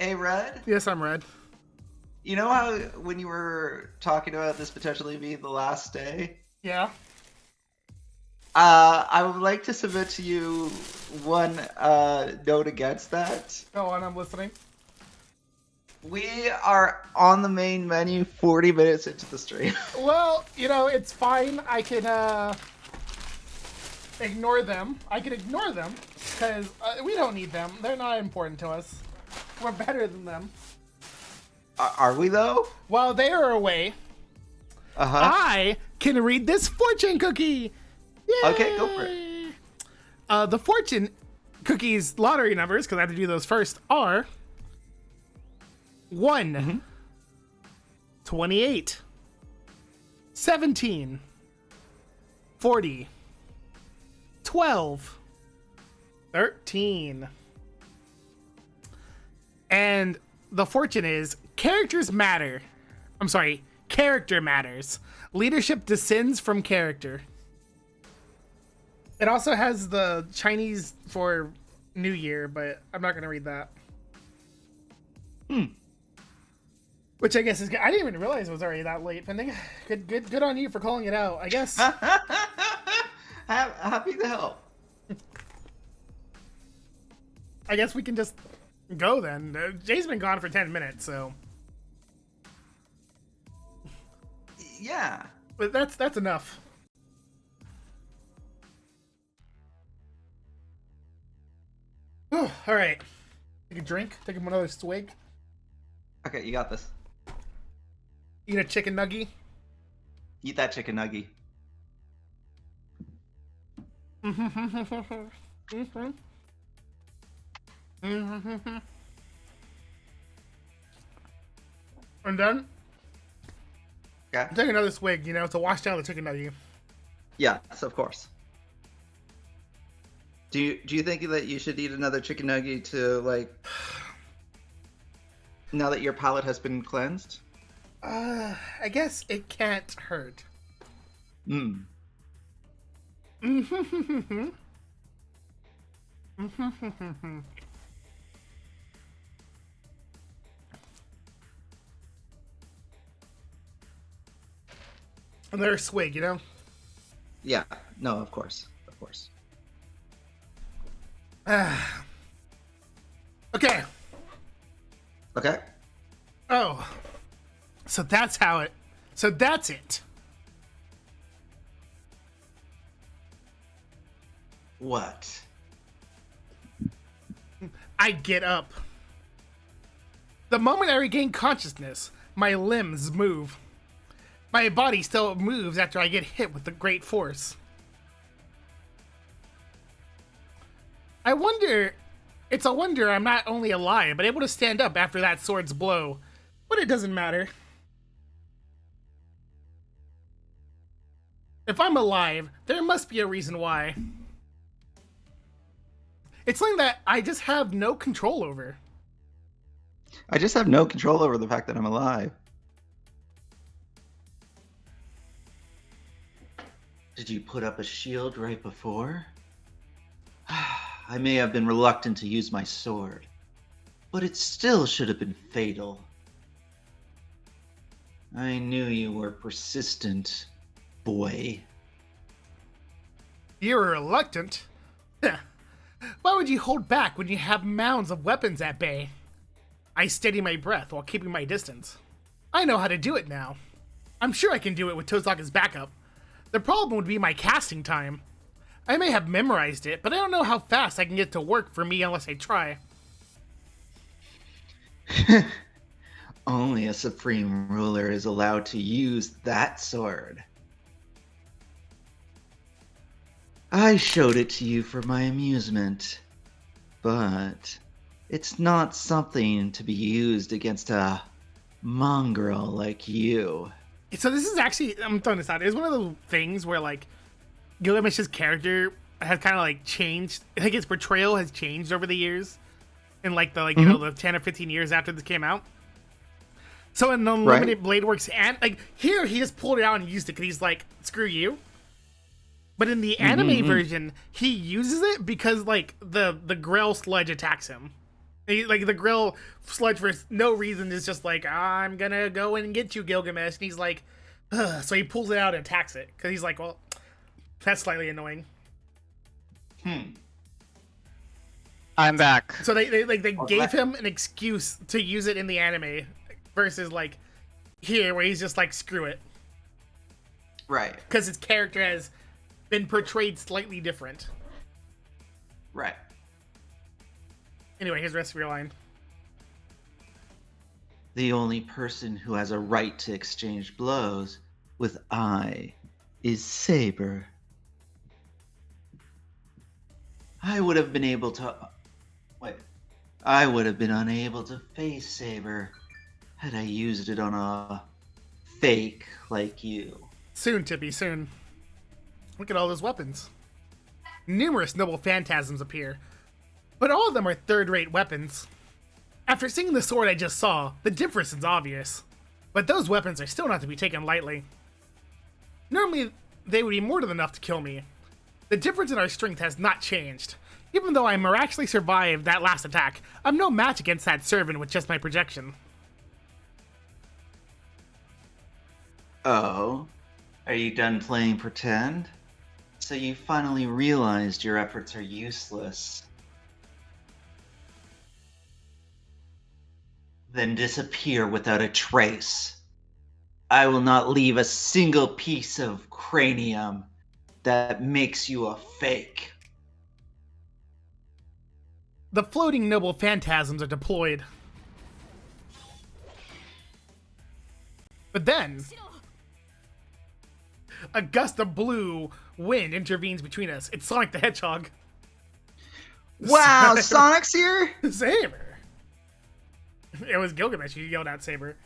Hey, Red. Yes, I'm Red. You know how when you were talking about this potentially being the last day? Yeah. I would like to submit to you one note against that. Go on, I'm listening. We are on the main menu 40 minutes into the stream. Well, it's fine. I can ignore them. Because we don't need them. They're not important to us. We're better than them. Are we, though? While they are away, I can read this fortune cookie. Yay! Okay, go for it. The fortune cookies lottery numbers, because I have to do those first, are 1, 28, 17, 40, 12, 13. And the fortune is characters matter. I'm sorry, character matters. Leadership descends from character. It also has the Chinese for New Year, but I'm not going to read that. Which I guess is good. I didn't even realize it was already that late. Pending. Good on you for calling it out, I guess. Happy to help. I guess we can just go then. Jay's been gone for 10 minutes, so. Yeah. But that's enough. All right. Take a drink. Take another swig. Okay, you got this. Eat a chicken nugget. Eat that chicken nugget. And then Okay. take another swig, to wash down the chicken nugget. Yes, of course. Do you think that you should eat another chicken nugget to, like, now that your palate has been cleansed? I guess it can't hurt. Mm. Another swig, Yeah. No, of course. Of course. Okay. Okay. Oh. So that's it. What? I get up. The moment I regain consciousness, my limbs move. My body still moves after I get hit with the great force. It's a wonder I'm not only alive, but able to stand up after that sword's blow. But it doesn't matter. If I'm alive, there must be a reason why. It's something that I just have no control over. I just have no control over the fact that I'm alive. Did you put up a shield right before? I may have been reluctant to use my sword, but it still should have been fatal. I knew you were persistent, boy. You're reluctant? Why would you hold back when you have mounds of weapons at bay? I steady my breath while keeping my distance. I know how to do it now. I'm sure I can do it with Tozaka's backup. The problem would be my casting time. I may have memorized it, but I don't know how fast I can get to work for me unless I try. Only a supreme ruler is allowed to use that sword. I showed it to you for my amusement, but it's not something to be used against a mongrel like you. So this is actually, I'm throwing this out, it's one of those things where, like, Gilgamesh's character has kind of, like, changed. I think his portrayal has changed over the years. In, like, the, the 10 or 15 years after this came out. So in Unlimited Blade Works, and, like, here he just pulled it out and used it because he's like, screw you. But in the anime version, he uses it because, like, the Grail sludge attacks him. Like the grill sludge for no reason is just like, I'm gonna go and get you, Gilgamesh. And he's like, ugh. So he pulls it out and attacks it because he's like, well, that's slightly annoying. I'm back. So they gave him an excuse to use it in the anime versus like here where he's just like, screw it. Right. Because his character has been portrayed slightly different. Right. Anyway, here's the rest of your line. The only person who has a right to exchange blows with I is Saber. I would have been able to... Wait. I would have been unable to face Saber had I used it on a fake like you. Soon, Tippy, soon. Look at all those weapons. Numerous noble phantasms appear, but all of them are third-rate weapons. After seeing the sword I just saw, the difference is obvious. But those weapons are still not to be taken lightly. Normally, they would be more than enough to kill me. The difference in our strength has not changed. Even though I miraculously survived that last attack, I'm no match against that servant with just my projection. Oh? Are you done playing pretend? So you finally realized your efforts are useless. Then disappear without a trace. I will not leave a single piece of cranium that makes you a fake. The floating noble phantasms are deployed. But then, a gust of blue wind intervenes between us. It's Sonic the Hedgehog. Wow, Sonic's here? Saber! It was Gilgamesh who yelled out Saber.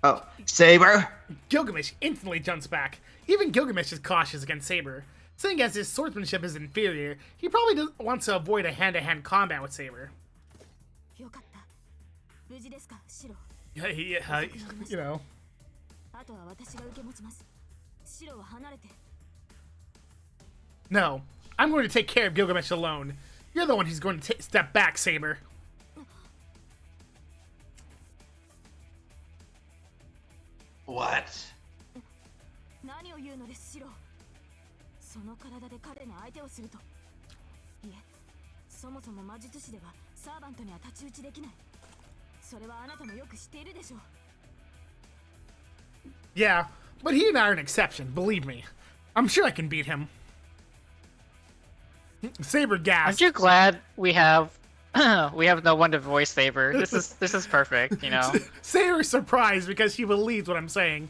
Oh, Saber? Gilgamesh instantly jumps back. Even Gilgamesh is cautious against Saber. Seeing as his swordsmanship is inferior, he probably wants to avoid a hand-to-hand combat with Saber. Yeah, you know. No, I'm going to take care of Gilgamesh alone. You're the one who's going to step back, Saber. What? Yeah, but he and I are an exception, believe me. I'm sure I can beat him. Saber gasped. Aren't you glad we have no one to voice Saber? This is perfect, you know. Saber's surprised because she believes what I'm saying.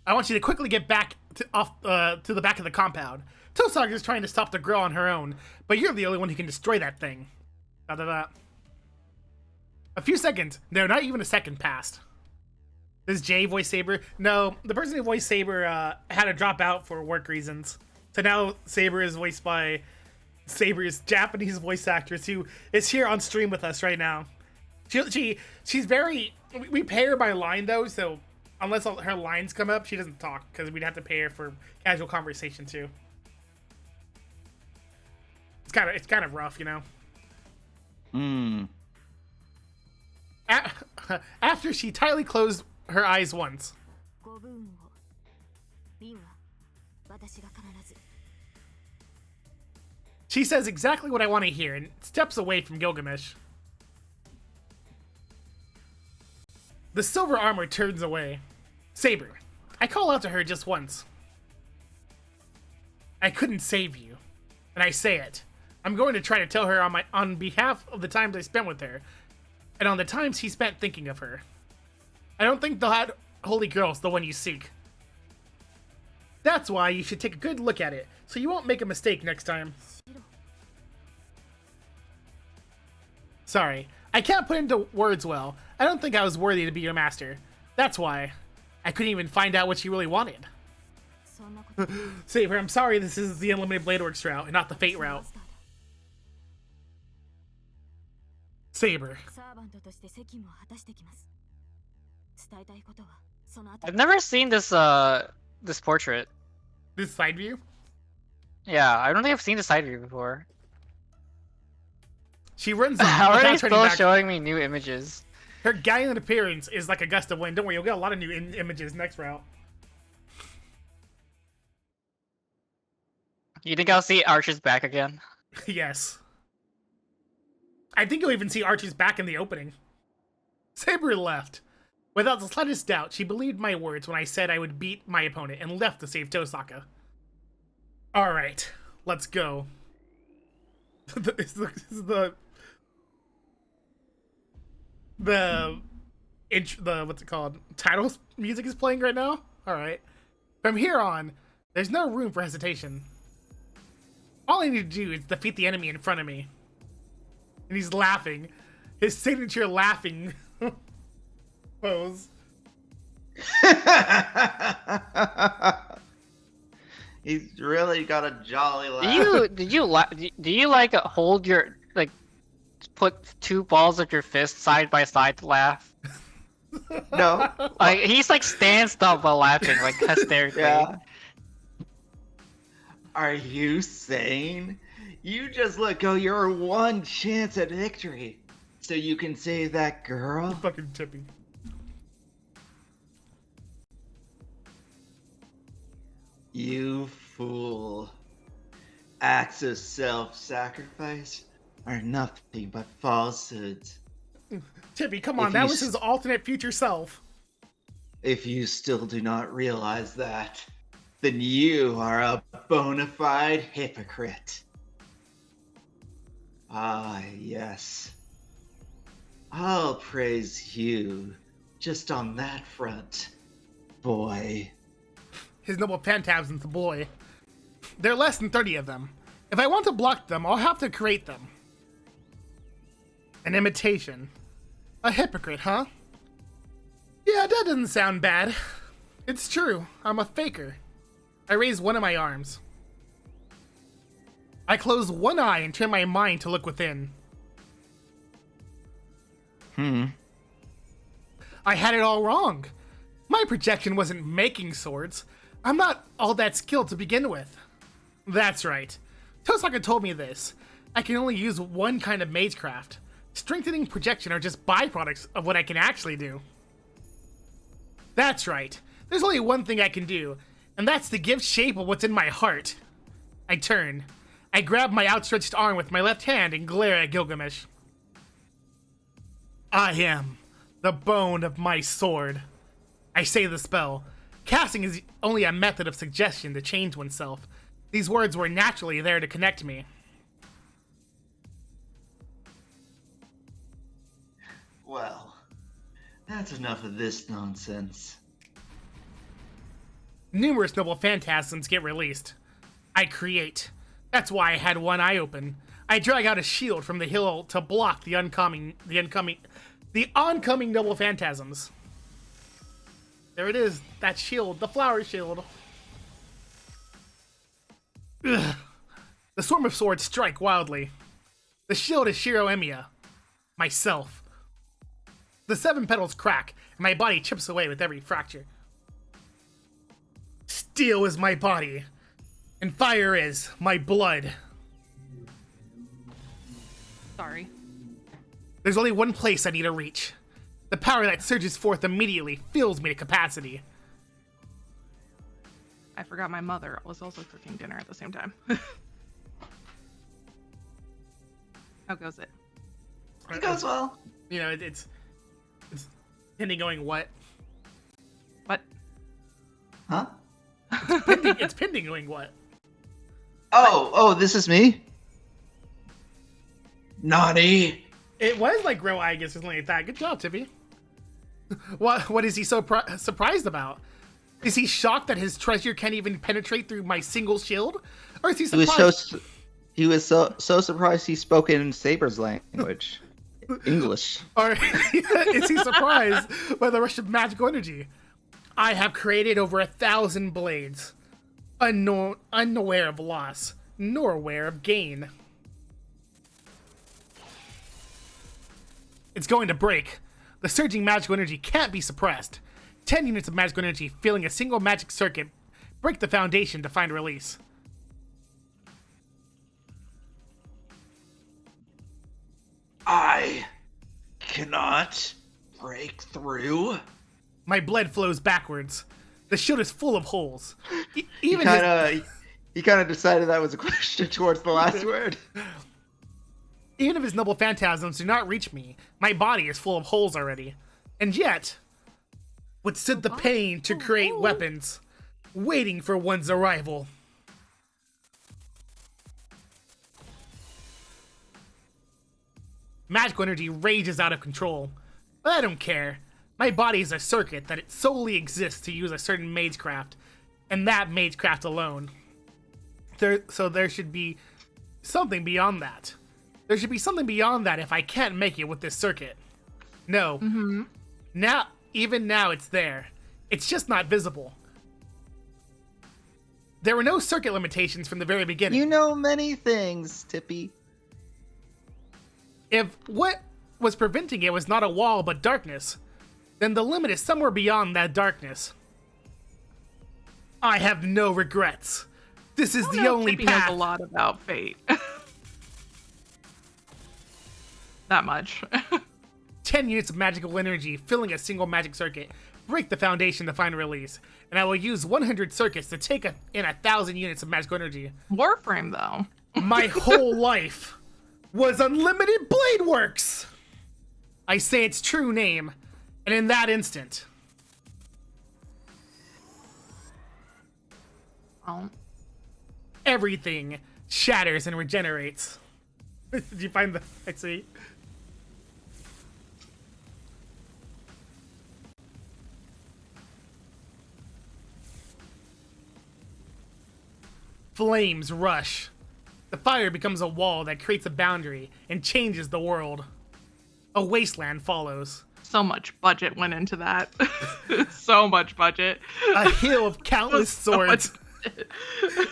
I want you to quickly get back to the back of the compound. Tosag is trying to stop the girl on her own, but you're the only one who can destroy that thing. A few seconds, no, not even a second passed. Does Jay voice Saber? No, the person who voiced Saber had to drop out for work reasons. So now Saber is voiced by Saber's Japanese voice actress who is here on stream with us right now. She's very... We pay her by line though, so unless her lines come up, she doesn't talk because we'd have to pay her for casual conversation too. It's kind of rough, you know. After she tightly closed her eyes once, she says exactly what I want to hear and steps away from Gilgamesh. The silver armor turns away. Saber, I call out to her just once. I couldn't save you, and I say it. I'm going to try to tell her on behalf of the times I spent with her, and on the times he spent thinking of her. I don't think the Holy Grail's the one you seek. That's why you should take a good look at it, so you won't make a mistake next time. Sorry, I can't put into words well. I don't think I was worthy to be your master. That's why. I couldn't even find out what you really wanted. Saber, I'm sorry this is the Unlimited Blade Works route and not the Fate route. Saber. I've never seen this this portrait. This side view? Yeah, I don't think I've seen the side view before. She runs off How are without they turning still back. showing me new images? Her gallant appearance is like a gust of wind. Don't worry, you'll get a lot of new images next route. You think I'll see Archer's back again? Yes. I think you'll even see Archie's back in the opening. Saber left. Without the slightest doubt, she believed my words when I said I would beat my opponent and left to save Tosaka. Alright, let's go. This is the what's it called? Title music is playing right now? Alright. From here on, there's no room for hesitation. All I need to do is defeat the enemy in front of me. And he's laughing. His signature laughing pose. He's really got a jolly laugh. Do you like hold your like put two balls of your fist side by side to laugh? No. Like he's like stands up while laughing, like hysterically. Yeah. Are you saying you just let go your one chance at victory so you can save that girl? Fucking Tippy. You fool. Acts of self-sacrifice are nothing but falsehoods. Tippy, come on, that was his alternate future self. If you still do not realize that, then you are a bona fide hypocrite. Ah, yes. I'll praise you just on that front, boy. His noble phantasm's the boy. There are less than 30 of them. If I want to block them, I'll have to create them. An imitation. A hypocrite, huh? Yeah, that doesn't sound bad. It's true, I'm a faker. I raise one of my arms. I close one eye and turn my mind to look within. I had it all wrong. My projection wasn't making swords. I'm not all that skilled to begin with. That's right. Tosaka told me this. I can only use one kind of magecraft. Strengthening projection are just byproducts of what I can actually do. That's right. There's only one thing I can do, and that's to give shape of what's in my heart. I turn. I grab my outstretched arm with my left hand and glare at Gilgamesh. I am the bone of my sword. I say the spell. Casting is only a method of suggestion to change oneself. These words were naturally there to connect me. Well, that's enough of this nonsense. Numerous noble phantasms get released. I create. That's why I had one eye open. I drag out a shield from the hill to block the oncoming noble phantasms. There it is, that shield, the flower shield. Ugh. The swarm of swords strike wildly. The shield is Shiro Emiya, myself. The 7 petals crack, and my body chips away with every fracture. Steel is my body, and fire is my blood. Sorry. There's only one place I need to reach. The power that surges forth immediately fills me to capacity. I forgot my mother was also cooking dinner at the same time. How goes it? It goes well. You know, it's pending going what? What? Huh? It's pending going what? Oh, this is me? Nani? It was like real, I guess, or something like that. Good job, Tippy. What is he so surprised about? Is he shocked that his treasure can't even penetrate through my single shield? Or is he surprised? He was so surprised he spoke in Saber's language. English. Or is he surprised by the rush of magical energy? I have created over 1,000 blades. Unaware of loss, nor aware of gain. It's going to break. The surging magical energy can't be suppressed. 10 units of magical energy filling a single magic circuit break the foundation to find release. I cannot break through. My blood flows backwards. The shield is full of holes. He Even kind of decided that was a question towards the last word. Even if his noble phantasms do not reach me, my body is full of holes already. And yet, withstood the pain to create weapons, waiting for one's arrival. Magical energy rages out of control. But I don't care. My body is a circuit that it solely exists to use a certain magecraft, and that magecraft alone. So there should be something beyond that. There should be something beyond that if I can't make it with this circuit. No. Even now it's there. It's just not visible. There were no circuit limitations from the very beginning. You know many things, Tippy. If what was preventing it was not a wall but darkness, then the limit is somewhere beyond that darkness. I have no regrets. This is the only Tippy path. knows a lot about fate. That much. 10 units of magical energy filling a single magic circuit. Break the foundation to find release. And I will use 100 circuits to take in 1,000 units of magical energy. Warframe, though. My whole life was unlimited blade works. I say its true name, and in that instant, Oh. everything shatters and regenerates. Did you find the? I see. Flames rush. The fire becomes a wall that creates a boundary and changes the world. A wasteland follows. So much budget went into that. So much budget. A hill of countless So much swords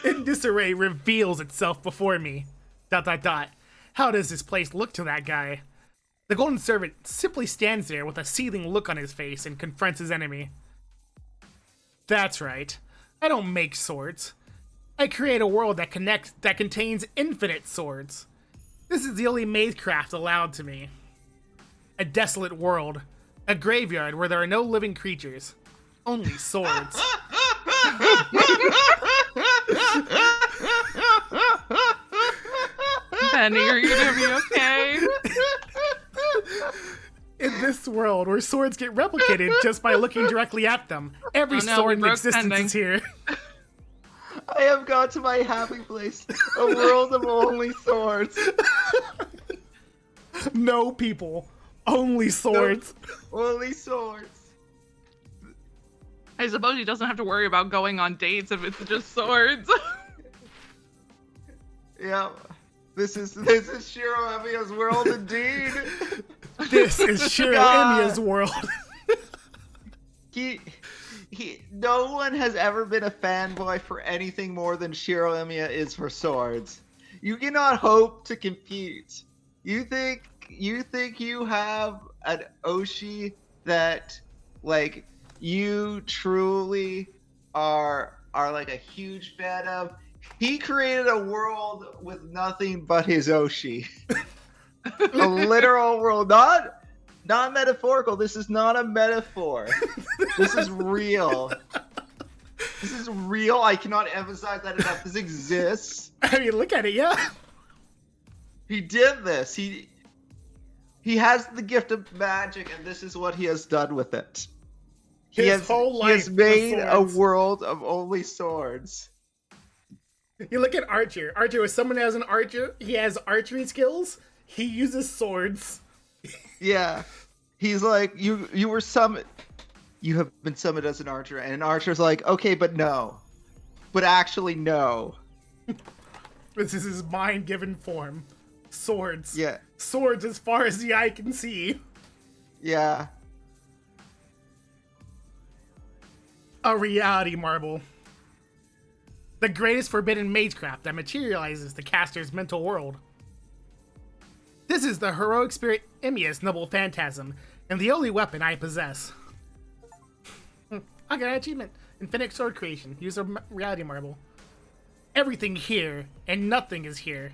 in disarray reveals itself before me. ... How does this place look to that guy? The golden servant simply stands there with a seething look on his face and confronts his enemy. That's right. I don't make swords. I create a world that contains infinite swords. This is the only magecraft allowed to me. A desolate world. A graveyard where there are no living creatures. Only swords. Benny, are you gonna be okay? In this world where swords get replicated just by looking directly at them, every Oh no, sword we in broke existence pending. is here. I have got to my happy place. A world of only swords. No people. Only swords. Only swords. I suppose he doesn't have to worry about going on dates if it's just swords. Yeah. This is Shiro Emiya's world indeed. This is Shiro God. Emiya's world. No one has ever been a fanboy for anything more than Shiro Emiya is for swords. You cannot hope to compete. You think you have an Oshi that like you truly are like a huge fan of? He created a world with nothing but his Oshi. A literal world, not metaphorical. This is not a metaphor. This is real. This is real. I cannot emphasize that enough. This exists. I mean, look at it, yeah. He did this. He has the gift of magic, and this is what he has done with it. His whole He life has made was a swords. world of only swords. You look at Archer. Archer is someone who has an archer. He has archery skills. He uses swords. Yeah. He's like, you were summoned. You have been summoned as an archer. And an archer's like, okay, but no. But actually, no. This is his mind-given form. Swords. Yeah. Swords as far as the eye can see. Yeah. A reality marble. The greatest forbidden magecraft that materializes the caster's mental world. This is the heroic spirit Emiya's noble phantasm, and the only weapon I possess. I got an achievement. Infinite sword creation. Use a reality marble. Everything here, and nothing is here.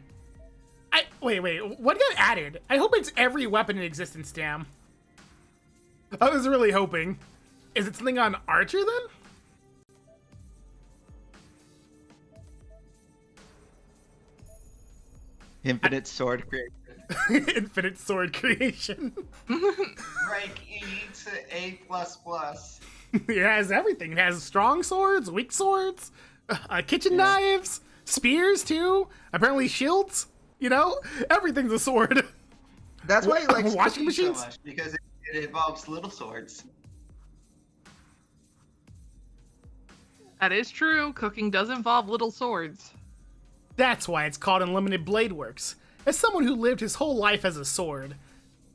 Wait, what got added? I hope it's every weapon in existence, damn. I was really hoping. Is it something on Archer, then? Infinite sword creation. Infinite sword creation. Rank E to A++. It has everything. It has strong swords, weak swords, kitchen knives, spears, too. Apparently shields. You know? Everything's a sword. That's why he likes Washing cooking so machines? much, because it involves little swords. That is true. Cooking does involve little swords. That's why it's called Unlimited Blade Works. As someone who lived his whole life as a sword,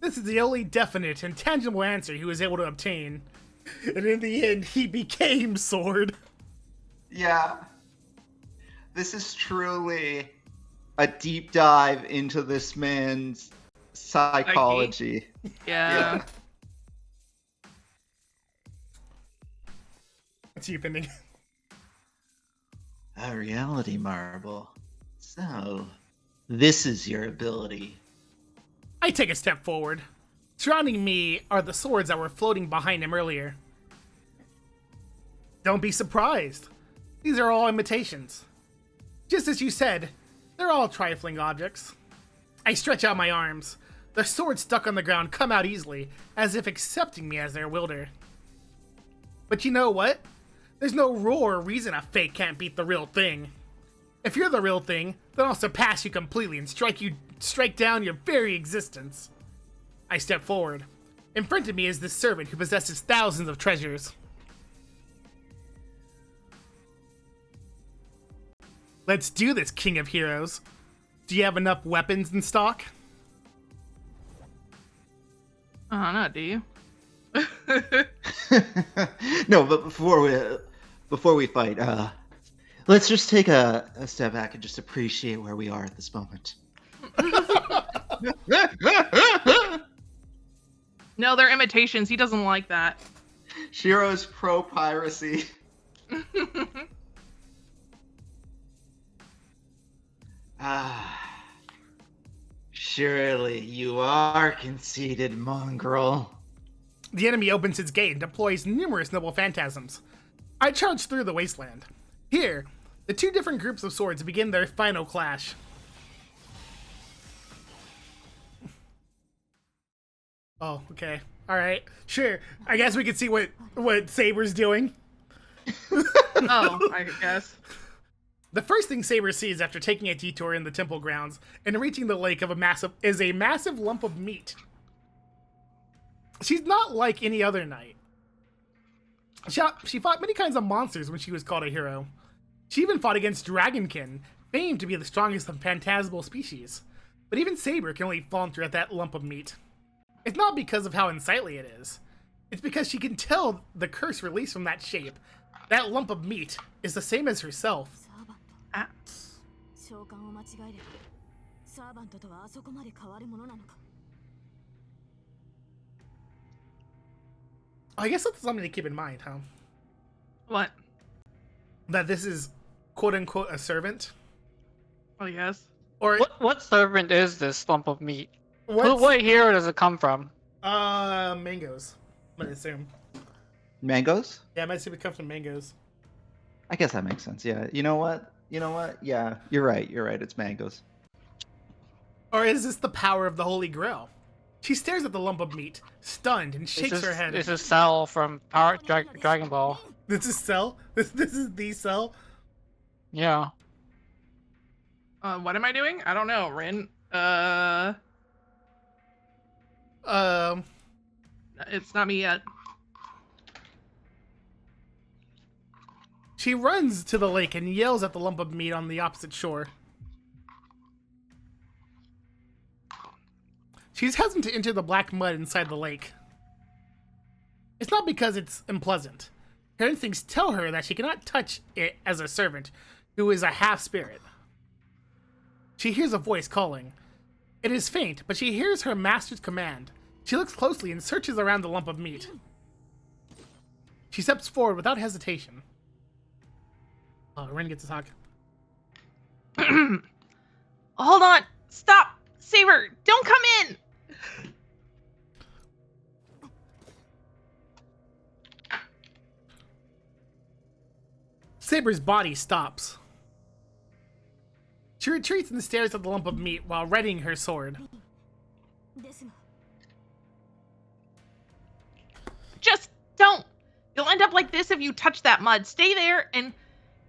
this is the only definite and tangible answer he was able to obtain. And in the end, he became Sword. Yeah. This is truly a deep dive into this man's psychology. Yeah. What's you pending? A reality marble. So, this is your ability. I take a step forward. Surrounding me are the swords that were floating behind him earlier. Don't be surprised. These are all imitations. Just as you said, they're all trifling objects. I stretch out my arms. The swords stuck on the ground come out easily, as if accepting me as their wielder. But you know what? There's no rule or reason a fake can't beat the real thing. If you're the real thing, then I'll surpass you completely and strike down your very existence. I step forward. In front of me is this servant who possesses thousands of treasures. Let's do this, King of Heroes. Do you have enough weapons in stock? I don't know, do you? No, but before we fight, let's just take a step back and just appreciate where we are at this moment. No, they're imitations. He doesn't like that. Shiro's pro piracy. Surely you are conceited, mongrel. The enemy opens its gate and deploys numerous noble phantasms. I charge through the wasteland. Here, the two different groups of swords begin their final clash. Oh, okay. Alright. Sure. I guess we can see what Saber's doing. Oh, I guess. The first thing Saber sees after taking a detour in the temple grounds and reaching the lake is a massive lump of meat. She's not like any other knight. She fought many kinds of monsters when she was called a hero. She even fought against Dragonkin, famed to be the strongest of phantasmal species. But even Saber can only falter at that lump of meat. It's not because of how unsightly it is. It's because she can tell the curse released from that shape. That lump of meat is the same as herself. Ah. I guess that's something to keep in mind, huh? What? That this is quote-unquote a servant? Oh, yes. Or What servant is this lump of meat? what's- What hero does it come from? mangoes. I assume. Mangoes? Yeah, I assume it comes from mangoes. I guess that makes sense. Yeah. You know what? Yeah, you're right. It's mangoes. Or is this the power of the Holy Grail? She stares at the lump of meat, stunned, and shakes her head. This is Cell from Dragon Ball. This is Cell? This is the Cell? Yeah. What am I doing? I don't know. Rin. It's not me yet. She runs to the lake and yells at the lump of meat on the opposite shore. She's hesitant to enter the black mud inside the lake. It's not because it's unpleasant. Her instincts tell her that she cannot touch it as a servant, who is a half-spirit. She hears a voice calling. It is faint, but she hears her master's command. She looks closely and searches around the lump of meat. She steps forward without hesitation. Oh, Ren gets to talk. Hold on. Stop. Saber, don't come in! Saber's body stops. She retreats and stares at the lump of meat while readying her sword. Just don't. You'll end up like this if you touch that mud. Stay there and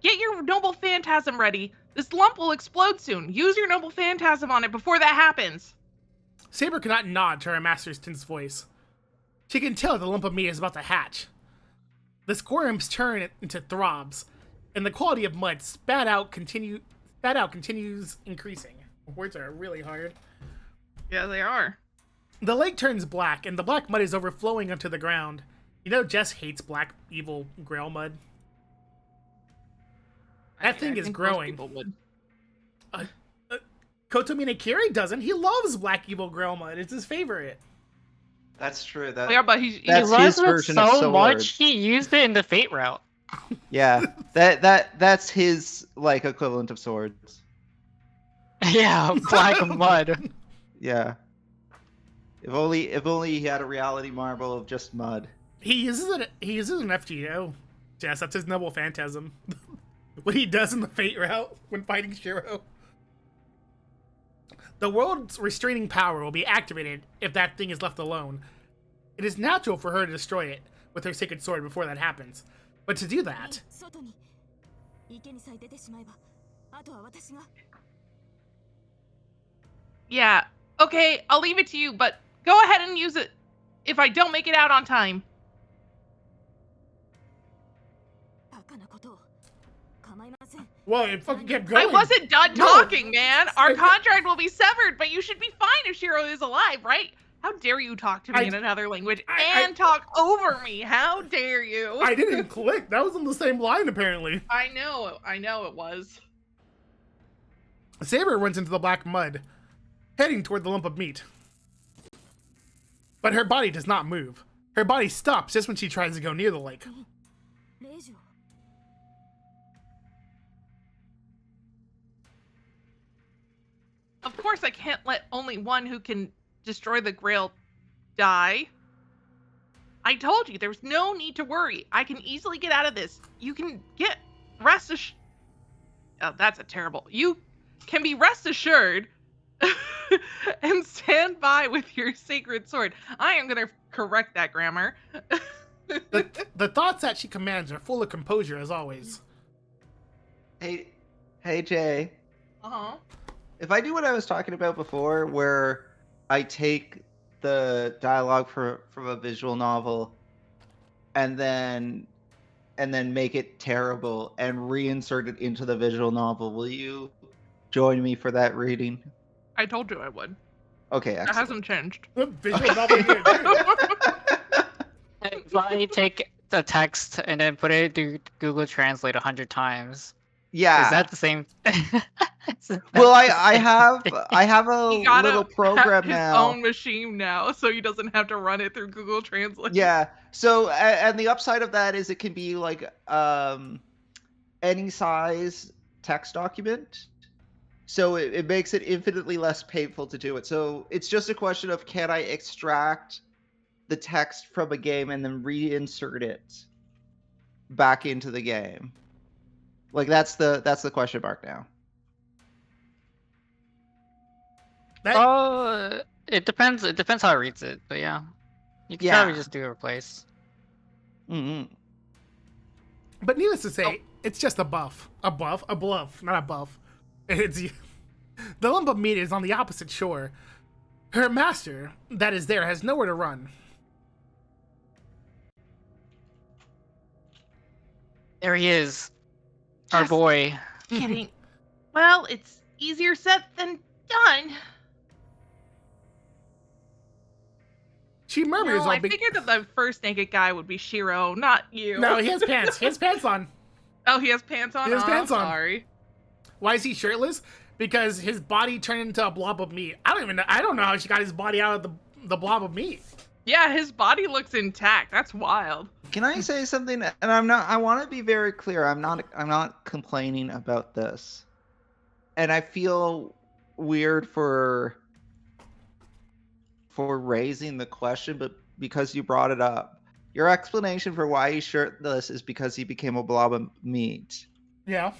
get your noble phantasm ready. This lump will explode soon. Use your noble phantasm on it before that happens. Saber cannot nod to her master's tense voice. She can tell the lump of meat is about to hatch. The squirms turn into throbs, and the quality of mud spat out continues increasing. Words are really hard. Yeah, they are. The lake turns black, and the black mud is overflowing onto the ground. You know Jess hates black, evil grail mud. That thing is growing. Kotomi Nakiri doesn't. He loves black, evil grail mud. It's his favorite. That's true. Yeah, but That's he his loves it version of so sword. much, he used it in the Fate route. Yeah, that's his like equivalent of swords. Yeah, black mud. Yeah. If only he had a reality marble of just mud. He uses an FGO. Jess, that's his noble phantasm. What he does in the Fate route when fighting Shiro. The world's restraining power will be activated if that thing is left alone. It is natural for her to destroy it with her sacred sword before that happens. But to do that... Yeah, okay, I'll leave it to you, but go ahead and use it if I don't make it out on time. Whoa, it fucking kept going. I wasn't done talking, man. Our contract will be severed, but you should be fine if Shiro is alive, right? How dare you talk to me in another language and talk over me? How dare you? I didn't click. That was on the same line, apparently. I know it was. Saber runs into the black mud, heading toward the lump of meat. But her body does not move. Her body stops just when she tries to go near the lake. Of course, I can't let only one who can destroy the Grail die. I told you, there's no need to worry. I can easily get out of this. You can get rest assured. Oh, that's a terrible. You can be rest assured and stand by with your sacred sword. I am going to correct that grammar. The thoughts that she commands are full of composure, as always. Hey, Jay. Uh-huh. If I do what I was talking about before, where I take the dialogue from a visual novel and then make it terrible and reinsert it into the visual novel, will you join me for that reading? I told you I would. Okay, excellent. That hasn't changed. The visual novel Why take the text and then put it through Google Translate 100 times? Yeah. Is that the same? Well, I have a He got little program his now. own machine now, so he doesn't have to run it through Google Translate. Yeah. So, and the upside of that is it can be like any size text document. So it makes it infinitely less painful to do it. So it's just a question of, can I extract the text from a game and then reinsert it back into the game? Like that's the question mark now. It depends. It depends how it reads it, but yeah, you can probably just do a replace. Mm-hmm. But needless to say, it's just a bluff, not a buff. It's the lump of meat is on the opposite shore. Her master, that is there, has nowhere to run. There he is, our Just boy. Kidding. Well, it's easier said than done. She murmurs. No, I figured that the first naked guy would be Shiro, not you. No, he has pants. He has pants on. Oh, he has pants on? He has pants on. Sorry. Why is he shirtless? Because his body turned into a blob of meat. I don't know how she got his body out of the blob of meat. Yeah, his body looks intact. That's wild. Can I say something? And I want to be very clear. I'm not complaining about this. And I feel weird for for raising the question, but because you brought it up. Your explanation for why he's shirtless is because he became a blob of meat. Yeah.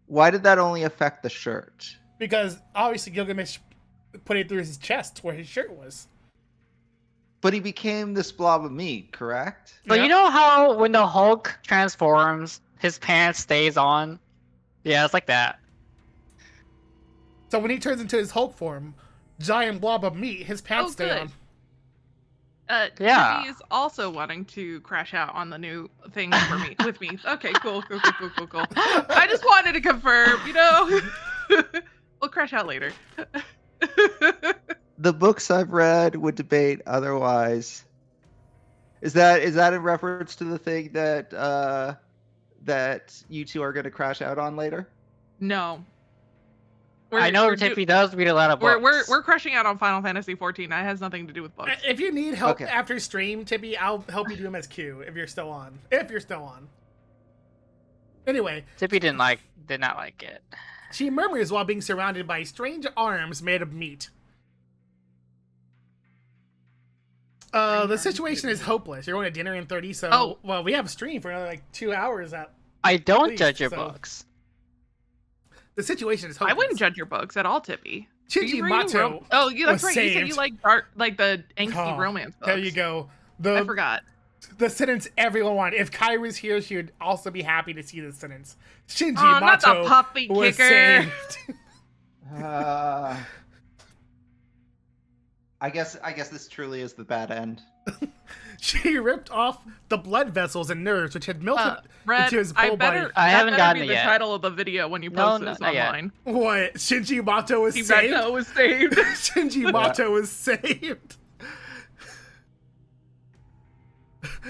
Why did that only affect the shirt? Because obviously Gilgamesh put it through his chest where his shirt was. But he became this blob of meat, correct? So you know how when the Hulk transforms, his pants stays on? Yeah, it's like that. So when he turns into his Hulk form, giant blob of meat, his pants stay good. on. Yeah. Tiffy is also wanting to crash out on the new thing for me with me. Okay, cool. I just wanted to confirm, we'll crash out later. The books I've read would debate otherwise. Is that in reference to the thing that that you two are going to crash out on later? No. I know Tiffy does read a lot of books. We're crashing out on Final Fantasy 14. That has nothing to do with books. If you need help after stream, Tippy, I'll help you do MSQ if you're still on. Anyway. Tippy did not like it. She murmurs while being surrounded by strange arms made of meat. The situation is hopeless. You're going to dinner in 30, so well, we have a stream for another 2 hours at I don't least, judge your so. books. The situation is hopeless. I wouldn't judge your books at all, Tippy. Shinji Mato Oh, yeah, that's right. saved. You said you like dark, like the angsty romance books. There you go. I forgot. The sentence everyone wanted. If Kai was here, she would also be happy to see this sentence. Shinji not Mato the puppy was kicker. saved. I guess this truly is the bad end. She ripped off the blood vessels and nerves, which had melted Red, into his whole body. I haven't gotten be it the yet. title of the video when you post this online. What? Shinji Mato was saved? Mato was saved. Shinji Mato was saved.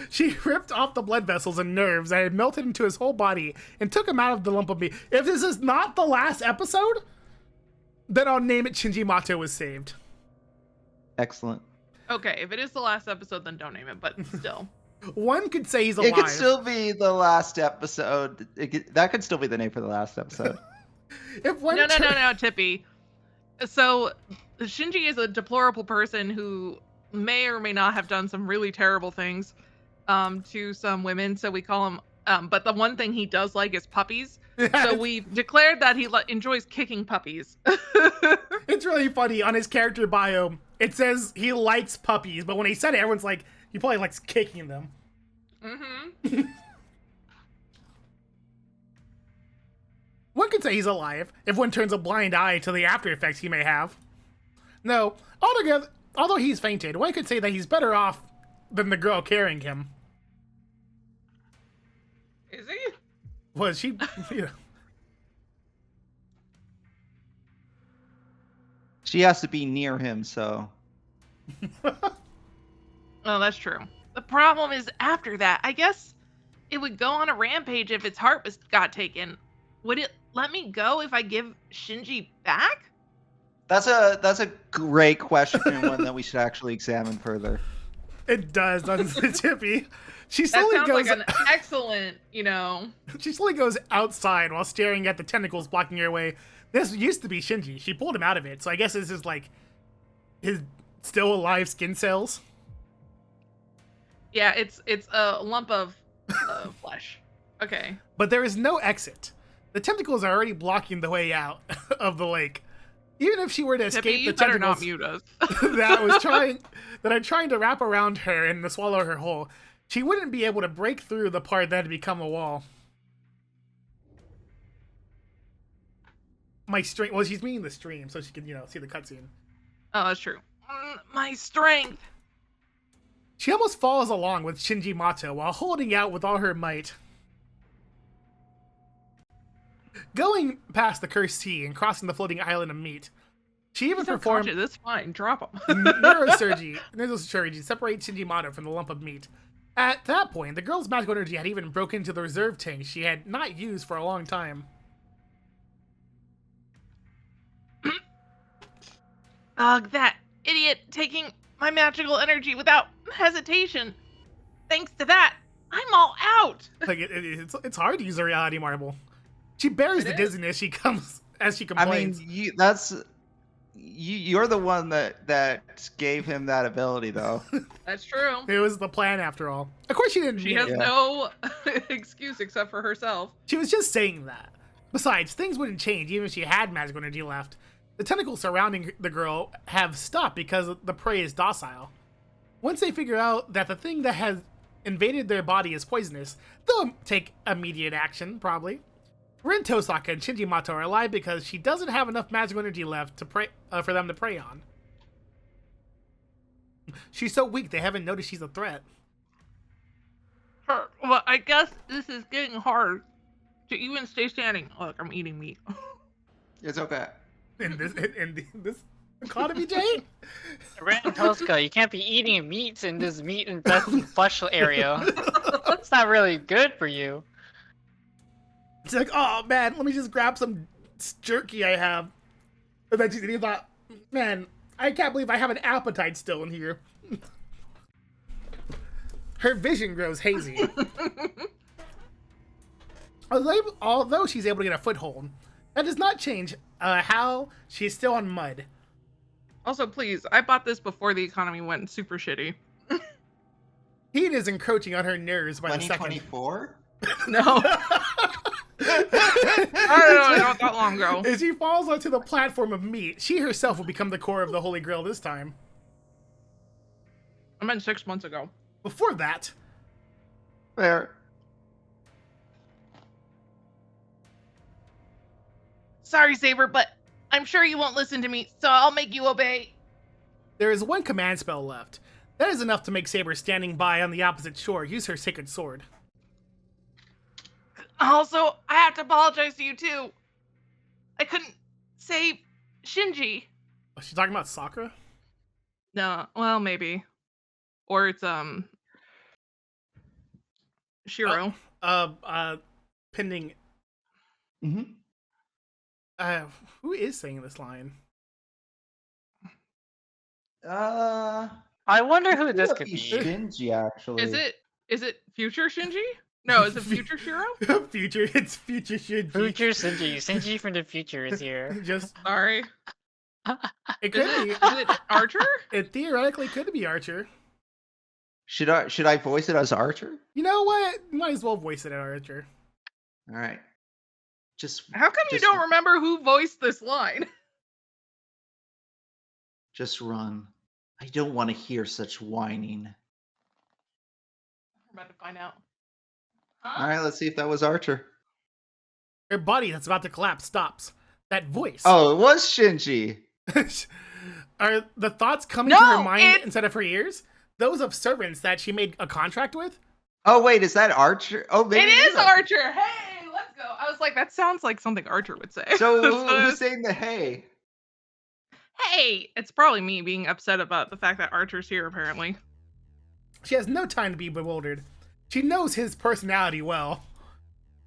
She ripped off the blood vessels and nerves that had melted into his whole body and took him out of the lump of meat. If this is not the last episode, then I'll name it Shinji Mato was saved. Excellent. Okay, if it is the last episode, then don't name it, but still. One could say he's alive. It could still be the last episode. That could still be the name for the last episode. No, Tippy. So, Shinji is a deplorable person who may or may not have done some really terrible things to some women, so we call him... but the one thing he does like is puppies. So we declared that he enjoys kicking puppies. It's really funny. On his character bio, it says he likes puppies, but when he said it, everyone's like, he probably likes kicking them. Mm-hmm. One could say he's alive if one turns a blind eye to the after effects he may have. No, altogether, although he's fainted, one could say that he's better off than the girl carrying him. Is he? Was she? Yeah. She has to be near him, so. Oh, that's true. The problem is after that, I guess it would go on a rampage if its heart got taken. Would it let me go if I give Shinji back? That's a great question and one that we should actually examine further. It does, doesn't it, Tippy? She That slowly sounds goes. like an excellent, She slowly goes outside while staring at the tentacles blocking her way. This used to be Shinji. She pulled him out of it, so I guess this is like his still alive skin cells. Yeah, it's a lump of flesh. Okay. But there is no exit. The tentacles are already blocking the way out of the lake. Even if she were to escape Tippy, you the better tentacles not mute us. that are trying to wrap around her and to swallow her whole, she wouldn't be able to break through the part that had become a wall. My stream. Well, she's meaning the stream, so she can, see the cutscene. Oh, that's true. My strength. She almost falls along with Shinji Mato while holding out with all her might. Going past the cursed sea and crossing the floating island of meat, she even performed That's fine. Drop him. neurosurgery to separate Shinji Mato from the lump of meat. At that point, the girl's magical energy had even broken into the reserve tank she had not used for a long time. Ugh, that idiot taking my magical energy without hesitation. Thanks to that, I'm all out. Like it's hard to use a reality marble. She bears the dizziness as she complains. I mean, you're the one that gave him that ability, though. That's true. It was the plan after all. Of course she didn't She mean has it. no excuse except for herself. She was just saying that. Besides, things wouldn't change even if she had magical energy left. The tentacles surrounding the girl have stopped because the prey is docile. Once they figure out that the thing that has invaded their body is poisonous, they'll take immediate action, probably. Rin, Tosaka, and Shinji Mato are alive because she doesn't have enough magical energy left to prey, for them to prey on. She's so weak they haven't noticed she's a threat. Well, I guess this is getting hard to even stay standing. Look, I'm eating meat. It's okay. In this economy, Jay? Ren Tosca, you can't be eating meats in this meat-infested flesh area. That's not really good for you. She's like, oh man, let me just grab some jerky I have. And then he thought, man, I can't believe I have an appetite still in here. Her vision grows hazy. Although she's able to get a foothold, that does not change how she's still on mud. Also, please, I bought this before the economy went super shitty. Heat is encroaching on her nerves by the second. 2024? No. I don't know, not that long ago. As she falls onto the platform of meat, she herself will become the core of the Holy Grail this time. I meant 6 months ago. Before that, Fair. Sorry, Saber, but I'm sure you won't listen to me, so I'll make you obey. there is one command spell left. That is enough to make Saber, standing by on the opposite shore, use her sacred sword. Also, I have to apologize to you too. I couldn't save Shinji. Oh, she's talking about Sakura? No, well, maybe. Or it's Shiro. Pending. Mm-hmm. Who is saying this line? I wonder who this could be. Shinji, actually. Is it future Shinji? No, is it future Shiro? It's future Shinji. Future Shinji. Shinji from the future is here. Just, Sorry. it could be. Is it Archer? It theoretically could be Archer. Should I voice it as Archer? You know what? Might as well voice it as Archer. All right. How come you don't remember who voiced this line? Just run. I don't want to hear such whining. We're about to find out. All right, let's see if that was Archer. Her body that's about to collapse stops. That voice. Oh, it was Shinji. Are the thoughts coming No, to her mind it's- instead of her ears? Those of servants that she made a contract with? Oh wait, is that Archer? Oh, maybe It is Archer. Hey, let's go. I was like, that sounds like something Archer would say. So who's saying the hey? Hey, it's probably me being upset about the fact that Archer's here. Apparently, She has no time to be bewildered. She knows his personality well.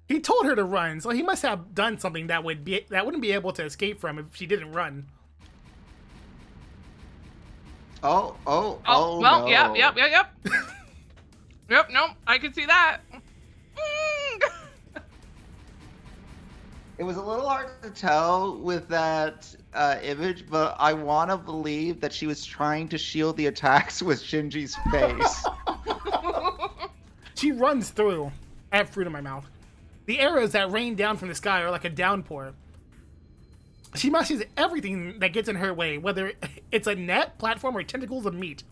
He told her to run, so he must have done something that wouldn't be able to escape from if she didn't run. Oh, well, no. yep. Yep, nope, I can see that. It was a little hard to tell with that image, but I want to believe that she was trying to shield the attacks with Shinji's face. She runs through. I have fruit in my mouth. The arrows that rain down from the sky are like a downpour. She mashes everything that gets in her way, whether it's a net, platform, or tentacles of meat.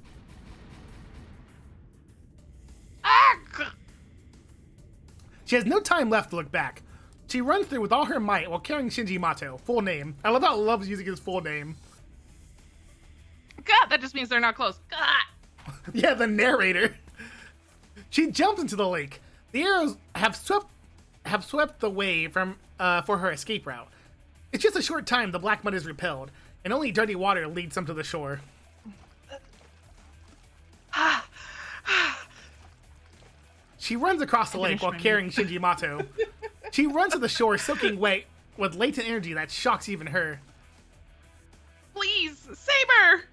She has no time left to look back. She runs through with all her might while carrying Shinji Mato, full name. I love how it loves using his full name. God, that just means they're not close. God. Yeah, the narrator. She jumps into the lake. The arrows have swept the way from for her escape route. It's just a short time the black mud is repelled, and only dirty water leads them to the shore. She runs across the lake while carrying Shinji Mato. She runs to the shore soaking wet with latent energy that shocks even her. Please, Saber.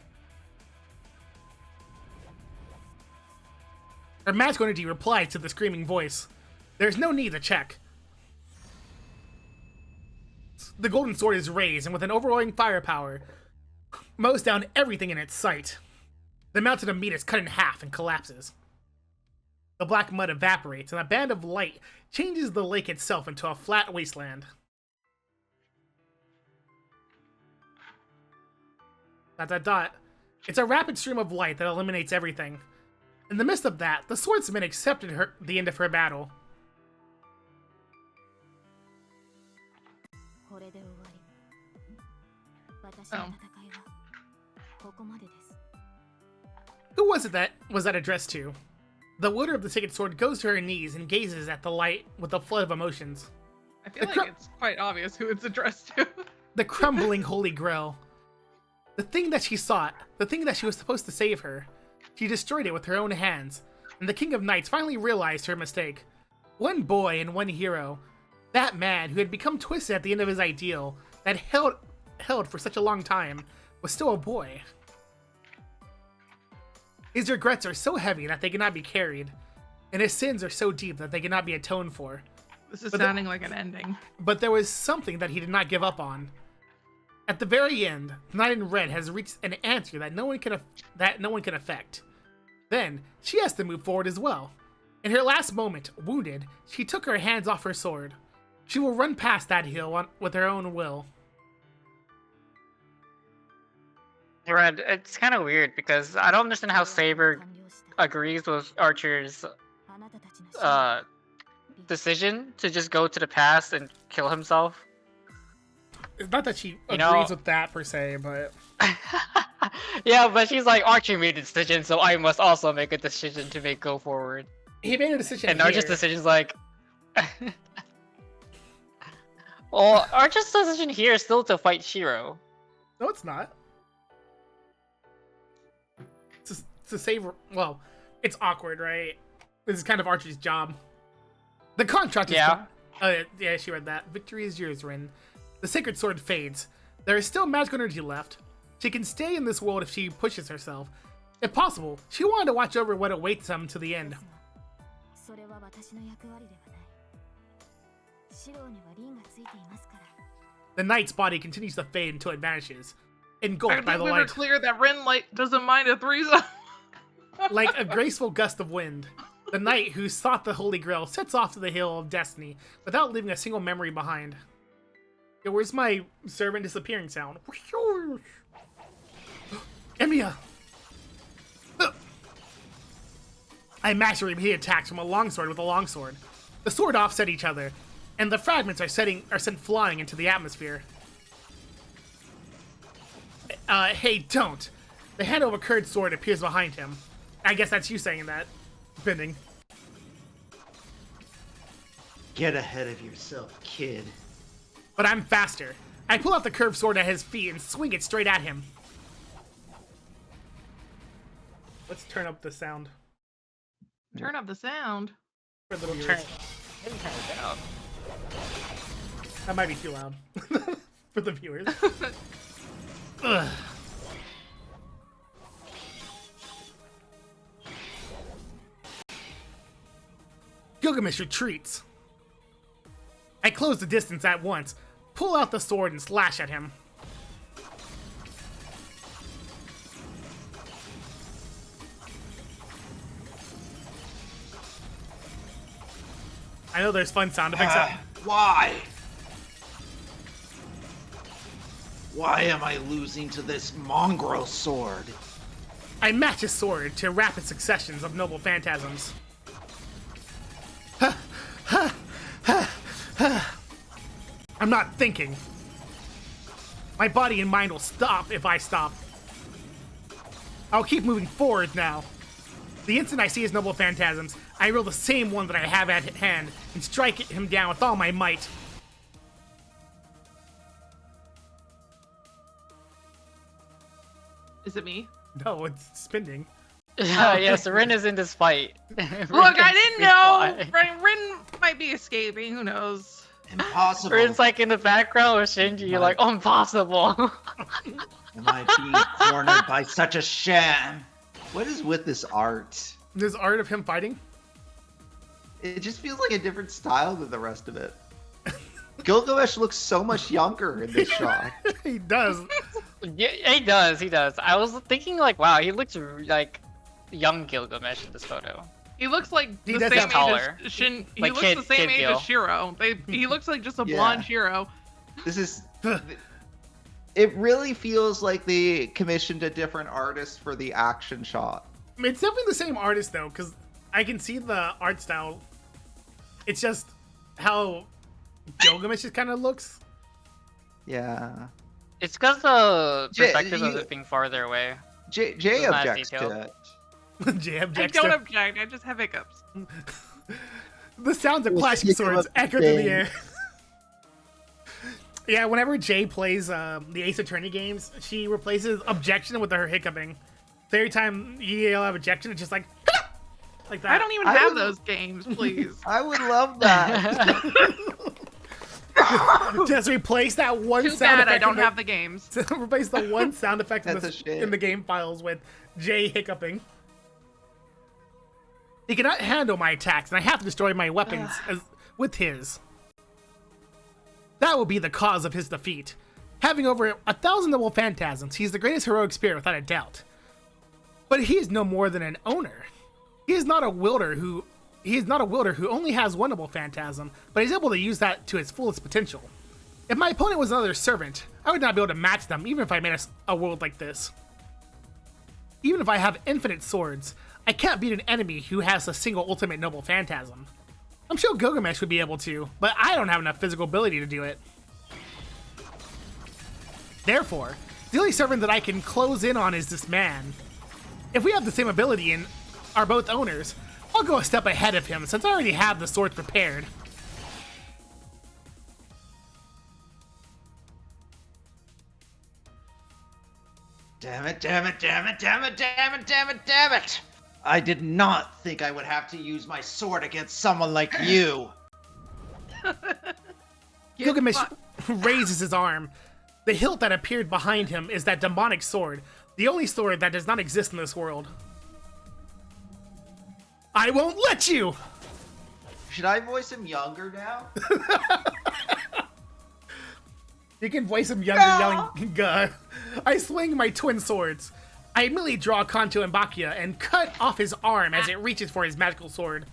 Her magical energy replies to the screaming voice. There's no need to check. The golden sword is raised, and with an overwhelming firepower, mows down everything in its sight. The mountain of meat is cut in half and collapses. The black mud evaporates, and a band of light changes the lake itself into a flat wasteland. Dot dot dot. It's a rapid stream of light that eliminates everything. In the midst of that, the swordsman accepted the end of her battle. Oh. Who was it that was that addressed to? The wielder of the sacred sword goes to her knees and gazes at the light with a flood of emotions. I feel like it's quite obvious who it's addressed to. The crumbling holy grail. The thing that she sought, the thing that she was supposed to save her. She destroyed it with her own hands, and the King of Knights finally realized her mistake. One boy and one hero. That man who had become twisted at the end of his ideal, that held for such a long time, was still a boy. His regrets are so heavy that they cannot be carried, and his sins are so deep that they cannot be atoned for. This is sounding like an ending. But there was something that he did not give up on. At the very end, the Knight in Red has reached an answer that no one can affect. Then, she has to move forward as well. In her last moment, wounded, she took her hands off her sword. She will run past that hill with her own will. Red, it's kind of weird because I don't understand how Saber agrees with Archer's decision to just go to the past and kill himself. It's not that she You know- agrees with that per se, but Yeah, but she's like, Archer made a decision, so I must also make a decision to go forward. he made a decision And here. Archer's decision's like... Well, Archer's decision here is still to fight Shiro. No, it's not. To save... Well, it's awkward, right? This is kind of Archer's job. The contract is... Yeah. Yeah, she read that. Victory is yours, Rin. The sacred sword fades. There is still magical energy left. She can stay in this world if she pushes herself. If possible, she wanted to watch over what awaits them to the end. The knight's body continues to fade until it vanishes, I engulfed by think the we were light. clear that Ren doesn't mind a threesome. Like a graceful gust of wind, the knight who sought the Holy Grail sets off to the Hill of Destiny without leaving a single memory behind. Yo, where's my servant disappearing sound? Emiya! I master repeated attacks from a longsword with a longsword. The sword offset each other, and the fragments are sent flying into the atmosphere. Hey, don't! The handle of a curved sword appears behind him. I guess that's you saying that, Bending. Get ahead of yourself, kid. But I'm faster. I pull out the curved sword at his feet and swing it straight at him. Let's turn up the sound Turn up the sound. for the Turn viewers. it down. That might be too loud for the viewers. Ugh. Gilgamesh retreats. I close the distance at once, pull out the sword and slash at him. I know there's fun sound effects. Why? Why am I losing to this mongrel sword? I match his sword to rapid successions of noble phantasms. I'm not thinking. My body and mind will stop if I stop. I'll keep moving forward now. The instant I see his noble phantasms, I roll the same one that I have at hand and strike him down with all my might. Is it me? No, it's spinning. Yeah, so Rin is in this fight. Look, I didn't know. Rin might be escaping. Who knows? Impossible. Rin's like in the background with Shinji, you're like, oh, impossible. Am I being cornered by such a sham? What is with this art? There's art of him fighting. It just feels like a different style than the rest of it. Gilgamesh looks so much younger in this shot. He does. Yeah, he does. He does. I was thinking like, wow, he looks like young Gilgamesh in this photo. He looks like He the does same have age taller. as Shin. He Like looks Kid- the same Kid age Gil. as Shiro. He looks like just a Yeah. blonde Shiro. This is. It really feels like they commissioned a different artist for the action shot. It's definitely the same artist though, because I can see the art style. It's just how Gilgamesh kind of looks. Yeah. It's because the Jay, perspective of you- it being farther away. Jay It's not objects detailed. to it. Jay I objects don't to object. I just have hiccups. the sounds of We'll clashing stick swords him up echo through the Jay. air. Yeah, whenever Jay plays the Ace Attorney games, she replaces objection with her hiccuping. So every time you yell out objection, it's just like like that. I don't even I have would- those games, please. I would love that. Just replace that one Too sound bad effect. I don't in have the games. replace the one sound effect in That's a shame. in the game files with Jay hiccuping. He cannot handle my attacks, and I have to destroy my weapons with his. That will be the cause of his defeat. Having over 1,000 noble phantasms, he's the greatest heroic spirit without a doubt. But he is no more than an owner. He is not a wielder who only has one noble phantasm, but he's able to use that to its fullest potential. If my opponent was another servant, I would not be able to match them, even if I made a world like this. Even if I have infinite swords, I can't beat an enemy who has a single ultimate noble phantasm. I'm sure Gilgamesh would be able to, but I don't have enough physical ability to do it. Therefore, the only servant that I can close in on is this man. If we have the same ability and are both owners, I'll go a step ahead of him since I already have the swords prepared. Damn it, damn it, damn it, damn it, damn it, damn it, damn it! I did not think I would have to use my sword against someone like you. Gilgamesh raises his arm. The hilt that appeared behind him is that demonic sword, the only sword that does not exist in this world. I won't let you! Should I voice him younger now? You can voice him younger, yelling, "Gah." I swing my twin swords. I immediately draw Kanto and Bakia and cut off his arm as it reaches for his magical sword.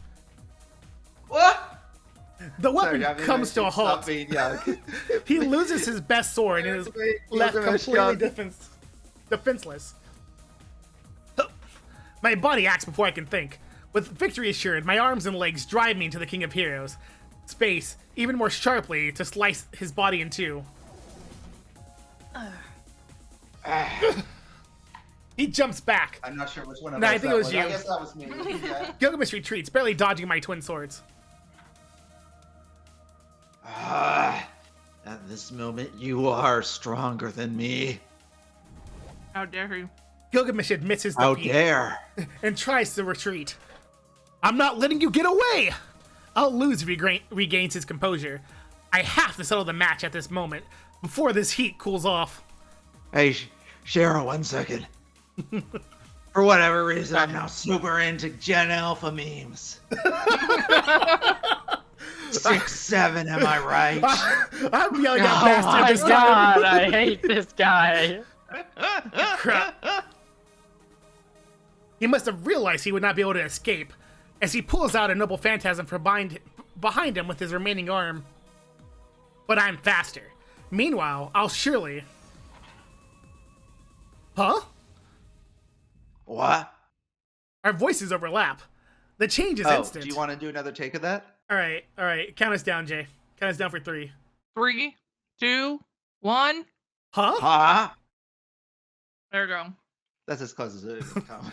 What? The weapon Sorry, I mean, comes to a stop halt. being young. He loses his best sword and is Wait, left Gilgamesh completely young. defenseless. My body acts before I can think. With victory assured, my arms and legs drive me into the King of Heroes' space even more sharply to slice his body in two. He jumps back. I'm not sure which one of No, us I think that it was you. I guess that was me. Yeah. Gilgamesh retreats, barely dodging my twin swords. At this moment, you are stronger than me. How dare you? Gilgamesh admits his How defeat dare! and tries to retreat. I'm not letting you get away! I'll lose if he regains his composure. I have to settle the match at this moment before this heat cools off. Hey, Cheryl, 1 second. For whatever reason, I'm now super into Gen Alpha memes. 6'7", am I right? I'm yelling at Oh bastard my this time. god, I hate this guy. Crap. He must have realized he would not be able to escape, as he pulls out a noble phantasm from behind him with his remaining arm. But I'm faster. Meanwhile, I'll surely... Huh? What? Our voices overlap. The change is Oh, instant. do you want to do another take of that? All right. Count us down, Jay. Count us down for 3. 3, 2, 1. Huh? Huh? There we go. That's as close as it can come.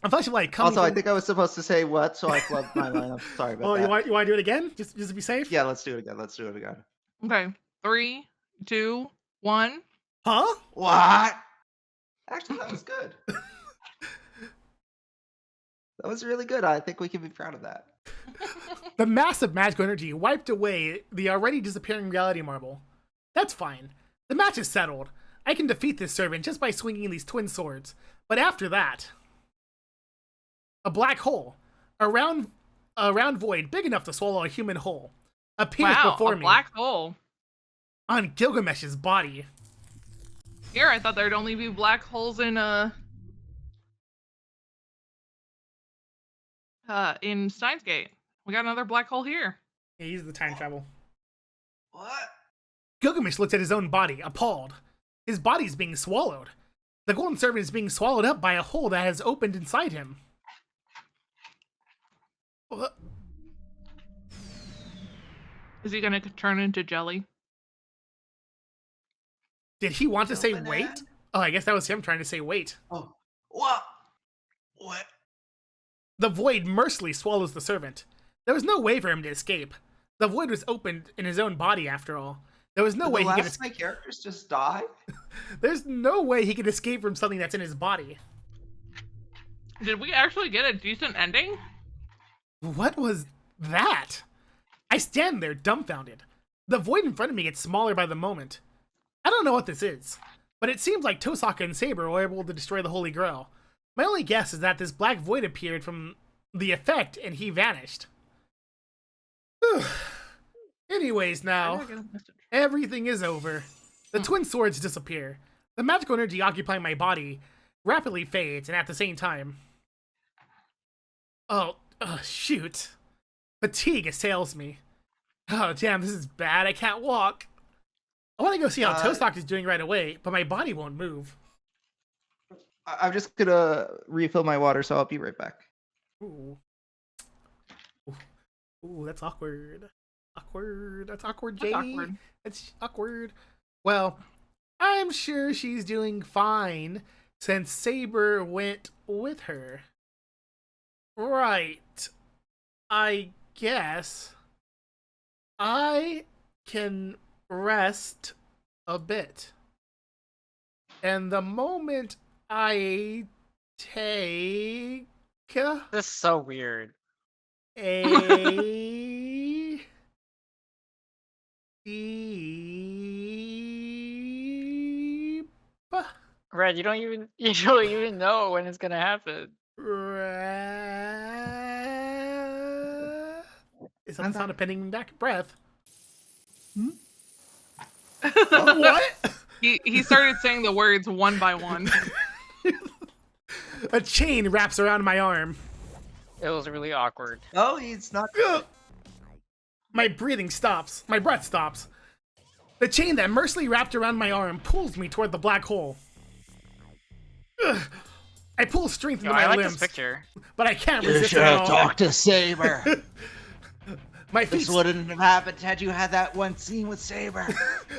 I thought you like coming Also, I from- think I was supposed to say what, so I flubbed my line. I'm sorry about Oh, that. you want to do it again? Just to be safe? Yeah, let's do it again. Let's do it again. Okay. 3, 2, 1. Huh? What? Actually, that was good. That was really good. I think we can be proud of that. The massive magical energy wiped away the already disappearing reality marble. That's fine. The match is settled. I can defeat this servant just by swinging these twin swords. But after that... A black hole. A round void big enough to swallow a human whole. Appears Wow, before a me. black hole. On Gilgamesh's body. here. I thought there'd only be black holes in Steins Gate. We got another black hole here. Yeah, he's the time travel. What? Gilgamesh looked at his own body, appalled. His body's being swallowed. The golden servant is being swallowed up by a hole that has opened inside him. What? Is he gonna turn into jelly? Did he want to say Open wait? it. Oh, I guess that was him trying to say wait. Oh, what? What? The void mercilessly swallows the servant. There was no way for him to escape. The void was opened in his own body, after all. There was no way he could. My characters just die. There's no way he could escape from something that's in his body. Did we actually get a decent ending? What was that? I stand there dumbfounded. The void in front of me gets smaller by the moment. I don't know what this is, but it seems like Tosaka and Saber were able to destroy the Holy Grail. My only guess is that this black void appeared from the effect and he vanished. Anyways, now, everything is over. The twin swords disappear. The magical energy occupying my body rapidly fades, and at the same time... Oh, shoot. Fatigue assails me. Oh, damn, this is bad. I can't walk. I want to go see how Tosaka is doing right away, but my body won't move. I'm just gonna refill my water, so I'll be right back. Ooh. Ooh, that's awkward. Awkward. That's awkward, Jay. That's awkward. That's awkward. Well, I'm sure she's doing fine since Saber went with her. Right. I guess I can rest a bit. And the moment I take This is so weird. a deep Red, you don't even know when it's gonna happen. breath. Is that the sound of pending breath? What? He started saying the words one by one. A chain wraps around my arm. It was really awkward. Oh, it's not. My breathing stops. My breath stops. The chain that mercilessly wrapped around my arm pulls me toward the black hole. Ugh. I pull strength into Yo, my I like limbs, this picture. but I can't You resist should it at have all. talked to Saber. My feet, This wouldn't have happened had you had that one scene with Saber.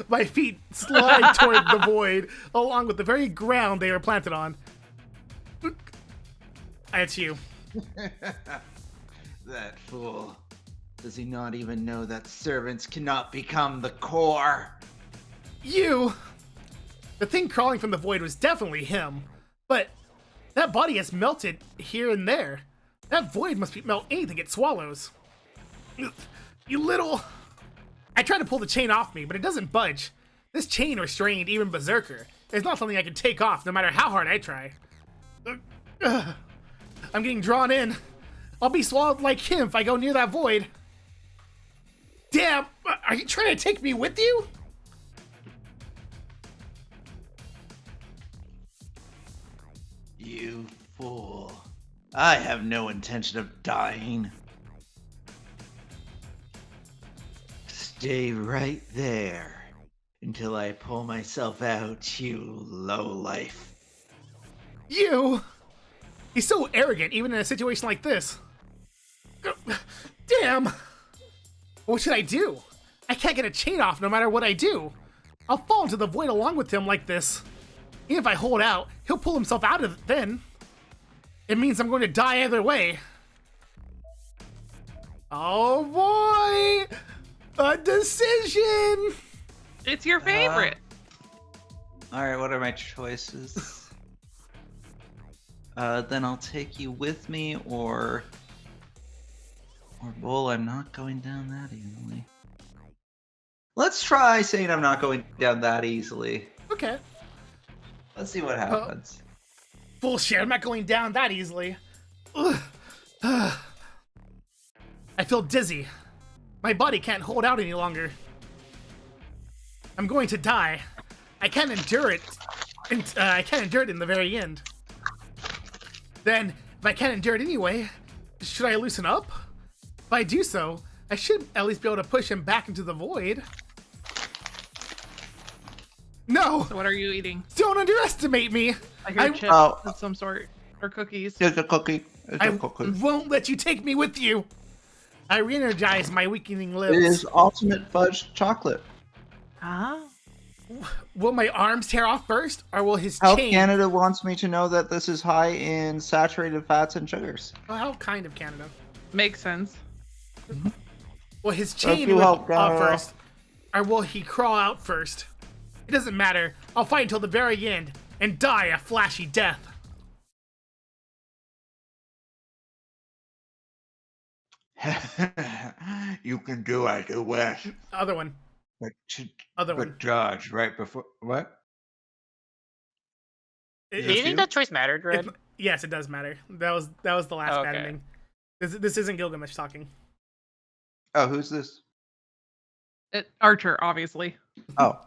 my feet slide toward the void, along with the very ground they were planted on. It's you. That fool. Does he not even know that servants cannot become the core? You! The thing crawling from the void was definitely him, but that body has melted here and there. That void must melt anything it swallows. You little... I try to pull the chain off me, but it doesn't budge. This chain restrained even Berserker. It's not something I can take off no matter how hard I try. I'm getting drawn in. I'll be swallowed like him if I go near that void. Damn! Are you trying to take me with you? You fool. I have no intention of dying. Stay right there until I pull myself out, you lowlife. You! He's so arrogant even in a situation like this. Damn! What should I do? I can't get a chain off no matter what I do. I'll fall into the void along with him like this. Even if I hold out, he'll pull himself out of it then. It means I'm going to die either way. Oh boy! A decision! It's your favorite. Alright, what are my choices? Then I'll take you with me, or Bull, I'm not going down that easily. Let's try saying I'm not going down that easily. Okay. Let's see what happens. Bullshit, I'm not going down that easily. Ugh. I feel dizzy. My body can't hold out any longer. I'm going to die. I can't endure it And I can't endure it in the very end. Then, if I can't endure it anyway, should I loosen up? If I do so, I should at least be able to push him back into the void. No! So what are you eating? Don't underestimate me! I hear chips of some sort. Or cookies. It's a cookie. It's I a cookie. won't let you take me with you! I re-energize my weakening It limbs. is ultimate fudge chocolate. Huh? Will my arms tear off first, or will his Health chain... Canada wants me to know that this is high in saturated fats and sugars. Well, how kind of Canada? Makes sense. Will his Thank chain you, rip Help off Canada. first, or will he crawl out first? It doesn't matter. I'll fight until the very end and die a flashy death. You can do as you wish. Other one. Other one. Judge, right before what? It- Do you think that choice mattered, Red? yes, it does matter. That was the last Oh, bad okay. ending. This isn't Gilgamesh talking. Oh, who's this? Archer, obviously. Oh,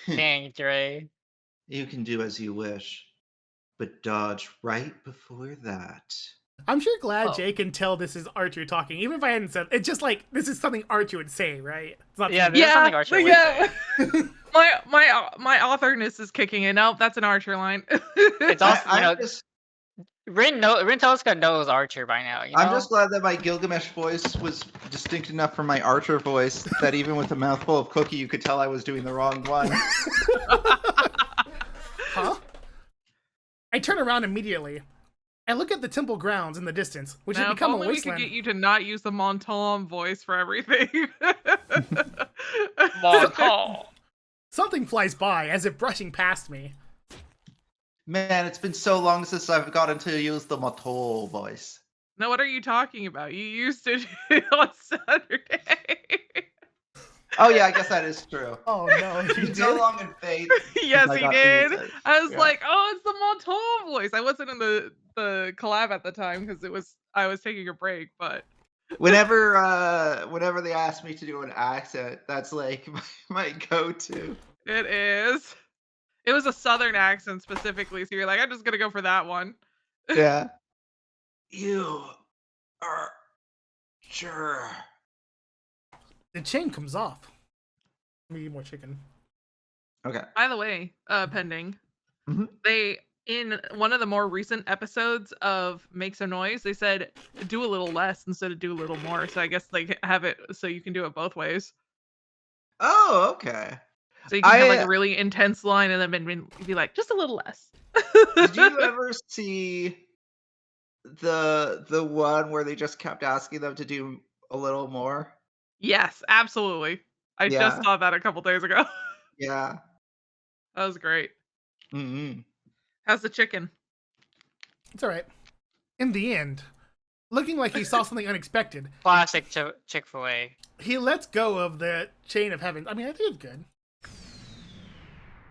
Dang, Dre. you can do as you wish, but dodge right before that. I'm sure glad Oh. Jay can tell this is Archer talking, even if I hadn't said it's just like this is something Archer would say, right? It's not Yeah, something- there's something Archer would say. my authorness is kicking in. Nope, that's an Archer line. It's also, you know, I'm just, Rin Toska knows Archer by now, you know? I'm just glad that my Gilgamesh voice was distinct enough from my Archer voice that even with a mouthful of cookie, you could tell I was doing the wrong one. Huh? I turn around immediately. I look at the temple grounds in the distance, which Now, had if become a only we could wasteland. get you to not use the Montalon voice for everything. Montal. Something flies by as if brushing past me. Man, it's been so long since I've gotten to use the Matol voice. Now, what are you talking about? You used it on Saturday. Oh yeah, I guess that is true. Oh no, you It's did? so long in faith. Yes, I he got to did. use it. I was Yeah. like, oh, it's the Montalon voice. I wasn't in the collab at the time because I was taking a break, but Whenever they ask me to do an accent, that's like my go-to. it is. It was a southern accent specifically, so you're like, I'm just gonna go for that one. Yeah. You are sure. The chain comes off. Let me eat more chicken. Okay. By the way, pending. Mhm. They in one of the more recent episodes of Make Some Noise, they said do a little less instead of do a little more. So I guess they have it so you can do it both ways. Oh, okay. So you can have like I- a really intense line and then be like, just a little less. Did you ever see the one where they just kept asking them to do a little more? Yes, absolutely. I Yeah. just saw that a couple days ago. Yeah. That was great. Mm-hmm. How's the chicken? It's alright. In the end, looking like he saw something unexpected, Classic Chick-fil-A. he lets go of the chain of heaven. I mean, I think it's good.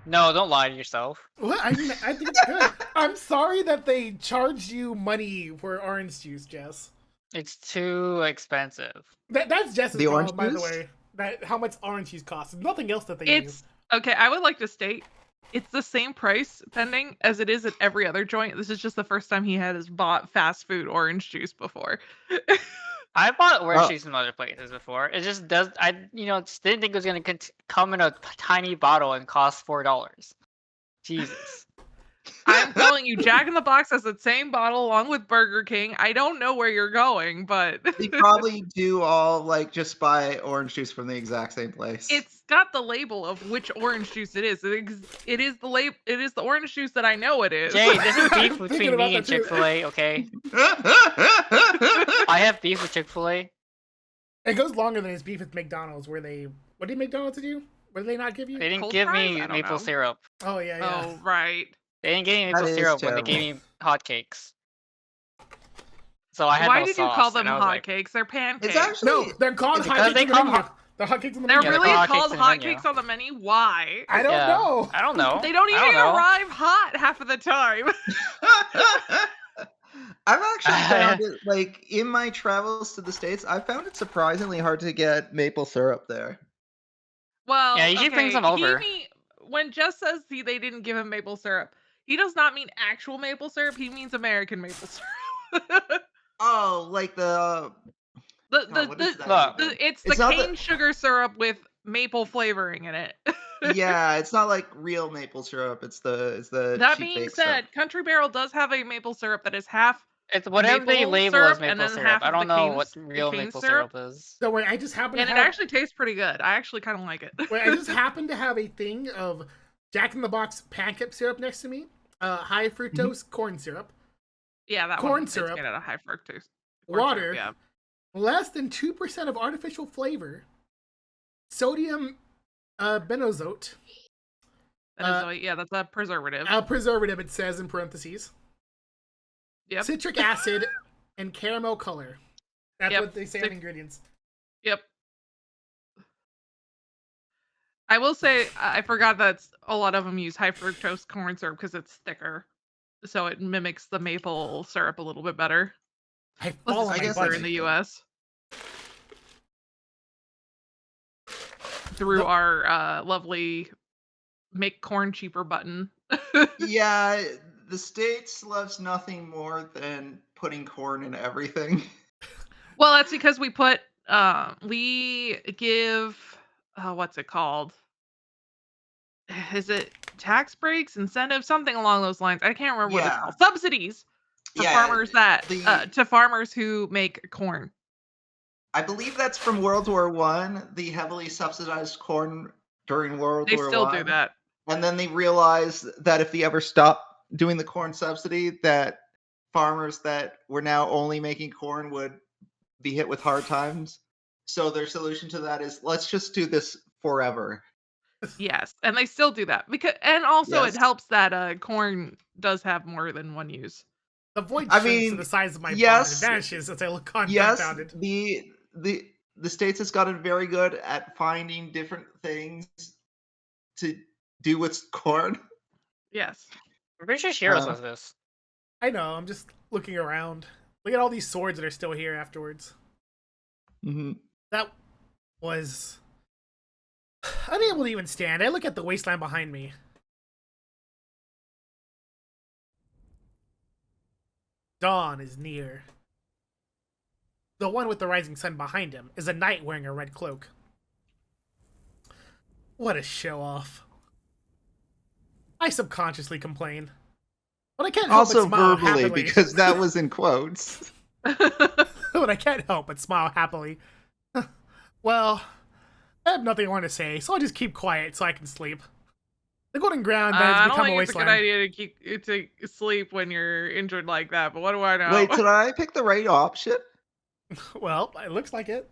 No, don't lie to yourself. What? I mean, I think it's good. I'm sorry that they charged you money for orange juice, Jess. It's too expensive. That's Jess's The orange problem, by the juice? way. That how much orange juice costs. Nothing else that they do. It's okay. I would like to state it's the same price pending as it is at every other joint. This is just the first time he has bought fast food orange juice before. I bought orange Oh. juice from other places before. It just does. I just didn't think it was gonna come in a tiny bottle and cost $4. Jesus. I'm telling you, Jack in the Box has the same bottle along with Burger King. I don't know where you're going, but They probably do all like just buy orange juice from the exact same place. it's got the label of which orange juice it is. It is the orange juice that I know it is. Jay, this is beef I'm thinking between about me and that too. Chick-fil-A. Okay, I have beef with Chick-fil-A. It goes longer than his beef with McDonald's, where they what did McDonald's do? What did they not give you? They didn't Cold give fries? me I don't maple know. syrup. Oh yeah, yeah. Oh right. They didn't give me That maple is syrup when they terrible. gave me hotcakes. So I had Why no did you sauce, call them and I was like, hotcakes? They're pancakes. It's actually No, they're called It's because hotcakes they on the come menu. hot- They're hotcakes on the They're menu. Yeah, really hotcakes called in the menu. hotcakes on the menu. Why? I don't Yeah. know. I don't know. They don't I even know. arrive hot half of the time. I've actually found it like in my travels to the States, I found it surprisingly hard to get maple syrup there. Well, Yeah, you should bring okay, some over. when Jess says they didn't give him maple syrup, he does not mean actual maple syrup. He means American maple syrup. Oh, like the what is that? Look. even? It's It's the not cane sugar syrup with maple flavoring in it. Yeah, it's not like real maple syrup. It's the That cheap being bake said, stuff. Country Barrel does have a maple syrup that is half It's whatever they maple label syrup as and maple then syrup. half I of the don't know what the real cane maple syrup. syrup is. So wait, I just happen to And it have actually tastes pretty good. I actually kind of like it. wait, I just happen to have a thing of Jack in the Box pancake syrup next to me. High fructose corn syrup. Yeah, that Corn one syrup, is made out of high fructose. Corn water, syrup, less than 2% of artificial flavor, sodium benzoate, yeah, that's a preservative. preservative, it says in parentheses, Yep. citric acid, and caramel color. That's Yep. what they say in ingredients. Yep. I will say I forgot that a lot of them use high fructose corn syrup because it's thicker, so it mimics the maple syrup a little bit better. I Plus, fall it's on my guess cheaper butt. in the U.S. through our lovely "Make Corn Cheaper" button. Yeah, the States loves nothing more than putting corn in everything. Well, that's because we put we give what's it called? Is it tax breaks, incentives, something along those lines? I can't remember what it's Yeah. called. Subsidies to Yeah, farmers the to farmers who make corn. I believe that's from World War One. The heavily subsidized corn during World They War still do One, that. and then they realized that if they ever stopped doing the corn subsidy, that farmers that were now only making corn would be hit with hard times. So their solution to that is let's just do this forever. Yes, and they still do that because, and also it Yes. helps that corn does have more than one use. The void I shrinks to mean, the size of my palm and yes, vanishes as I look on yes, dumbfounded. the States has gotten very good at finding different things to do with corn. Yes. I'm pretty sure Shiro Uh, says this. I know, I'm just looking around. Look at all these swords that are still here afterwards. mhm. That was unable to even stand. I look at the wasteland behind me. Dawn is near. The one with the rising sun behind him is a knight wearing a red cloak. What a show off. I subconsciously complain. But I can't help Also but smile verbally, happily. because that was in quotes. But I can't help but smile happily. Well, I have nothing I want to say, so I'll just keep quiet so I can sleep. The golden ground I has don't become a think it's a good wasteland. idea to sleep when you're injured like that, but what do I know? Wait, did I pick the right option? Well, it looks like it.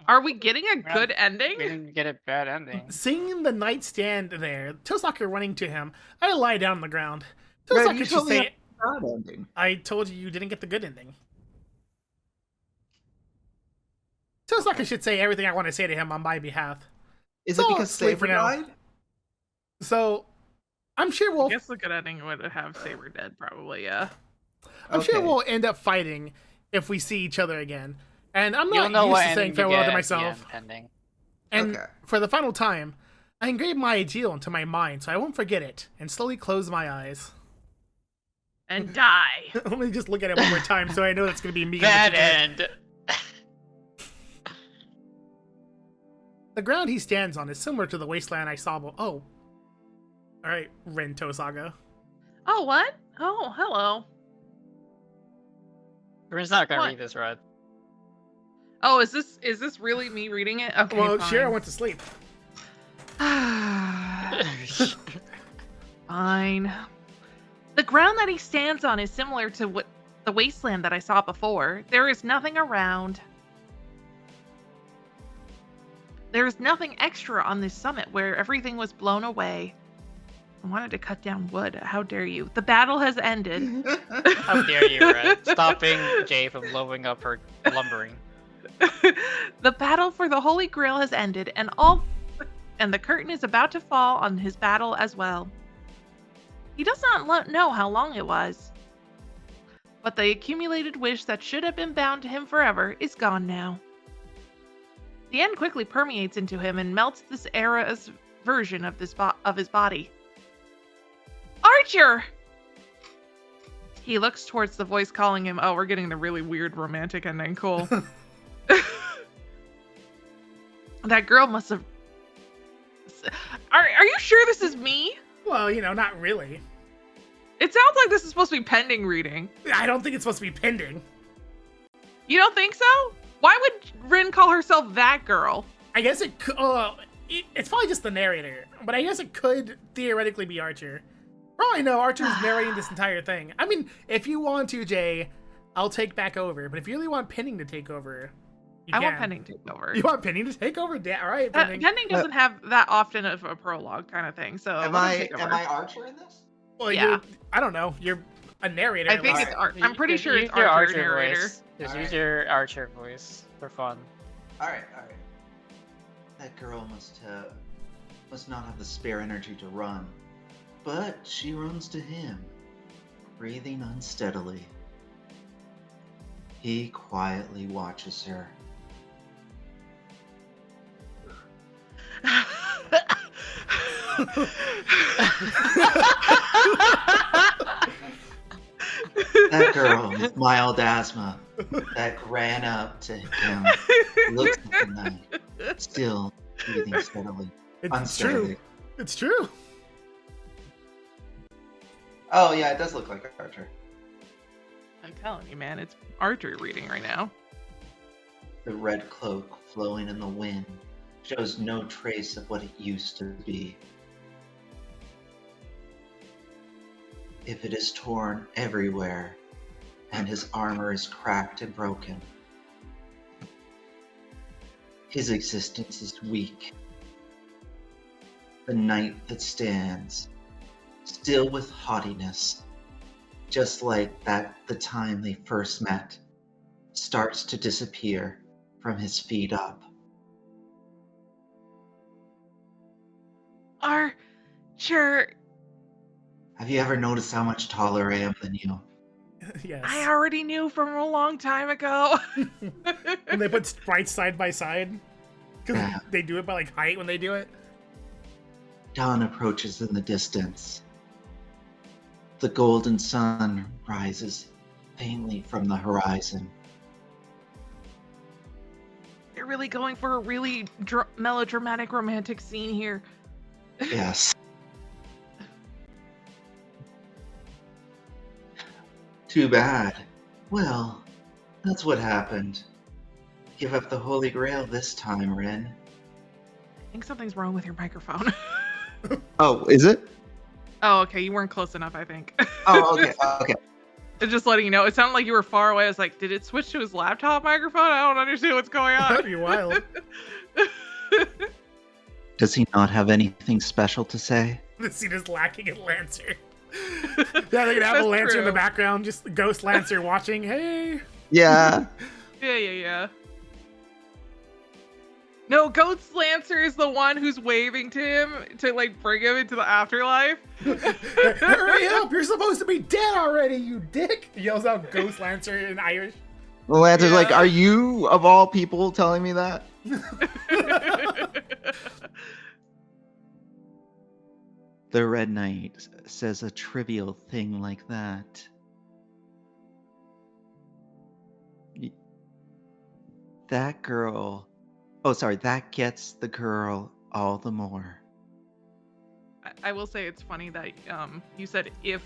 Are we getting a Yeah. good We ending? didn't get a bad ending. Seeing the knight stand there, Tosaka running to him, I lie down on the ground. Red, Tosaka you should told me say, bad ending. I told you you didn't get the good ending. Tosaka should say everything I want to say to him on my behalf. Is So it I'll because sleep Saber for now. died? So, I'm sure I we'll guess the good ending would have Saber dead, probably, yeah. I'm sure Okay. we'll end up fighting if we see each other again. And I'm You'll not know used what to saying ending you farewell get to at the myself. end, pending. And Okay. for the final time, I engrave my ideal into my mind so I won't forget it and slowly close my eyes. And die. Let me just look at it one more time so I know that's going to be me. in the Bad future. end. The ground he stands on is similar to the wasteland I saw. Oh. Alright, Rento Saga. Oh, what? Oh, hello. Rin's not gonna What? read this, Red. Oh, is this really me reading it? Okay, Well, fine. Shira went to sleep. Fine. The ground that he stands on is similar to what the wasteland that I saw before. There is nothing around. There is nothing extra on this summit where everything was blown away. I wanted to cut down wood. How dare you? The battle has ended. How dare you, Red? Stopping Jay from blowing up her lumbering. The battle for the Holy Grail has ended, and the curtain is about to fall on his battle as well. He does not know how long it was, but the accumulated wish that should have been bound to him forever is gone now. The end quickly permeates into him and melts this era's version of of his body. Archer! He looks towards the voice calling him. Oh, we're getting the really weird romantic ending. Cool. That girl must have... Are you sure this is me? Well, not really. It sounds like this is supposed to be pending reading. I don't think it's supposed to be pending. You don't think so? Why would Rin call herself that girl? I guess it could. It's probably just the narrator, but I guess it could theoretically be Archer. Probably no, Archer's narrating this entire thing. I mean, if you want to, Jay, I'll take back over. But if you really want Pending to take over, you can. I want Pending to take over. You want Pending to take over? All right, Pending. Pending doesn't have that often of a prologue kind of thing. So Am I Archer in this? Well, yeah. I don't know. You're a narrator. I think it's Archer. I'm pretty sure it's Archer narrator. Voice. Just use your Archer voice for fun. All right. That girl must not have the spare energy to run, but she runs to him, breathing unsteadily. He quietly watches her. That girl with mild asthma that ran up to him looks at the night, still breathing steadily. It's true. It's true. Oh yeah, it does look like Archer. I'm telling you, man, it's Archer reading right now. The red cloak flowing in the wind shows no trace of what it used to be. If it is torn everywhere, and his armor is cracked and broken, his existence is weak. The knight that stands, still with haughtiness, just like the time they first met, starts to disappear from his feet up. Archer. Have you ever noticed how much taller I am than you? Yes. I already knew from a long time ago. When they put sprites side by side, because Yeah. they do it by height when they do it. Dawn approaches in the distance. The golden sun rises faintly from the horizon. You're really going for a really melodramatic romantic scene here. Yes. Too bad. Well, that's what happened. Give up the Holy Grail this time, Ren. I think something's wrong with your microphone. Oh, is it? Oh, okay. You weren't close enough, I think. Oh, okay. Okay. Just letting you know. It sounded like you were far away. I was like, did it switch to his laptop microphone? I don't understand what's going on. That'd be wild. Does he not have anything special to say? The scene is lacking in Lancer. Yeah, they could have That's a Lancer in the true. background, just Ghost Lancer watching. Hey. Yeah. Yeah. No, Ghost Lancer is the one who's waving to him to bring him into the afterlife. Hurry up! You're supposed to be dead already, you dick! Yells out Ghost Lancer in Irish. Well, Lancer's like, Yeah. are you, of all people, telling me that? The Red Knight says a trivial thing like that. That girl... Oh, sorry, that gets the girl all the more. I will say it's funny that you said if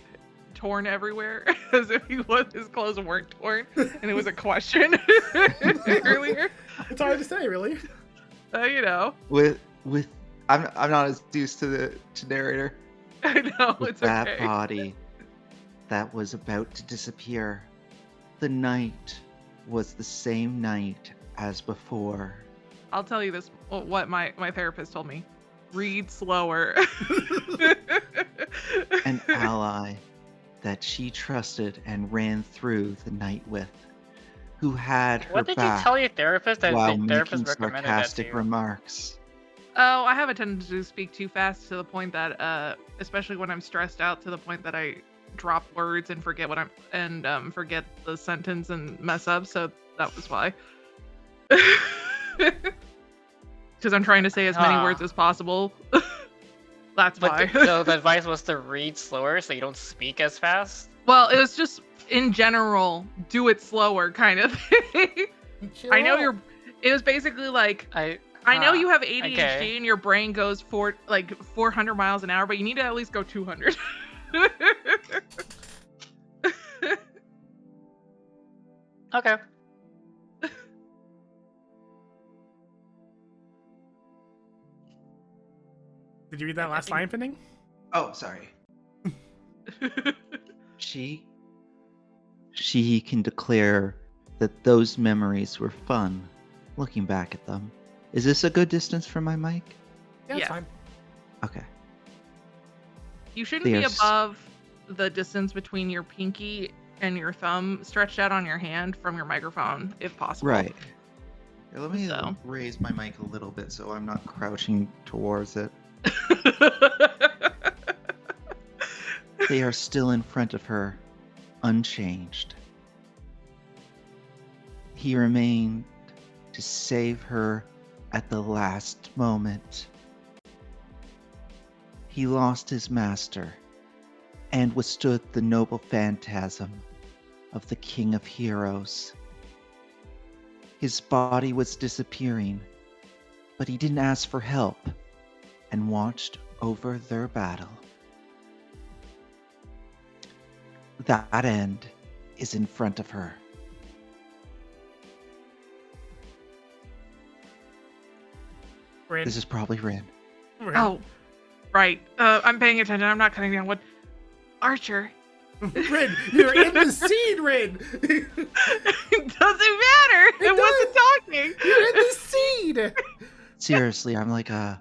torn everywhere, as if his clothes weren't torn, and it was a question earlier. It's hard to say, really. You know. I'm not as used to narrator. I know, With it's that okay. body that was about to disappear, the night was the same night as before. I'll tell you this, what my therapist told me. Read slower. An ally that she trusted and ran through the night with, who had her What did you back tell your therapist that while the therapist making recommended that to sarcastic you? remarks. Oh, I have a tendency to speak too fast to the point that, especially when I'm stressed out, to the point that I drop words and forget forget the sentence and mess up. So that was why. Because I'm trying to say as many words as possible. That's But why. the advice was to read slower so you don't speak as fast. Well, it was just in general, do it slower kind of thing. I know you're. It was basically like I know you have ADHD okay. and your brain goes 400 miles an hour, but you need to at least go 200. Okay. Did you read that last line, Pending? Oh, sorry. She can declare that those memories were fun, looking back at them. Is this a good distance from my mic? Yeah, Yes. it's fine. Okay. You shouldn't They be are s- above the distance between your pinky and your thumb stretched out on your hand from your microphone, if possible. Right. Here, let me So. raise my mic a little bit so I'm not crouching towards it. They are still in front of her, unchanged. He remained to save her at the last moment. He lost his master and withstood the noble phantasm of the King of Heroes. His body was disappearing, but he didn't ask for help and watched over their battle. That end is in front of her. Rin. This is probably Rin. Rin. Oh, right. I'm paying attention. I'm not cutting down what. Archer. Rin, you're in the scene, Rin. It doesn't matter. It wasn't talking. You're in the scene. Seriously, I'm like a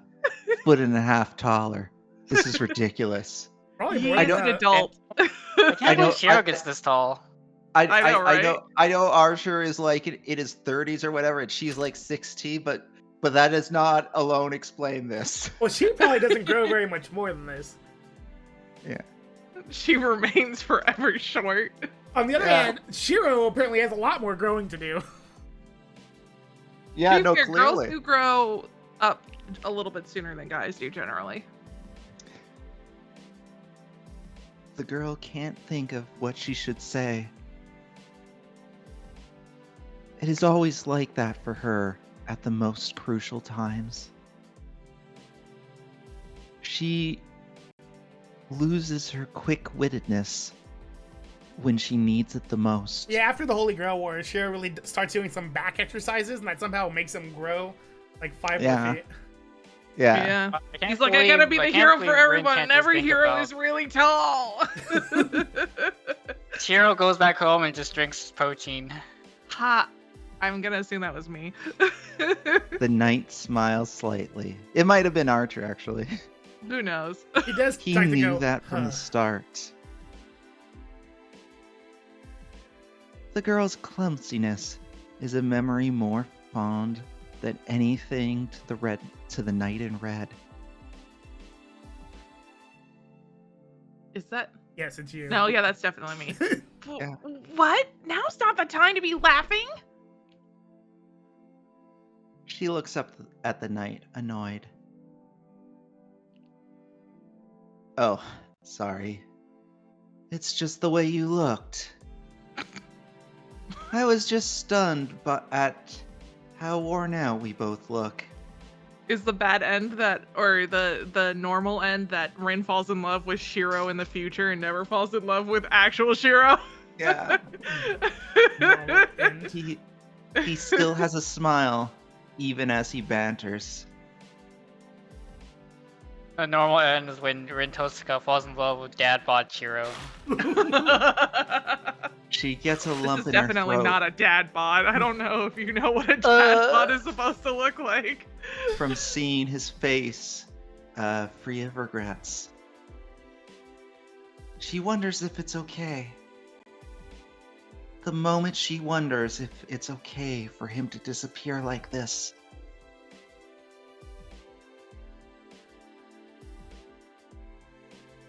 foot and a half taller. This is ridiculous. Probably He more is than an that. adult. I I can't know- believe Shiro I- gets this tall. I know, right? I know Archer is like in his 30s or whatever, and she's like 16, but that does not alone explain this. Well, she probably doesn't grow very much more than this. Yeah. She remains forever short. On the other Yeah. hand, Shiro apparently has a lot more growing to do. Yeah, To be no, fair, clearly. girls do grow up a little bit sooner than guys do generally. The girl can't think of what she should say. It is always like that for her at the most crucial times. She loses her quick-wittedness when she needs it the most. Yeah, after the Holy Grail War, Shiro really starts doing some back exercises, and that somehow makes him grow like 5 more Yeah. feet. Yeah. I can't He's like, I gotta be the can't hero believe for Rin everyone, can't and just every think hero about- is really tall. Shiro goes back home and just drinks protein. Ha! I'm gonna assume that was me. The knight smiles slightly. It might have been Archer, actually. Who knows? He does He start to knew go, that from "Huh." the start. The girl's clumsiness is a memory more fond than anything to the knight in red. Is that? Yes, it's you. No, yeah, that's definitely me. Yeah. What? Now's not the time to be laughing. She looks up at the knight, annoyed. Oh, sorry. It's just the way you looked. I was just stunned at how worn out we both look. Is the bad end that, or the normal end that Rin falls in love with Shiro in the future and never falls in love with actual Shiro? Yeah. Normal end. He still has a smile, even as he banters. The normal end is when Rin Tosuka falls in love with Dad Bod Shiro. She gets a lump This is in her definitely throat not a dad bod. I don't know if you know what a dad bod is supposed to look like. from seeing his face, free of regrets. She wonders if it's okay. The moment she wonders if it's okay for him to disappear like this.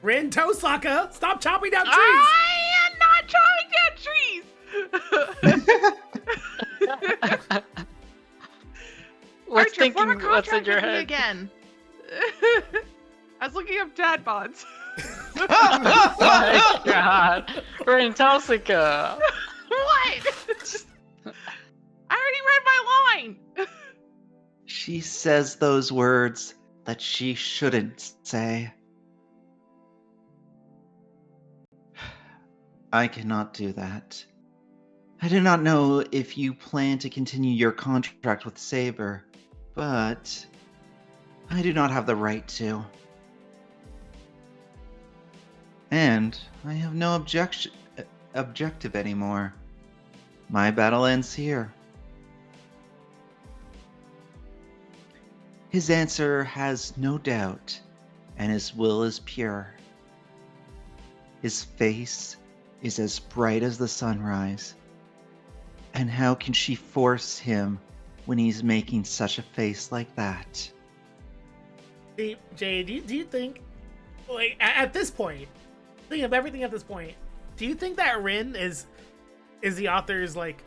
Rin Tosaka, stop chopping down trees! I am not chopping down trees. What's Archer, form a thinking? What's in contract your with me head? again. As looking up dad bods. Oh my god. We're in Tulsica. What? I already read my line. She says those words that she shouldn't say. I cannot do that. I do not know if you plan to continue your contract with Saber, but I do not have the right to. And I have no objective anymore. My battle ends here. His answer has no doubt, and his will is pure. His face is as bright as the sunrise. And how can she force him when he's making such a face like that? See, Jay, do you think, like, at this point, thinking of everything at this point, do you think that Rin is the author's, like...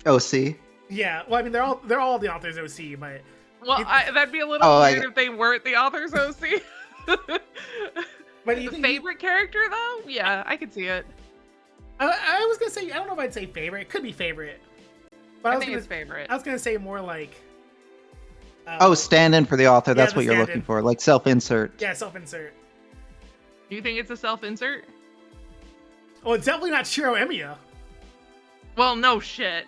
OC? Yeah, well, I mean, they're all the author's OC, but... Well, that'd be a little weird if they weren't the author's OC. But do you The think favorite character, though? Yeah, I could see it. I was gonna say, I don't know if I'd say favorite. It could be favorite. But I think it's favorite. I was gonna say more like... stand in for the author. That's the what you're stand-in. looking for. Like self-insert. Yeah, self-insert. Do you think it's a self-insert? Well, it's definitely not Shiro Emiya. Well, no shit.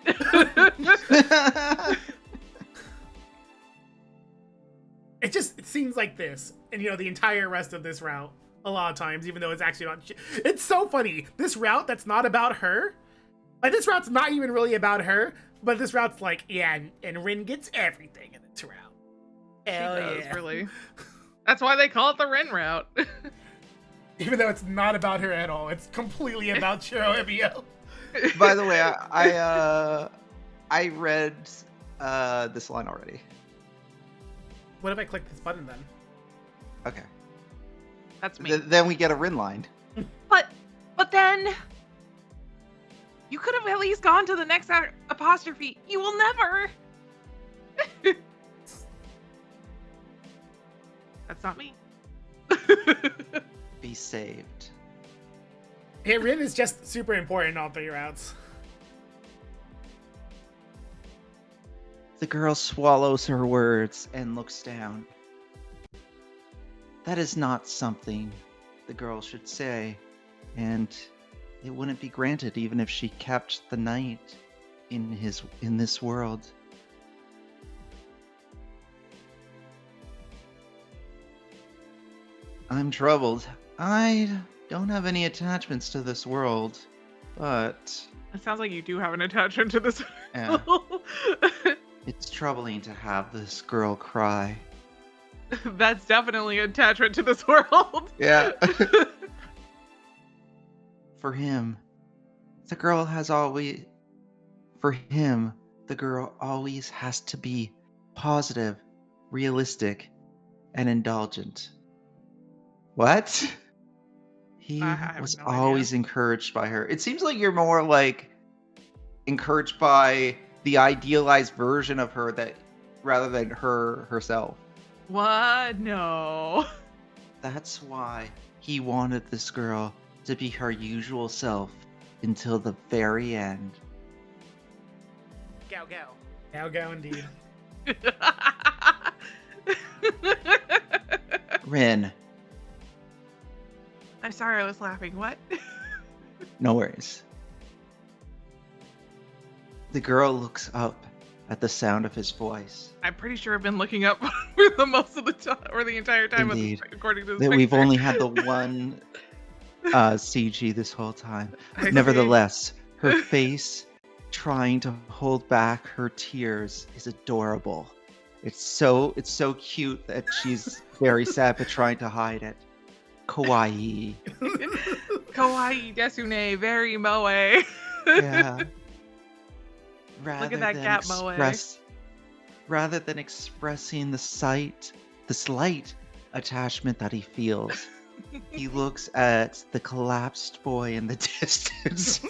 It seems like this, and the entire rest of this route, a lot of times, even though it's actually not. It's so funny. This route that's not about her, like this route's not even really about her, but this route's like, yeah, and Rin gets everything in this route. Hell She does, yeah. really. That's why they call it the Rin route. Even though it's not about her at all, it's completely about Shiro Emiya. By the way, I read this line already. What if I click this button then? Okay. That's me. Then we get a Rin line. But then you could have at least gone to the next apostrophe. You will never. That's not me. Be saved. Hey, Rin is just super important in all three routes. The girl swallows her words and looks down. That is not something the girl should say, and it wouldn't be granted even if she kept the night in this world. I'm troubled. I don't have any attachments to this world, but It sounds like you do have an attachment to this. yeah, it's troubling to have this girl cry. That's definitely an attachment to this world. Yeah. For him, the girl always has to be positive, realistic, and indulgent. What? He I have was no idea. always encouraged by her. It seems like you're more like encouraged by the idealized version of her rather than her herself. What? No. That's why he wanted this girl to be her usual self until the very end. Go, go. Go, go, indeed. Rin, I'm sorry, I was laughing. What? no worries. The girl looks up at the sound of his voice. I'm pretty sure I've been looking up for the most of the time, or the entire time, Indeed. according to this That we've picture. only had the one CG this whole time. I see. Nevertheless, her face trying to hold back her tears is adorable. It's so cute that she's very sad but trying to hide it. Kawaii. Kawaii desune, very moe. Yeah. Look at that cat moe. Rather than expressing the slight attachment that he feels, he looks at the collapsed boy in the distance.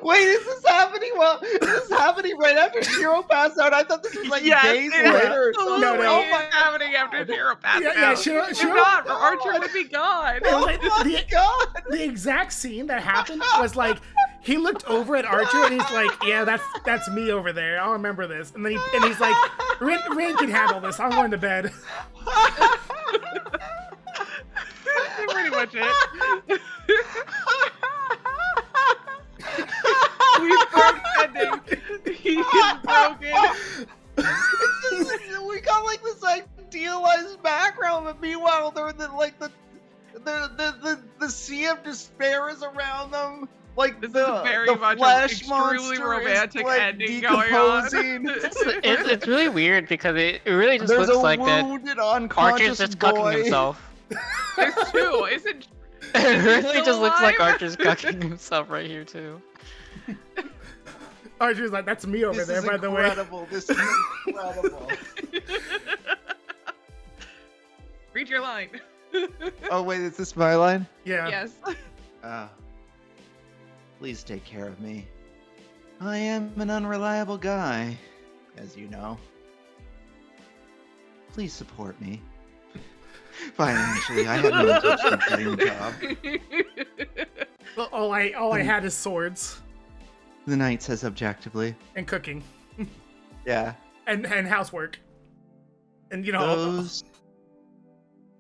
Wait, is this happening Well, this is happening right after Shiro passed out. I thought this was like Yes, days it later or absolutely something. No, no. is happening after Zero passed Yeah, yeah, out. Shiro- If Shiro- not, God. Archer would be gone. It was like Oh my god! the exact scene that happened was like he looked over at Archer and he's like, "Yeah, that's me over there. I'll remember this." And then he's like, "Rin can handle this. I'm going to bed." That's pretty much it. We broke ending. He's broken. We got like this idealized background, but meanwhile, they're the sea of despair is around them. Like This the, is very the much an flesh extremely monster romantic is, like, ending going on. decomposing. It's really weird because it really just There's looks a like that wounded, Archer's unconscious just boy. cucking himself. There's two. Isn't It really still just looks like alive? Archer's cucking himself right here too. Archer's like, "That's me over This there, is by the way." incredible. This is incredible. Read your line. Oh wait, is this my line? Yeah. Yes. Please take care of me. I am an unreliable guy, as you know. Please support me. Financially, I have no intention of getting a job. Well, all I had is swords The knight says objectively. and cooking Yeah. and housework. And you know, Those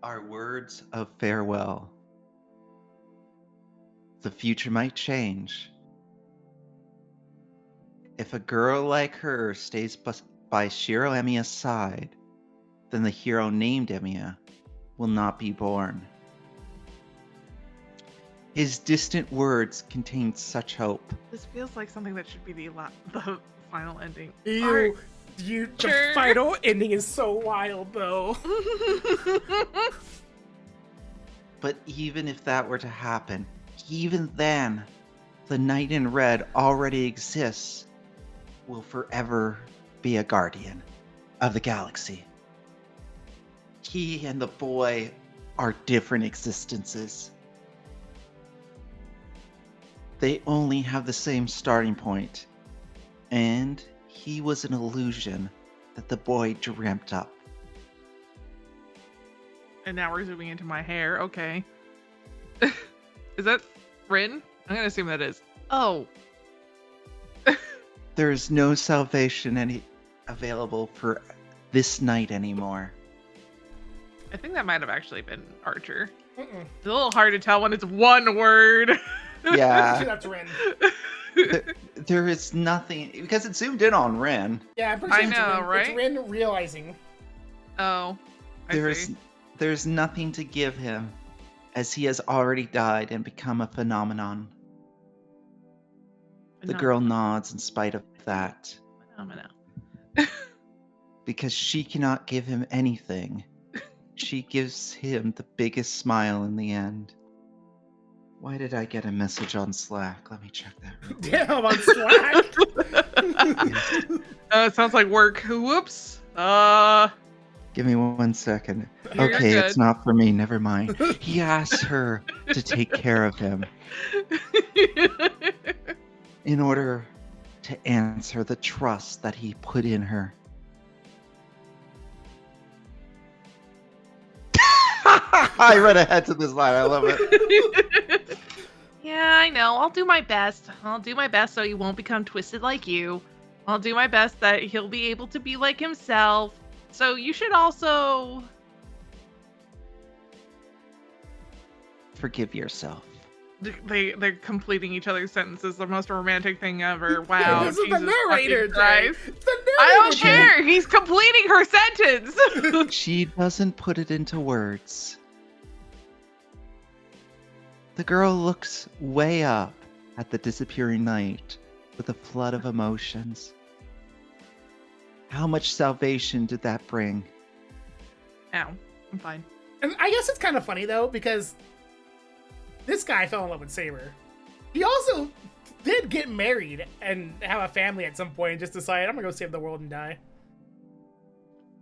are words of farewell. The future might change. If a girl like her stays by Shiro Emiya's side, then the hero named Emiya will not be born. His distant words contain such hope. This feels like something that should be the final ending. the Sure. final ending is so wild though. But even if that were to happen, even then, the Knight in Red already exists, will forever be a guardian of the galaxy. He and the boy are different existences. They only have the same starting point, and he was an illusion that the boy dreamt up. And now we're zooming into my hair. Okay. Is that Rin? I'm gonna assume that is. Oh. There is no salvation available for this night anymore. I think that might have actually been Archer. Mm-mm. It's a little hard to tell when it's one word. Yeah. That's Ren. There is nothing, because it zoomed in on Ren. Yeah, I'm pretty sure I know, right? It's Ren realizing. Oh. I see. There's nothing to give him, as he has already died and become a phenomenon. The girl nods in spite of that, Phenomenal. because she cannot give him anything. She gives him the biggest smile in the end. Why did I get a message on Slack? Let me check that real quick. Damn, on Slack. It sounds like work. Whoops. Give me 1 second. You're Okay, good. it's not for me. Never mind. He asks her to take care of him in order to answer the trust that he put in her. I read ahead to this line. I love it. Yeah, I know. I'll do my best. I'll do my best so he won't become twisted like you. I'll do my best that he'll be able to be like himself. So you should also... Forgive yourself. They're completing each other's sentences. The most romantic thing ever. Wow. This is the Jesus narrator, fucking Jay. Christ. It's the narrator, I don't Jay. care. He's completing her sentence. She doesn't put it into words. The girl looks way up at the disappearing night with a flood of emotions. How much salvation did that bring? Ow. I'm fine. And I guess it's kind of funny though, because this guy fell in love with Saber. He also did get married and have a family at some point and just decided, I'm gonna go save the world and die.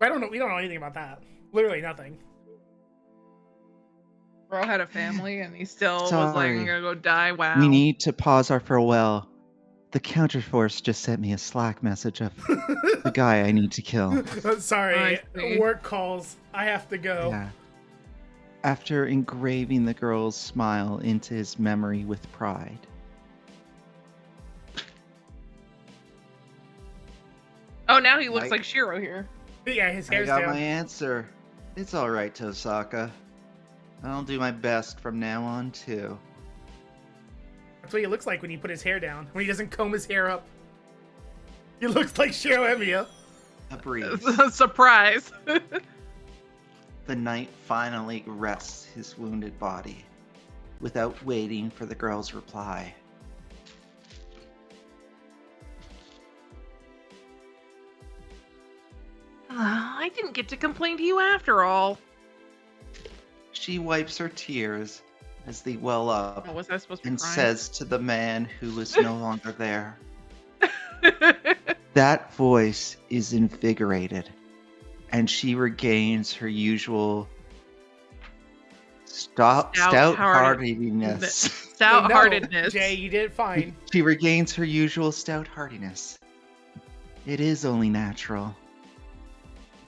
But I don't know, we don't know anything about that. Literally nothing. Bro had a family and he still was like, Sorry. I'm gonna go die. Wow. We need to pause our farewell. The counterforce just sent me a Slack message of the guy I need to kill. Sorry, I see. work calls. I have to go. Yeah. After engraving the girl's smile into his memory with pride. Oh, now he looks Right. like Shiro here. Yeah, his I hair's got down. my answer. It's alright, Tosaka. I'll do my best from now on, too. That's what he looks like when he put his hair down. When he doesn't comb his hair up. He looks like Shiro Emiya. A breeze. Surprise. The knight finally rests his wounded body, without waiting for the girl's reply. I didn't get to complain to you after all. She wipes her tears as they well up Oh, was I supposed to be and crying? says to the man who is no longer there, that voice is invigorated, and she regains her usual stout-heartedness. Stout-heartedness. No, Jay, you did fine. She regains her usual stout-heartedness. It is only natural.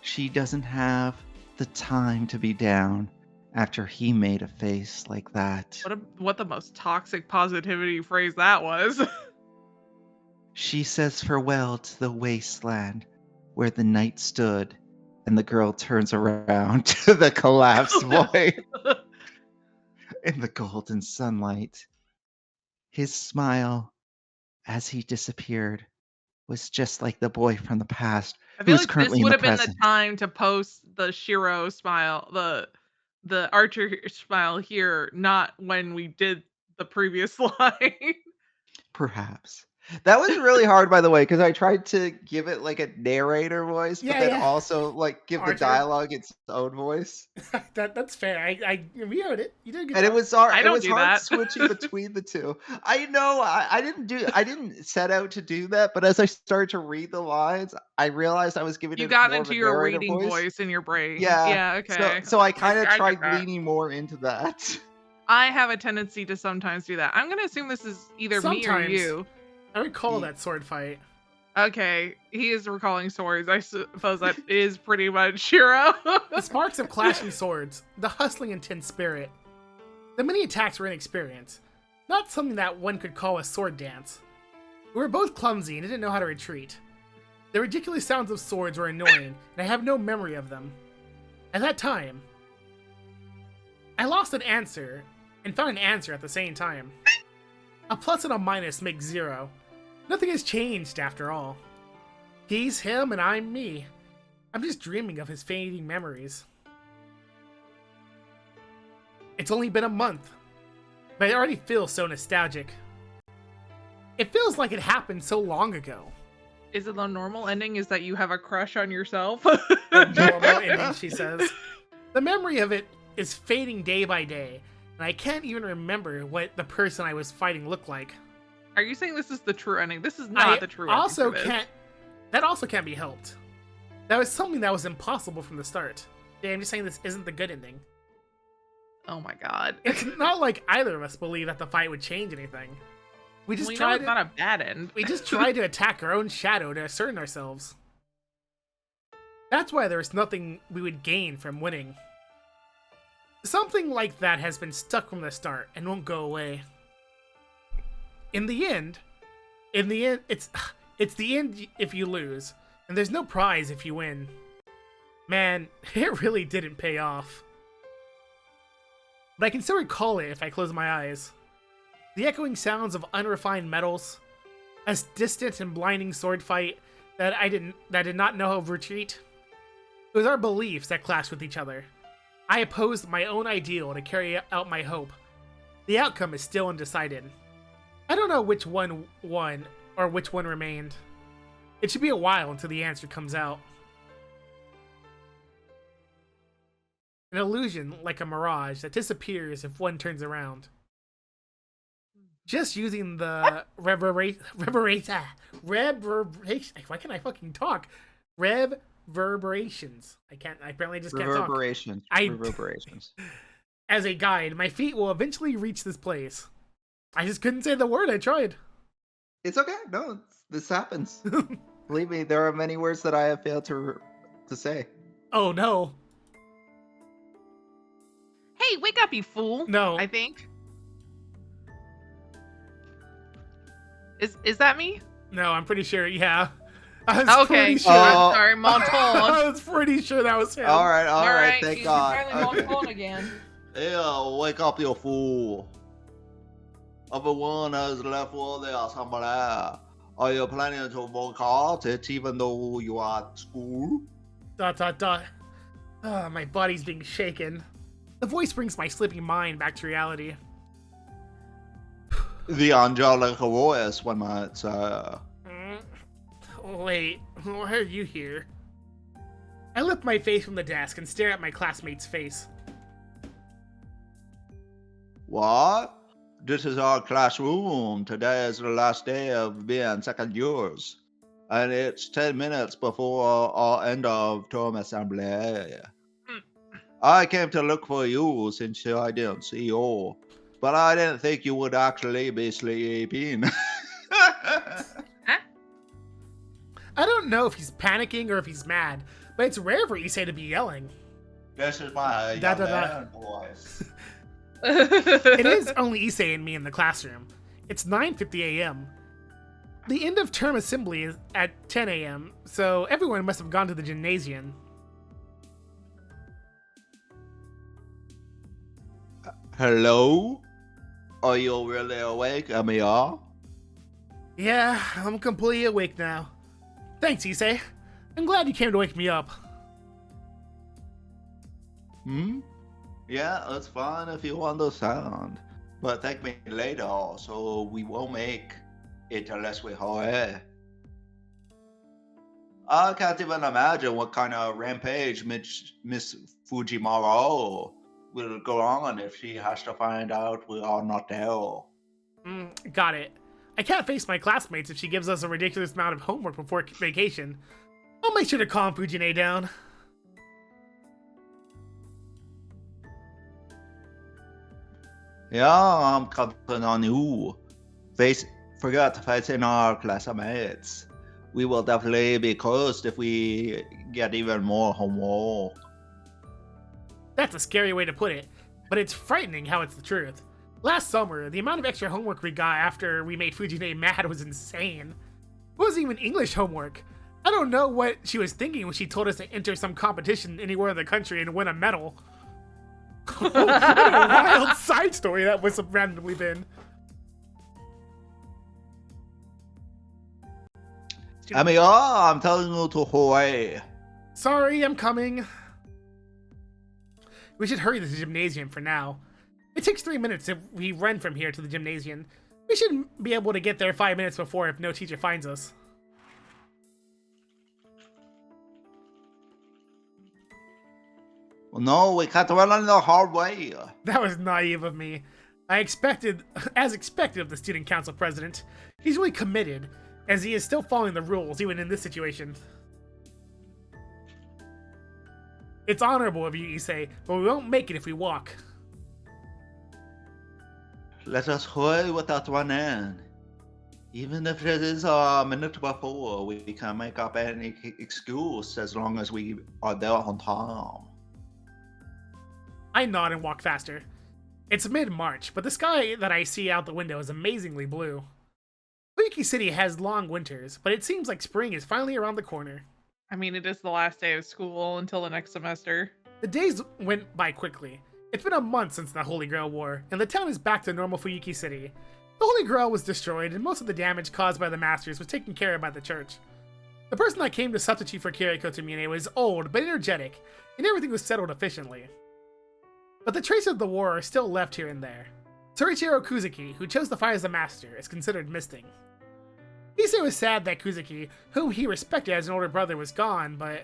She doesn't have the time to be down after he made a face like that. What the most toxic positivity phrase that was. She says farewell to the wasteland where the knight stood, and the girl turns around to the collapsed boy in the golden sunlight. His smile, as he disappeared, was just like the boy from the past, I who feel is like currently this in would the have been the present. time to post the Shiro smile, the Archer smile here, not when we did the previous line. Perhaps. That was really hard, by the way, because I tried to give it like a narrator voice, Yeah, but then yeah. also like give the Archer. dialogue its own voice. That's fair. We heard it. You did a good And it job. was hard. I It don't was do hard that. switching between the two. I know. I didn't set out to do that, but as I started to read the lines, I realized I was giving You it got more into of a your narrator reading voice in your brain. Yeah. Yeah, okay. So I kind of I get tried that. leaning more into that. I have a tendency to sometimes do that. I'm gonna assume this is either me or Sometimes. you. I recall that sword fight. Okay, he is recalling swords. I suppose that is pretty much Shiro. The sparks of clashing swords, the hustling intense spirit. The many attacks were inexperienced, not something that one could call a sword dance. We were both clumsy and didn't know how to retreat. The ridiculous sounds of swords were annoying, and I have no memory of them. At that time, I lost an answer and found an answer at the same time. A plus and a minus make 0. Nothing has changed after all. He's him and I'm me. I'm just dreaming of his fading memories. It's only been a month, but I already feel so nostalgic. It feels like it happened so long ago. Is it the normal ending? Is that you have a crush on yourself? Normal ending, she says. The memory of it is fading day by day, and I can't even remember what the person I was fighting looked like. Are you saying this is the true ending? This is not the true ending. Also for this. can't. That also can't be helped. That was something that was impossible from the start. Yeah, I'm just saying this isn't the good ending. Oh my god. It's not like either of us believe that the fight would change anything. We just We know tried it's to. not a bad end. We just tried to attack our own shadow to assert ourselves. That's why there's nothing we would gain from winning. Something like that has been stuck from the start and won't go away. In the end, it's the end if you lose, and there's no prize if you win. Man, it really didn't pay off. But I can still recall it if I close my eyes. The echoing sounds of unrefined metals, a distant and blinding sword fight that did not know of retreat. It was our beliefs that clashed with each other. I opposed my own ideal to carry out my hope. The outcome is still undecided. I don't know which one won or which one remained. It should be a while until the answer comes out. An illusion like a mirage that disappears if one turns around. Just using the reverberation. Why can't I fucking talk? Reverberations. I apparently just can't talk. Reverberations. I- Reverberations. As a guide, my feet will eventually reach this place. I just couldn't say the word, I tried. It's okay. No, this happens. Believe me, there are many words that I have failed to say. Oh no. Hey, wake up, you fool! No. I think. Is that me? No, I'm pretty sure. Yeah. I was Okay, pretty sure. Oh. sorry, Monton. I was pretty sure that was him. All right, thank you God. can finally Okay. Monton again. Yeah, wake up, you fool. Everyone has left for their assembly. Are you planning to boycott it even though you are at school? ... My body's being shaken. The voice brings my sleeping mind back to reality. The angelic voice, one might say. Wait, why are you here? I lift my face from the desk and stare at my classmate's face. What? This is our classroom. Today is the last day of being second years. And it's 10 minutes before our end of term assembly. I came to look for you since I didn't see you. But I didn't think you would actually be sleeping. I don't know if he's panicking or if he's mad, but it's rare for Issei to be yelling. This is my young man voice. It is only Issei and me in the classroom. It's 9:50 a.m. The end of term assembly is at 10 a.m., so everyone must have gone to the gymnasium. Hello? Are you really awake, Amia? Yeah, I'm completely awake now. Thanks, Issei. I'm glad you came to wake me up. Yeah, it's fine if you understand. But thank me later, so we won't make it unless we hurry. I can't even imagine what kind of rampage Miss Fujimaro will go on if she has to find out we are not there. Got it. I can't face my classmates if she gives us a ridiculous amount of homework before vacation. I'll make sure to calm Fujine down. Yeah, I'm counting on you. Forget to face in our classmates. We will definitely be cursed if we get even more homework. That's a scary way to put it, but it's frightening how it's the truth. Last summer, the amount of extra homework we got after we made Fujine mad was insane. It wasn't even English homework. I don't know what she was thinking when she told us to enter some competition anywhere in the country and win a medal. What a wild side story that must have randomly been. Amia, I'm telling you to hurry. Sorry, I'm coming. We should hurry to the gymnasium for now. It takes 3 minutes if we run from here to the gymnasium. We should be able to get there 5 minutes before if no teacher finds us. Well, no, we can't run on the hard way. That was naive of me. As expected of the student council president, he's really committed, as he is still following the rules even in this situation. It's honorable of you, Issei, but we won't make it if we walk. Let us hurry without running. Even if it is a minute before, we can make up any excuse as long as we are there on time. I nod and walk faster. It's mid-March, but the sky that I see out the window is amazingly blue. Oyuki City has long winters, but it seems like spring is finally around the corner. I mean, it is the last day of school until the next semester. The days went by quickly. It's been a month since the Holy Grail War, and the town is back to normal Fuyuki City. The Holy Grail was destroyed, and most of the damage caused by the Masters was taken care of by the church. The person that came to substitute for Kiriko Tomine was old but energetic, and everything was settled efficiently. But the traces of the war are still left here and there. Torichiro Kuzuki, who chose to fight as a master, is considered missing. Issei was sad that Kuzuki, whom he respected as an older brother, was gone, but...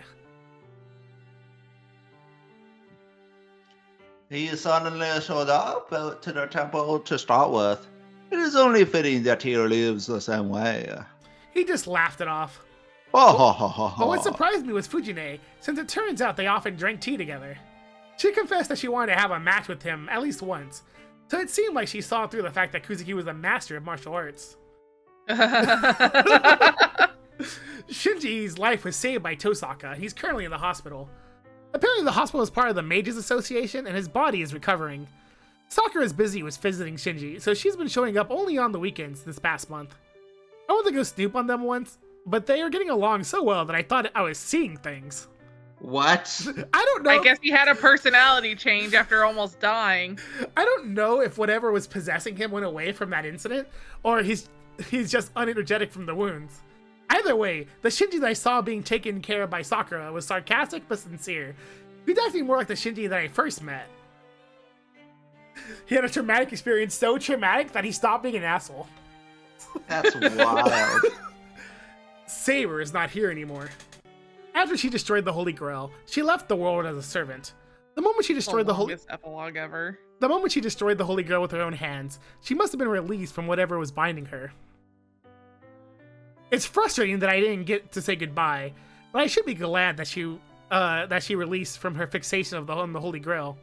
He suddenly showed up to the temple to start with. It is only fitting that he lives the same way. He just laughed it off. But But what surprised me was Fujine, since it turns out they often drank tea together. She confessed that she wanted to have a match with him at least once, so it seemed like she saw through the fact that Kuzuki was a master of martial arts. Shinji's life was saved by Tosaka. He's currently in the hospital. Apparently the hospital is part of the Mages Association and his body is recovering. Sakura is busy with visiting Shinji, so she's been showing up only on the weekends this past month. I went to go snoop on them once, but they are getting along so well that I thought I was seeing things. What? I don't know. I guess he had a personality change after almost dying. I don't know if whatever was possessing him went away from that incident, or he's just unenergetic from the wounds. Either way, the Shinji that I saw being taken care of by Sakura was sarcastic but sincere. He's acting more like the Shinji that I first met. He had a traumatic experience so traumatic that he stopped being an asshole. That's wild. Saber is not here anymore. After she destroyed the Holy Grail, she left the world as a servant. The moment she destroyed the longest epilogue ever. The moment she destroyed the Holy Grail with her own hands, she must have been released from whatever was binding her. It's frustrating that I didn't get to say goodbye, but I should be glad that she released from her fixation of the Holy Grail.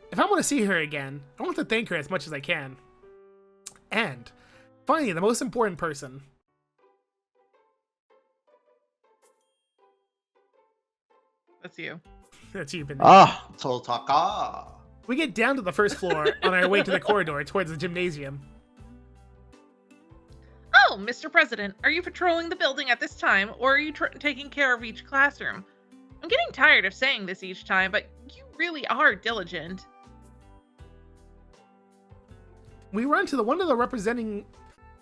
If I want to see her again, I want to thank her as much as I can. And finally, the most important person. That's you. That's you, Ben. Ah, Totaka. We get down to the first floor on our way to the corridor towards the gymnasium. Oh, Mr. President, are you patrolling the building at this time, or are you taking care of each classroom? I'm getting tired of saying this each time, but you really are diligent. We run to one of the representing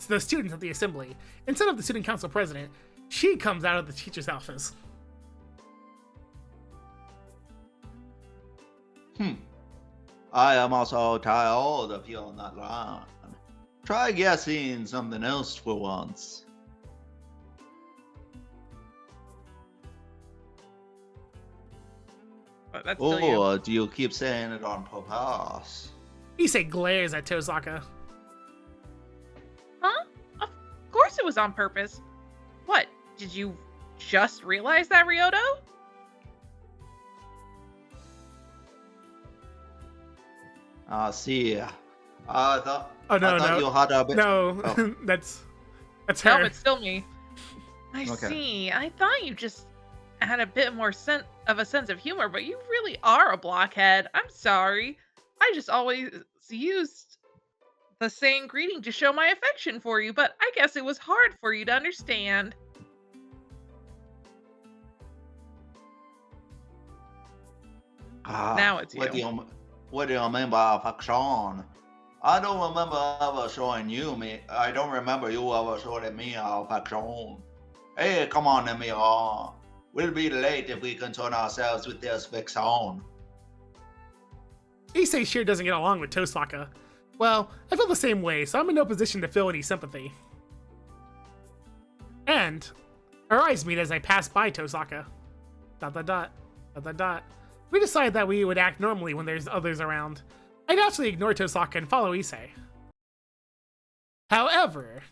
the students at the assembly. Instead of the student council president, she comes out of the teacher's office. I am also tired of you not around. Try guessing something else for once. But that's still you. Or do you keep saying it on purpose? Issei glares at Tosaka. Huh? Of course it was on purpose. What, did you just realize that, Ryoto? See. I thought no. you had a bit. No, Oh. that's No, her. it's still me. I Okay. see. I thought you just had a bit more of a sense of humor, but you really are a blockhead. I'm sorry. I just always used the same greeting to show my affection for you, but I guess it was hard for you to understand. Now it's What you. What do you mean by affection? I don't remember ever showing you me. I don't remember you ever showing me affection. Hey, come on, Emil. We'll be late if we concern ourselves with this fiction. Issei sure doesn't get along with Tosaka. Well, I feel the same way, so I'm in no position to feel any sympathy. And our eyes meet as I pass by Tosaka. ... We decide that we would act normally when there's others around. I naturally ignore Tosaka and follow Issei. However...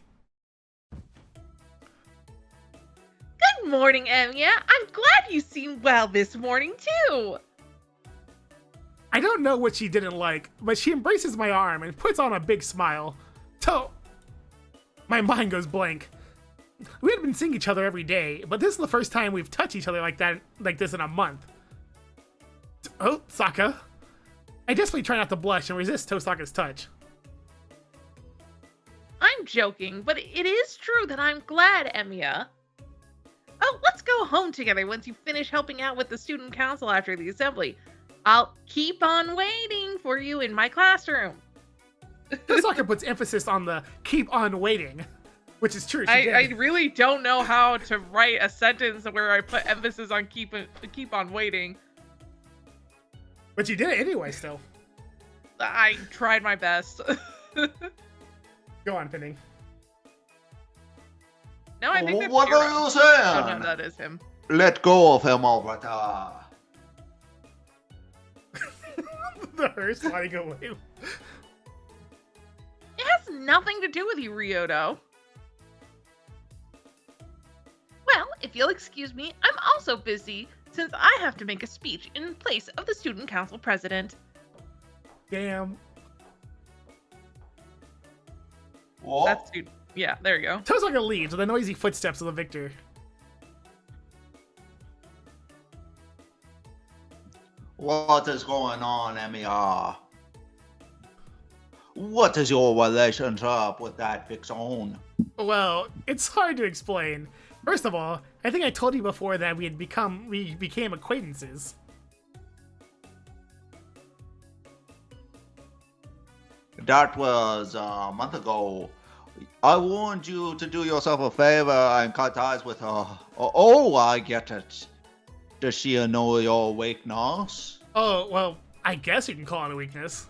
Good morning, Emiya. I'm glad you seem well this morning, too. I don't know what she didn't like, but she embraces my arm and puts on a big smile. My mind goes blank. We had been seeing each other every day, but this is the first time we've touched each other like this in a month. Oh, Saka. I desperately try not to blush and resist Tosaka's touch. I'm joking, but it is true that I'm glad, Emiya. Oh, let's go home together once you finish helping out with the student council after the assembly. I'll keep on waiting for you in my classroom. Tosaka puts emphasis on the keep on waiting, which is true. I really don't know how to write a sentence where I put emphasis on keep on waiting. But you did it anyway, still. I tried my best. Go on, Pending. No, I think that's What Hero. are you saying? Oh, no, that is him. Let go of him over there. The her sliding away. It has nothing to do with you, Ryoto. Well, if you'll excuse me, I'm also busy since I have to make a speech in place of the student council president. Damn. What? Yeah, there you go. Tosaka leaves with the noisy footsteps of the victor. What is going on, MER? What is your relationship with that Vixen? Well, it's hard to explain. First of all, I think I told you before that we became acquaintances. That was a month ago. I warned you to do yourself a favor and cut ties with her. Oh, I get it. Does she know your weakness? Oh, well, I guess you can call it a weakness.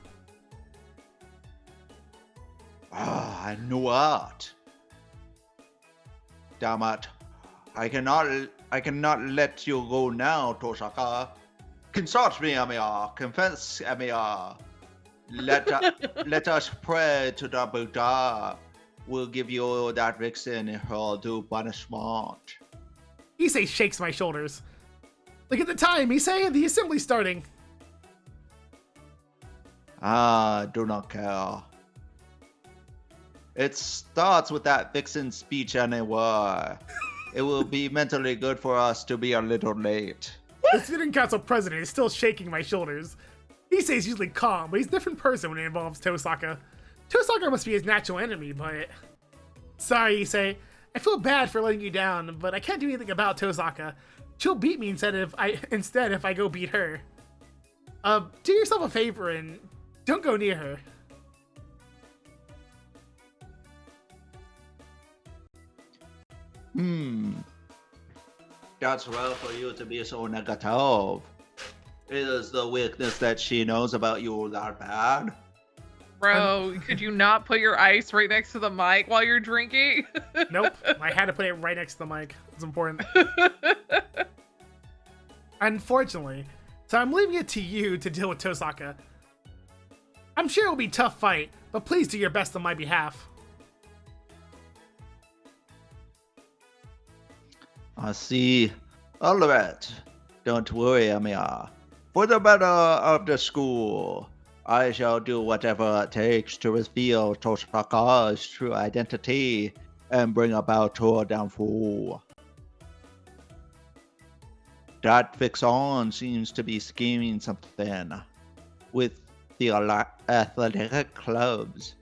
I knew it. Damn it. I cannot let you go now, Tosaka. Consult me, MER. Confess, MER. Let us pray to the Buddha. We'll give you that vixen in her due punishment. Issei shakes my shoulders. Look at the time, Issei, the assembly's starting. I do not care. It starts with that vixen speech anyway. It will be mentally good for us to be a little late. The student council president is still shaking my shoulders. Issei's usually calm, but he's a different person when it involves Tosaka. Tosaka must be his natural enemy, but... Sorry, Issei. I feel bad for letting you down, but I can't do anything about Tosaka. She'll beat me instead if I go beat her. Do yourself a favor and don't go near her. That's rare for you to be so negative. Is the weakness that she knows about you that bad? Bro, could you not put your ice right next to the mic while you're drinking? Nope, I had to put it right next to the mic. It's important. Unfortunately, so I'm leaving it to you to deal with Tosaka. I'm sure it'll be a tough fight, but please do your best on my behalf. I see. Alright. Don't worry, Amia. For the better of the school, I shall do whatever it takes to reveal Tosaka's true identity and bring about her downfall. That Vixen seems to be scheming something with the athletic clubs,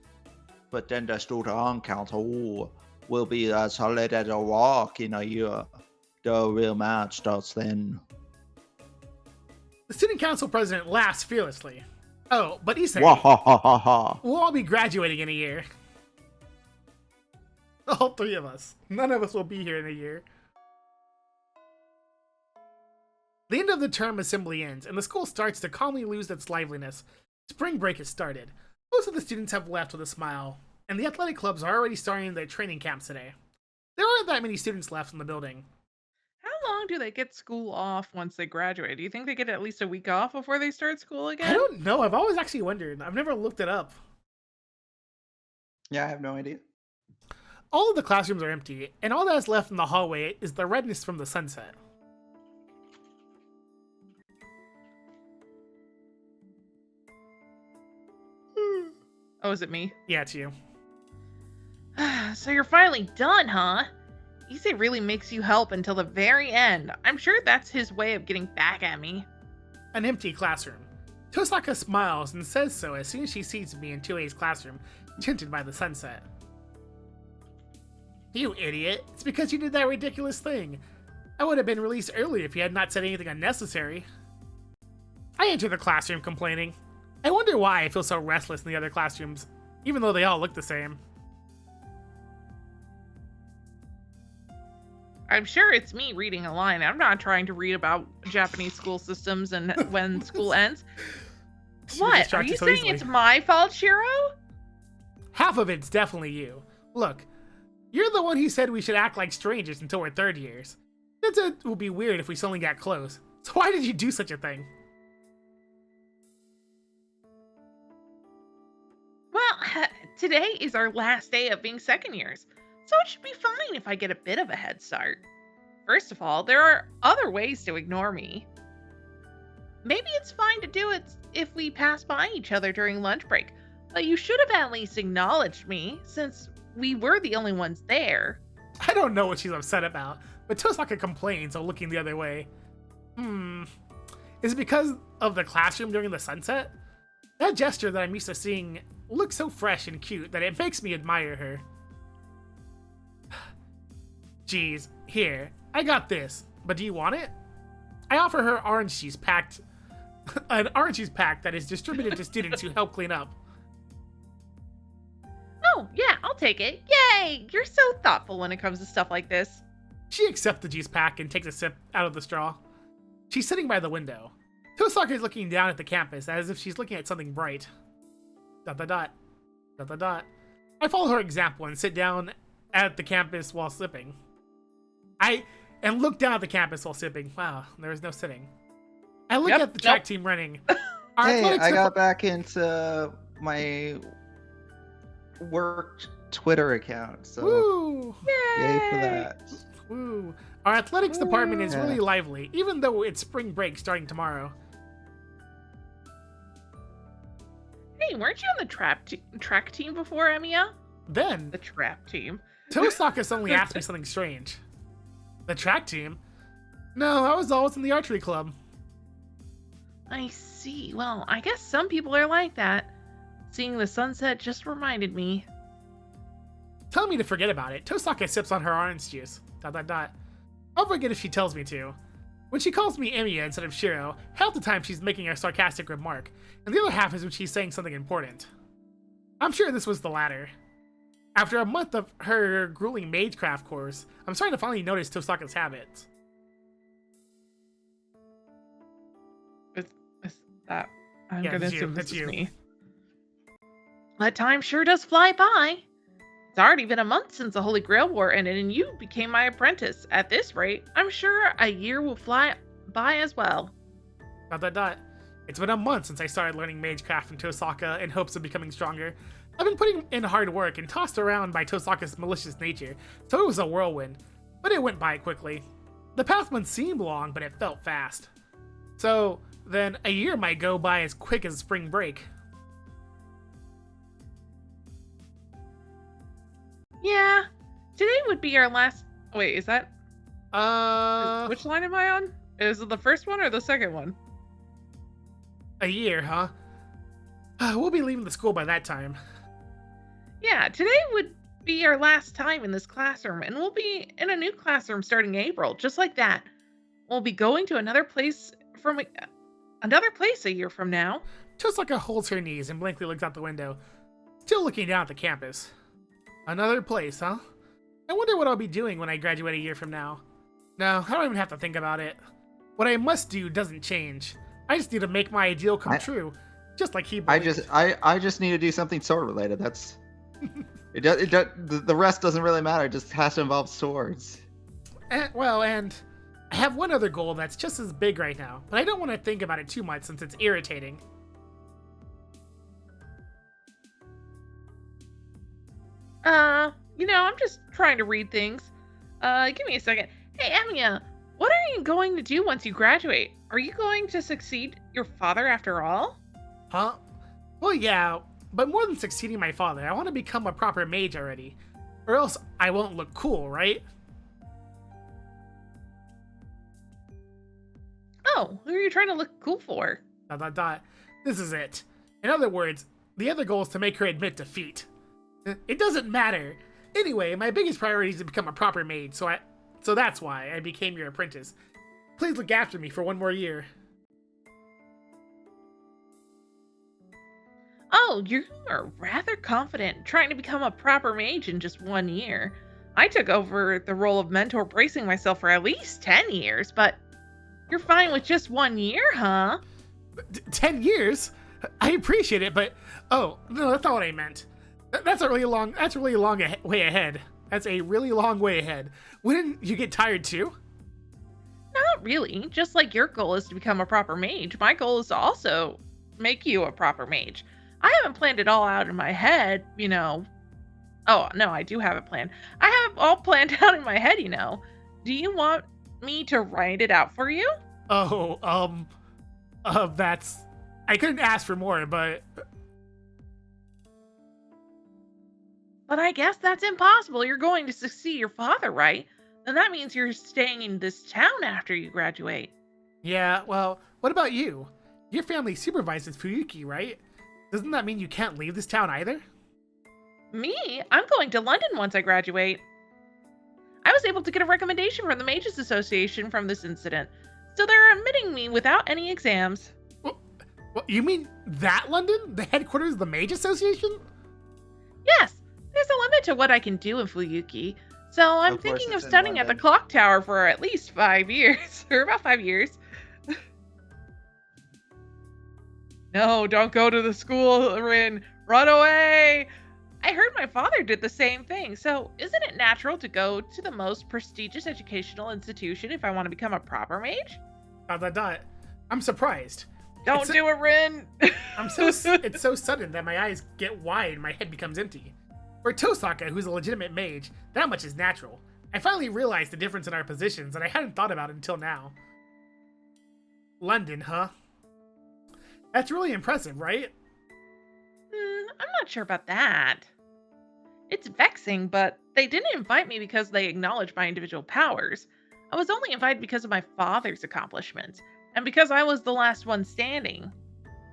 but then the student council will be as solid as a rock in a year. The real match starts then. The student council president laughs fearlessly. Oh, but Issei, we'll all be graduating in a year. All three of us. None of us will be here in a year. The end of the term assembly ends, and the school starts to calmly lose its liveliness. Spring break has started. Most of the students have left with a smile, and the athletic clubs are already starting their training camps today. There aren't that many students left in the building. How long do they get school off once they graduate? Do you think they get at least a week off before they start school again? I don't know. I've always actually wondered. I've never looked it up. Yeah, I have no idea. All of the classrooms are empty, and all that is left in the hallway is the redness from the sunset. Oh, is it me? Yeah, it's you. So you're finally done, huh? Issei really makes you help until the very end. I'm sure that's his way of getting back at me. An empty classroom. Tosaka smiles and says so as soon as she sees me in 2A's classroom, tinted by the sunset. You idiot. It's because you did that ridiculous thing. I would have been released early if you had not said anything unnecessary. I enter the classroom complaining. I wonder why I feel so restless in the other classrooms, even though they all look the same. I'm sure it's me reading a line. I'm not trying to read about Japanese school systems and when school ends. What? Are you saying it's my fault, Shiro? Half of it's definitely you. Look, you're the one who said we should act like strangers until we're third years. It would be weird if we suddenly got close. So why did you do such a thing? Well, today is our last day of being second years, so it should be fine if I get a bit of a head start. First of all, there are other ways to ignore me. Maybe it's fine to do it if we pass by each other during lunch break, but you should have at least acknowledged me, since we were the only ones there. I don't know what she's upset about, but Tosaka complains while looking the other way. Is it because of the classroom during the sunset? That gesture that I'm used to seeing looks so fresh and cute that it makes me admire her. Geez, here, I got this, but do you want it? I offer her orange juice packed, an orange juice pack that is distributed to students who help clean up. Oh, yeah, I'll take it. Yay! You're so thoughtful when it comes to stuff like this. She accepts the juice pack and takes a sip out of the straw. She's sitting by the window. Tosaka is looking down at the campus as if she's looking at something bright. ... I follow her example and sit down at the campus while sipping. And look down at the campus while sipping. Wow, there is no sitting. I look at the track team running. Hey, I got back into my work Twitter account, so Woo! yay for that. Woo! Our athletics department is really lively, even though it's spring break starting tomorrow. Hey, weren't you on the track team before, Emiya? Then, The trap team. Tosaka suddenly asked me something strange. The track team? No, I was always in the archery club. I see. Well, I guess some people are like that. Seeing the sunset just reminded me. Telling me to forget about it, Tosaka sips on her orange juice. ... I'll forget if she tells me to. When she calls me Emiya instead of Shiro, half the time she's making a sarcastic remark, and the other half is when she's saying something important. I'm sure this was the latter. After a month of her grueling magecraft course, I'm starting to finally notice Tosaka's habits. Is that? I'm Yeah, gonna it's you. assume this It's is you. me. That time sure does fly by. It's already been a month since the Holy Grail War ended and you became my apprentice. At this rate, I'm sure a year will fly by as well. ... It's been a month since I started learning magecraft from Tosaka in hopes of becoming stronger. I've been putting in hard work and tossed around by Tosaka's malicious nature, so it was a whirlwind. But it went by quickly. The past month seemed long, but it felt fast. So, then a year might go by as quick as spring break. Yeah, today would be our last... Wait, is that... Which line am I on? Is it the first one or the second one? A year, huh? We'll be leaving the school by that time. Yeah, today would be our last time in this classroom, and we'll be in a new classroom starting April, just like that. We'll be going to another place a year from now. Tosaka holds her knees and blankly looks out the window, still looking down at the campus. Another place, huh? I wonder what I'll be doing when I graduate a year from now. No, I don't even have to think about it. What I must do doesn't change. I just need to make my ideal come true, just like he believed. I just need to do something sword related. That's the rest doesn't really matter. It just has to involve swords. And I have one other goal that's just as big right now, but I don't want to think about it too much since it's irritating. I'm just trying to read things. Give me a second. Hey, Emiya, what are you going to do once you graduate? Are you going to succeed your father after all? Huh? Well, yeah, but more than succeeding my father, I want to become a proper mage already. Or else I won't look cool, right? Oh, who are you trying to look cool for? ... This is it. In other words, the other goal is to make her admit defeat. It doesn't matter. Anyway, my biggest priority is to become a proper mage, so that's why I became your apprentice. Please look after me for one more year. Oh, you are rather confident trying to become a proper mage in just 1 year. I took over the role of mentor bracing myself for at least 10 years, but you're fine with just 1 year, huh? 10 years? I appreciate it, but... Oh, no, that's not what I meant. That's a really long way ahead. That's a really long way ahead. Wouldn't you get tired too? Not really. Just like your goal is to become a proper mage, my goal is to also make you a proper mage. I haven't planned it all out in my head, Oh, no, I do have it planned. I have it all planned out in my head, Do you want me to write it out for you? Oh, that's... I couldn't ask for more, but... But I guess that's impossible. You're going to succeed your father, right? Then that means you're staying in this town after you graduate. Yeah, well, what about you? Your family supervises Fuyuki, right? Doesn't that mean you can't leave this town either? Me? I'm going to London once I graduate. I was able to get a recommendation from the Mages Association from this incident, so they're admitting me without any exams. Well, you mean that London? The headquarters of the Mage Association? Yes, there's a limit to what I can do in Fuyuki, so I'm Of course thinking of it's in studying at the London. clock tower for at least 5 years, or about 5 years. No, don't go to the school, Rin. Run away! I heard my father did the same thing, so isn't it natural to go to the most prestigious educational institution if I want to become a proper mage? ... I'm surprised. Don't do it, Rin! It's so sudden that my eyes get wide and my head becomes empty. For Tosaka, who's a legitimate mage, that much is natural. I finally realized the difference in our positions that I hadn't thought about until now. London, huh? That's really impressive, right? I'm not sure about that. It's vexing, but they didn't invite me because they acknowledged my individual powers. I was only invited because of my father's accomplishments, and because I was the last one standing.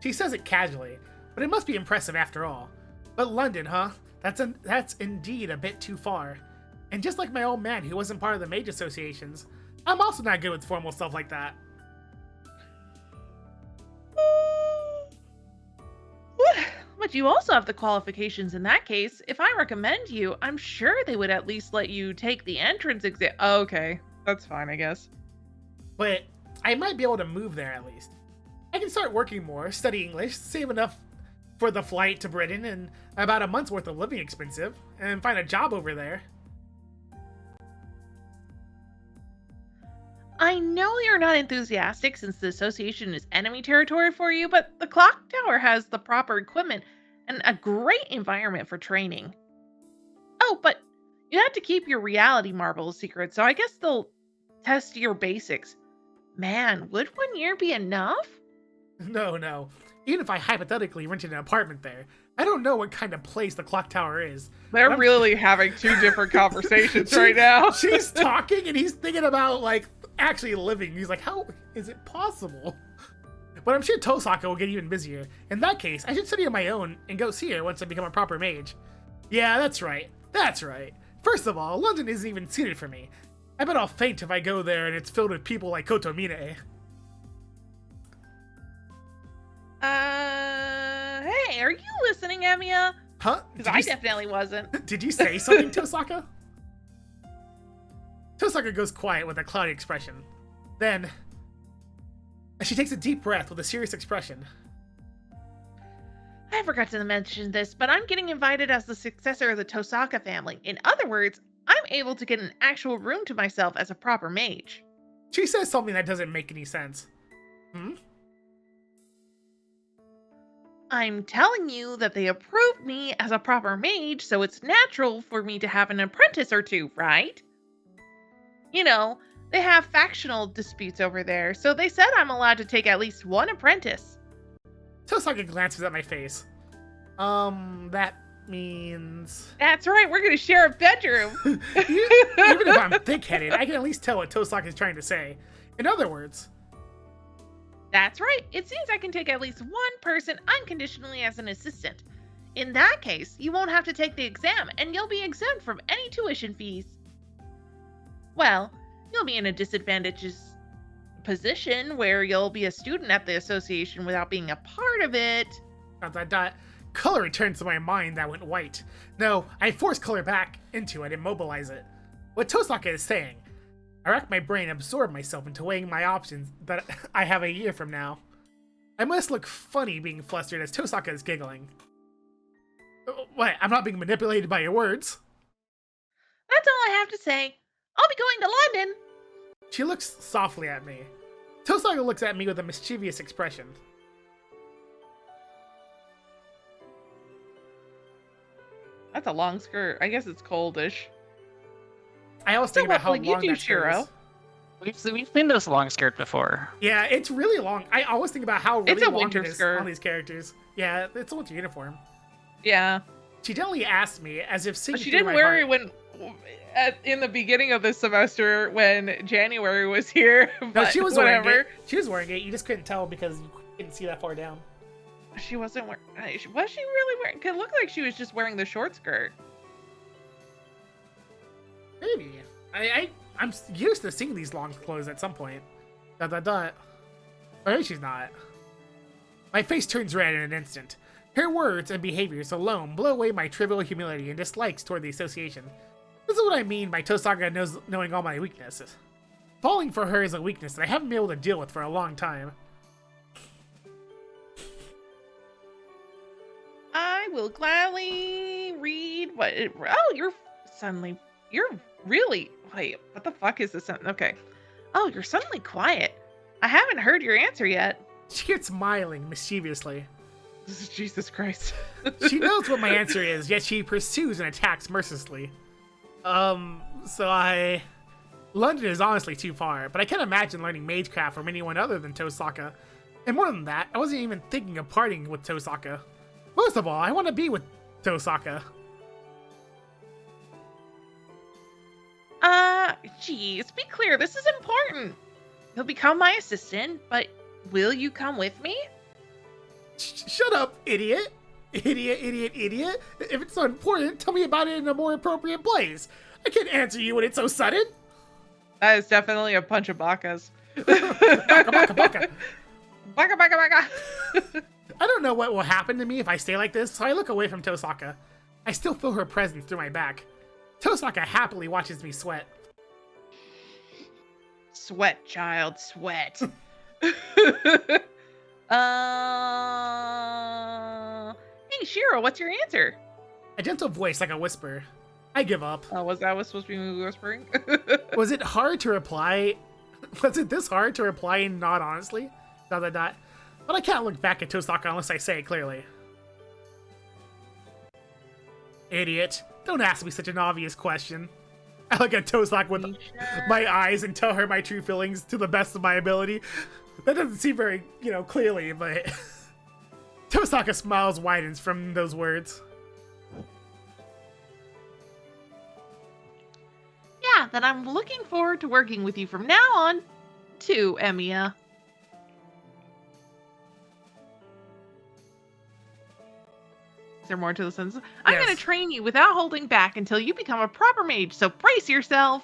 She says it casually, but it must be impressive after all. But London, huh? That's indeed a bit too far. And just like my old man who wasn't part of the mage associations, I'm also not good with formal stuff like that. But you also have the qualifications in that case. If I recommend you, I'm sure they would at least let you take the entrance exam. Okay, that's fine, I guess. But I might be able to move there at least. I can start working more, study English, save enough for the flight to Britain and about a month's worth of living expensive, and find a job over there. I know you're not enthusiastic since the association is enemy territory for you, but the clock tower has the proper equipment and a great environment for training. Oh, but you have to keep your reality marble a secret, so I guess they'll test your basics. Man, would 1 year be enough? No. Even if I hypothetically rented an apartment there, I don't know what kind of place the clock tower is. They're really having two different conversations right now. She's talking and he's thinking about, like, actually living. He's like, how is it possible? But I'm sure Tosaka will get even busier. In that case, I should study on my own and go see her once I become a proper mage. Yeah, that's right. First of all, London isn't even suited for me. I bet I'll faint if I go there and it's filled with people like Kotomine. Hey, are you listening, Emiya? Huh? Because I definitely wasn't. Did you say something, Tosaka? Tosaka goes quiet with a cloudy expression. Then, she takes a deep breath with a serious expression. I forgot to mention this, but I'm getting invited as the successor of the Tosaka family. In other words, I'm able to get an actual room to myself as a proper mage. She says something that doesn't make any sense. I'm telling you that they approved me as a proper mage, so it's natural for me to have an apprentice or two, right? You know, they have factional disputes over there, so they said I'm allowed to take at least one apprentice. Tosaka glances at my face. That means... That's right, we're gonna share a bedroom! Even if I'm thick-headed, I can at least tell what Tosaka is trying to say. In other words... That's right, it seems I can take at least one person unconditionally as an assistant. In that case, you won't have to take the exam, and you'll be exempt from any tuition fees. Well, you'll be in a disadvantageous position where you'll be a student at the association without being a part of it. ... Color returns to my mind that went white. No, I force color back into it and mobilize it. What Tosaka is saying. I rack my brain and absorb myself into weighing my options that I have a year from now. I must look funny being flustered as Tosaka is giggling. What? I'm not being manipulated by your words. That's all I have to say. I'll be going to London. She looks softly at me. Tosaka looks at me with a mischievous expression. That's a long skirt. I guess it's coldish. I always think about how like you long do, that skirt Shiro. is. We've seen this long skirt before. Yeah, it's really long. I always think about how really It's a long winter it is skirt. on these characters. Yeah, it's a winter uniform. Yeah. She gently asked me as if singing She through didn't my worry heart. in the beginning of the semester when January was here. No, But she was whatever. wearing it. She was wearing it. You just couldn't tell because you couldn't see that far down. She wasn't wearing. Was she really wearing? It looked like she was just wearing the short skirt. Maybe. I'm used to seeing these long clothes at some point. Dot dot dot. Or maybe she's not. My face turns red in an instant. Her words and behaviors alone blow away my trivial humility and dislikes toward the association. This is what I mean by Tosaka knowing all my weaknesses. Falling for her is a weakness that I haven't been able to deal with for a long time. I will gladly read what. You're really. Wait, what the fuck is this? Okay. Oh, you're suddenly quiet. I haven't heard your answer yet. She gets smiling mischievously. Jesus Christ. She knows what my answer is, yet she pursues and attacks mercilessly. London is honestly too far, but I can't imagine learning magecraft from anyone other than Tosaka. And more than that, I wasn't even thinking of parting with Tosaka. Most of all, I want to be with Tosaka. Geez, be clear, this is important. You'll become my assistant, but will you come with me? Shut up, idiot! Idiot. If it's so important, tell me about it in a more appropriate place. I can't answer you when it's so sudden. That is definitely a punch of bakas. Baka. Baka. I don't know what will happen to me if I stay like this, so I look away from Tosaka. I still feel her presence through my back. Tosaka happily watches me sweat. Sweat, child, sweat. Hey, Shiro, what's your answer? A gentle voice like a whisper. I give up. Oh, was that supposed to be me whispering? Was it hard to reply? Was it this hard to reply and not honestly? ... But I can't look back at Tosaka unless I say it clearly. Idiot. Don't ask me such an obvious question. I look at Tosaka with my eyes and tell her my true feelings to the best of my ability. That doesn't seem very, clearly, but... Tosaka smiles widens from those words. Yeah, then I'm looking forward to working with you from now on, too, Emiya. Is there more to the sentence? I'm Yes. going to train you without holding back until you become a proper mage, so brace yourself.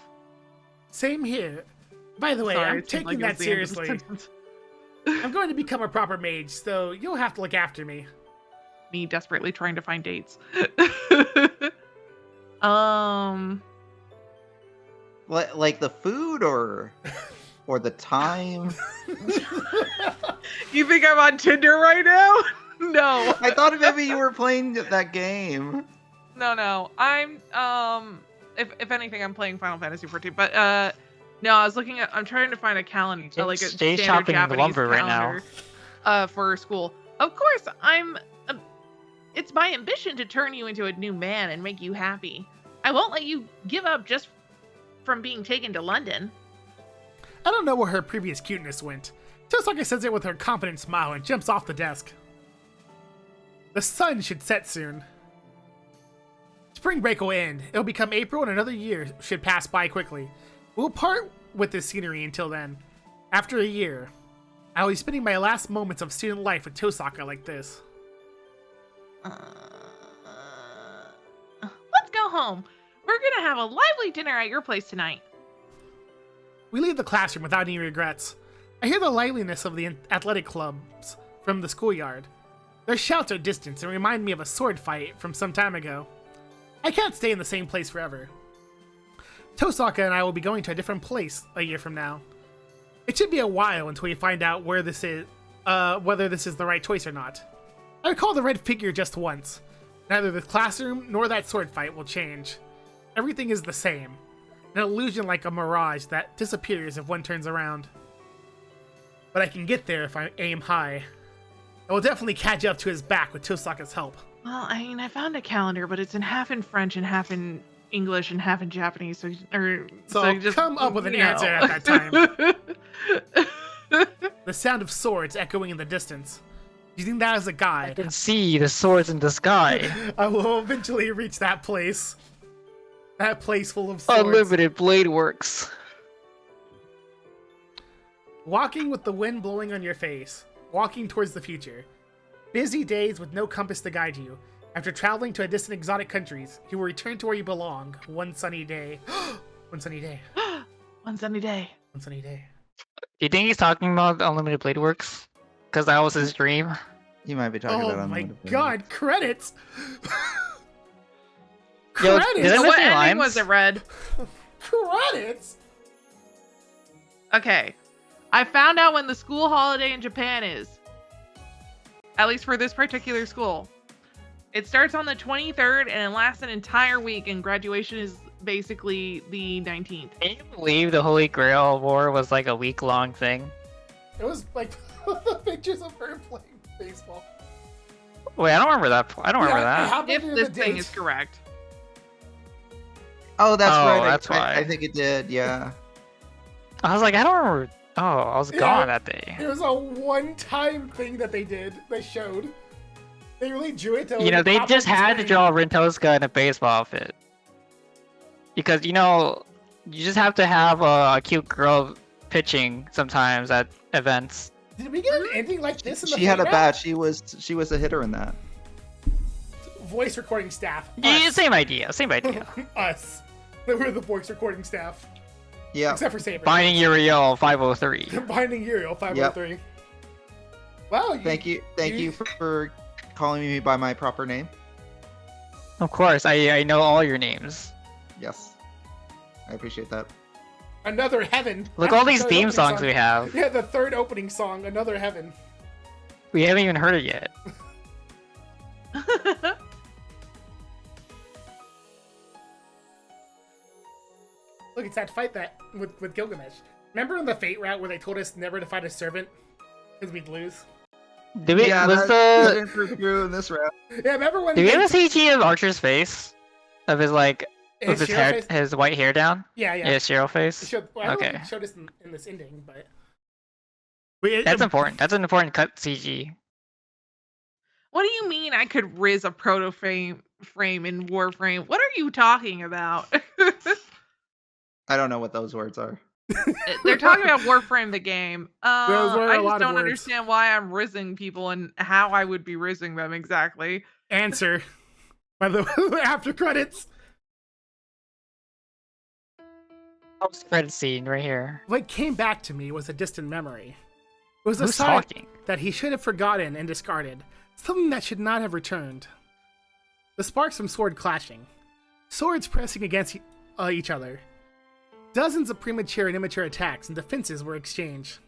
Same here. By the way, Sorry, I'm it seemed taking like it that was the end of the seriously. sentence. I'm going to become a proper mage, so you'll have to look after me. Me desperately trying to find dates. Like the food or the time? You think I'm on Tinder right now? No. I thought maybe you were playing that game. No. I'm if anything I'm playing Final Fantasy 14, but no, I'm trying to find a calendar, like a Stay standard shopping Japanese lumber right now. calendar for school. Of course, it's my ambition to turn you into a new man and make you happy. I won't let you give up just from being taken to London. I don't know where her previous cuteness went. Tosaka says it with her confident smile and jumps off the desk. The sun should set soon. Spring break will end. It'll become April and another year should pass by quickly. We'll part with this scenery until then. After a year, I will be spending my last moments of student life with Tosaka like this. Let's go home. We're gonna have a lively dinner at your place tonight. We leave the classroom without any regrets. I hear the liveliness of the athletic clubs from the schoolyard. Their shouts are distant and remind me of a sword fight from some time ago. I can't stay in the same place forever. Tosaka and I will be going to a different place a year from now. It should be a while until we find out where this is, whether this is the right choice or not. I recall the red figure just once. Neither the classroom nor that sword fight will change. Everything is the same. An illusion like a mirage that disappears if one turns around. But I can get there if I aim high. I will definitely catch up to his back with Tosaka's help. Well, I mean, I found a calendar, but it's half in French and half in English and half in Japanese. So So just come up with an no. answer at that time. The sound of swords echoing in the distance. You think that is a I guy? can see the swords in the sky. I will eventually reach that place. That place full of swords. Unlimited blade works. Walking with the wind blowing on your face. Walking towards the future. Busy days with no compass to guide you. After traveling to a distant exotic countries, you will return to where you belong one sunny day. One sunny day. One sunny day. One sunny day. Do you think he's talking about Unlimited Blade Works? Because that was his dream. You might be talking about Oh my unlimited blade. god, credits! Yo, Credits! did I So miss what any ending lines? was it, Red? Credits! Okay. I found out when the school holiday in Japan is. At least for this particular school. It starts on the 23rd and it lasts an entire week, and graduation is basically the 19th. Can you believe the Holy Grail War was like a week-long thing? It was like the pictures of her playing baseball. Wait, I don't remember that. I don't remember It that. happened If near this the thing date. is correct. Oh, that's Oh, right. that's why. I think it did. Yeah. I was like, I don't remember. Oh, I was Yeah. gone that day. It was a one-time thing that they did. They showed. They really drew it to. You know, they pop just up the had to screen. draw Rentoska in a baseball outfit. Because, you know, you just have to have a cute girl pitching sometimes at events. Did we get an ending like this in the She had a playground? bat. She was a hitter in that. Voice recording staff. Yeah, Us. same idea, same idea. Us. We're the voice recording staff. Yeah. Except for Saber. Binding Uriel 503. Binding Uriel 503. Wow. Thank you for calling me by my proper name. Of course, I know all your names. Yes. I appreciate that. Another heaven. Look, That's all the these third theme opening songs song. we have. Yeah, the third opening song, Another Heaven. We haven't even heard it yet. Look, it's that fight that with Gilgamesh. Remember in the Fate route where they told us never to fight a servant because we'd lose? Did we? Yeah, was that the? didn't prove true in this round. Yeah, remember when Did we they- have a CG of Archer's face? Of his like, his with his Shiro hair, face? his white hair down? Yeah, yeah. Yeah, Shiro It face. showed, well, I don't Okay. think it showed us in this ending, but That's important. That's an important cut CG. What do you mean I could riz a proto frame in Warframe? What are you talking about? I don't know what those words are. They're talking about Warframe the game. Those were a I lot just of don't words. understand why I'm rizzing people and how I would be rizzing them exactly. Answer. By the after credits. Post credit scene right here. What came back to me was a distant memory. It was a Who's sign talking? that he should have forgotten and discarded. Something that should not have returned. The sparks from sword clashing. Swords pressing against each other. Dozens of premature and immature attacks and defenses were exchanged.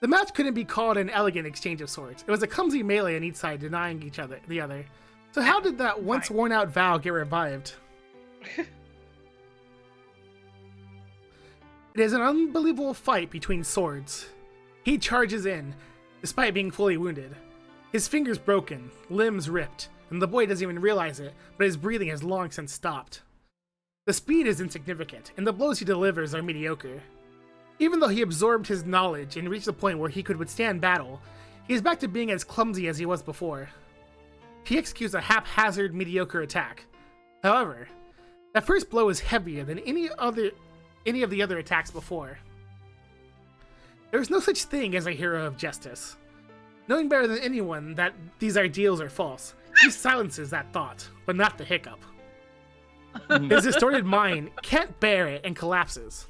The match couldn't be called an elegant exchange of swords. It was a clumsy melee on each side denying the other. So how did that once worn out vow get revived? It is an unbelievable fight between swords. He charges in, despite being fully wounded. His fingers broken, limbs ripped, and the boy doesn't even realize it, but his breathing has long since stopped. The speed is insignificant, and the blows he delivers are mediocre. Even though he absorbed his knowledge and reached the point where he could withstand battle, he is back to being as clumsy as he was before. He executes a haphazard, mediocre attack. However, that first blow is heavier than any of the other attacks before. There is no such thing as a hero of justice. Knowing better than anyone that these ideals are false, he silences that thought, but not the hiccup. His distorted mind can't bear it and collapses.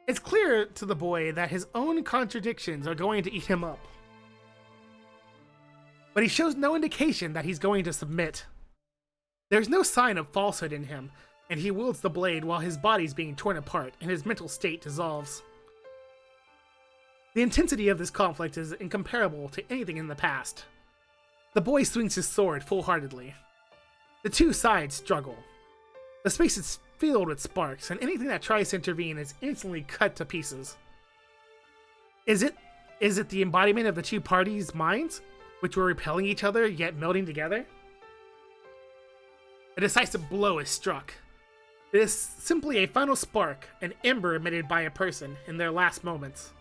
It's clear to the boy that his own contradictions are going to eat him up. But he shows no indication that he's going to submit. There's no sign of falsehood in him, and he wields the blade while his body's being torn apart and his mental state dissolves. The intensity of this conflict is incomparable to anything in the past. The boy swings his sword full-heartedly. The two sides struggle. The space is filled with sparks, and anything that tries to intervene is instantly cut to pieces. Is it the embodiment of the two parties' minds, which were repelling each other yet melding together? A decisive blow is struck. It is simply a final spark, an ember emitted by a person in their last moments.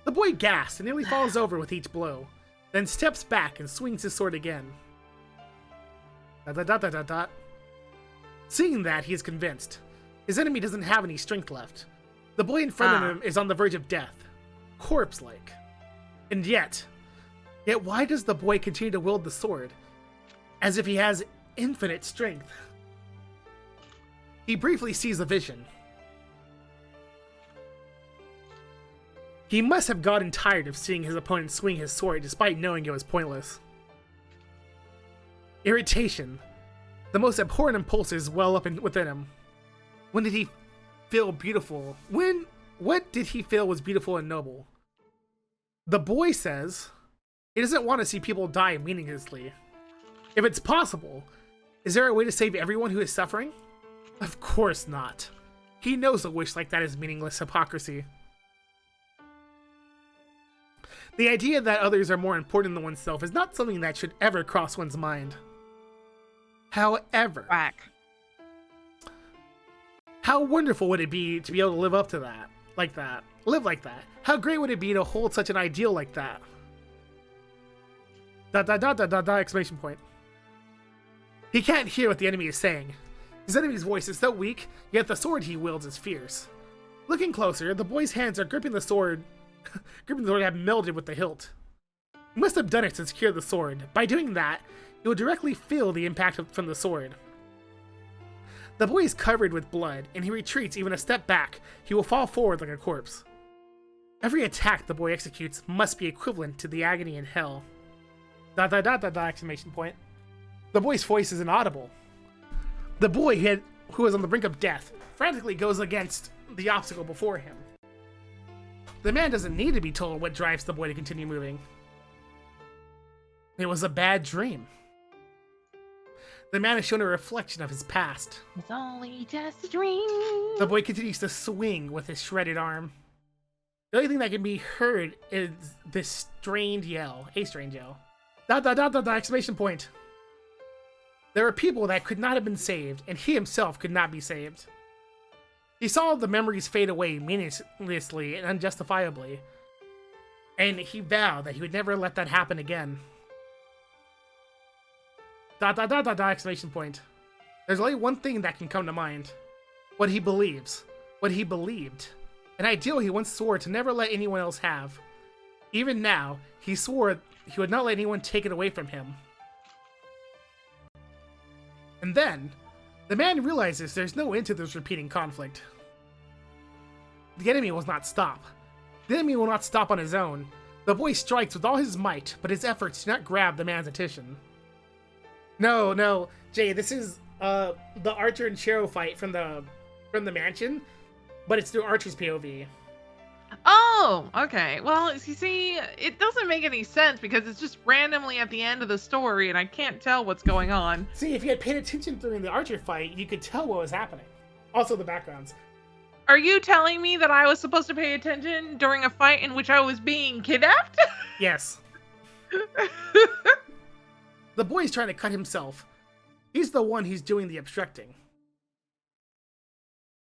The boy gasps and nearly falls over with each blow. then steps back and swings his sword again. ... Seeing that, he is convinced. His enemy doesn't have any strength left. The boy in front of him is on the verge of death, corpse-like. And yet why does the boy continue to wield the sword, as if he has infinite strength? He briefly sees a vision. He must have gotten tired of seeing his opponent swing his sword despite knowing it was pointless. Irritation, the most abhorrent impulses well up within him. When did he feel beautiful? What did he feel was beautiful and noble? The boy says he doesn't want to see people die meaninglessly. If it's possible, is there a way to save everyone who is suffering? Of course not. He knows a wish like that is meaningless hypocrisy. The idea that others are more important than oneself is not something that should ever cross one's mind. However, how wonderful would it be to be able to live up to that? Live like that. How great would it be to hold such an ideal like that? ... Exclamation point. He can't hear what the enemy is saying. His enemy's voice is so weak, yet the sword he wields is fierce. Looking closer, the boy's hands are gripping the sword have melded with the hilt. He must have done it to secure the sword. By doing that, he will directly feel the impact from the sword. The boy is covered with blood, and he retreats even a step back. He will fall forward like a corpse. Every attack the boy executes must be equivalent to the agony in hell. ... Exclamation point. The boy's voice is inaudible. The boy who was on the brink of death frantically goes against the obstacle before him. The man doesn't need to be told what drives the boy to continue moving. It was a bad dream. The man is shown a reflection of his past. It's only just a dream. The boy continues to swing with his shredded arm. The only thing that can be heard is this strained yell. A strained yell. ... Exclamation point. There are people that could not have been saved, and he himself could not be saved. He saw the memories fade away meaninglessly and unjustifiably, and he vowed that he would never let that happen again. ... Exclamation point. There's only one thing that can come to mind. What he believes. What he believed. An ideal he once swore to never let anyone else have. Even now, he swore he would not let anyone take it away from him. And then, the man realizes there's no end to this repeating conflict. The enemy will not stop. The enemy will not stop on his own. The boy strikes with all his might, but his efforts do not grab the man's attention. No, Jay, this is the Archer and Shiro fight from the mansion, but it's through Archer's POV. Oh, okay. Well, you see, it doesn't make any sense because it's just randomly at the end of the story and I can't tell what's going on. See, if you had paid attention during the Archer fight, you could tell what was happening. Also the backgrounds. Are you telling me that I was supposed to pay attention during a fight in which I was being kidnapped? Yes. The boy's trying to cut himself. He's the one who's doing the obstructing.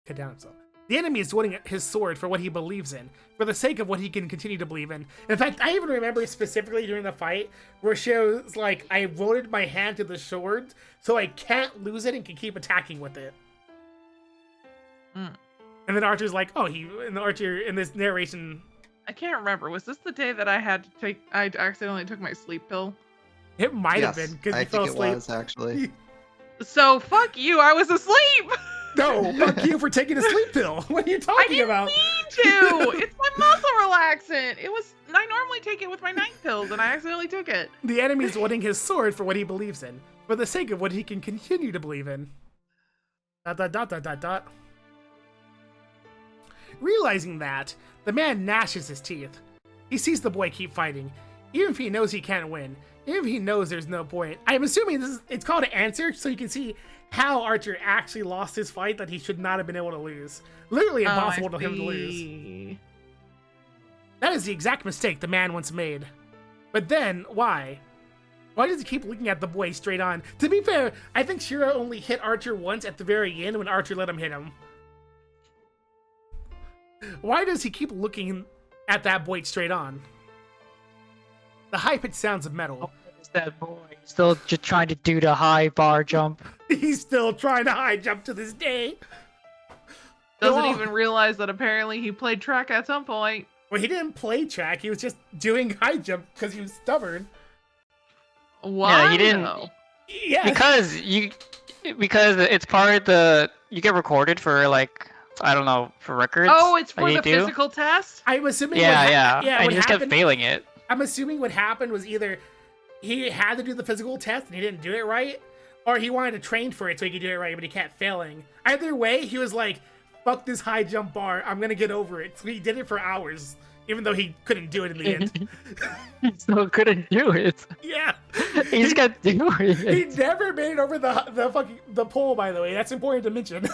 Cut down himself. The enemy is wielding his sword for what he believes in, for the sake of what he can continue to believe in. In fact, I even remember specifically during the fight where Shiro's like, I loaded my hand to the sword so I can't lose it and can keep attacking with it. Mm. And then Archer's like, Archer in this narration. I can't remember. Was this the day that I accidentally took my sleep pill? It might have been because you fell asleep. I think it was, actually. So, fuck you, I was asleep! No, fuck you for taking a sleep pill. What are you talking about? I didn't mean to! It's my muscle relaxant! I normally take it with my night pills, and I accidentally took it. The enemy's wielding his sword for what he believes in, for the sake of what he can continue to believe in. ... Realizing that, the man gnashes his teeth. He sees the boy keep fighting, even if he knows he can't win, even if he knows there's no point. I'm assuming it's called an answer, so you can see how Archer actually lost his fight that he should not have been able to lose. Literally impossible for him to lose. That is the exact mistake the man once made. But then, why? Why does he keep looking at the boy straight on? To be fair, I think Shiro only hit Archer once at the very end when Archer let him hit him. Why does he keep looking at that boy straight on? The high-pitched sounds of metal. Oh, is that boy still just trying to do the high bar jump? He's still trying to high jump to this day. Doesn't Oh. even realize that apparently he played track at some point. Well, he didn't play track. He was just doing high jump because he was stubborn. Why? Yeah, he didn't. though? Yeah. Because it's part of the, you get recorded for like, I don't know, for records. Oh, it's for like the you do. physical test? I'm assuming. Yeah. Yeah. And What he just kept happened? failing it. I'm assuming what happened was either he had to do the physical test and he didn't do it right, or he wanted to train for it so he could do it right, but he kept failing. Either way, he was like, "Fuck this high jump bar. I'm gonna get over it." So he did it for hours, even though he couldn't do it in the end. He still couldn't do it. Yeah. He just kept doing He it. never made it over the pole. By the way, that's important to mention.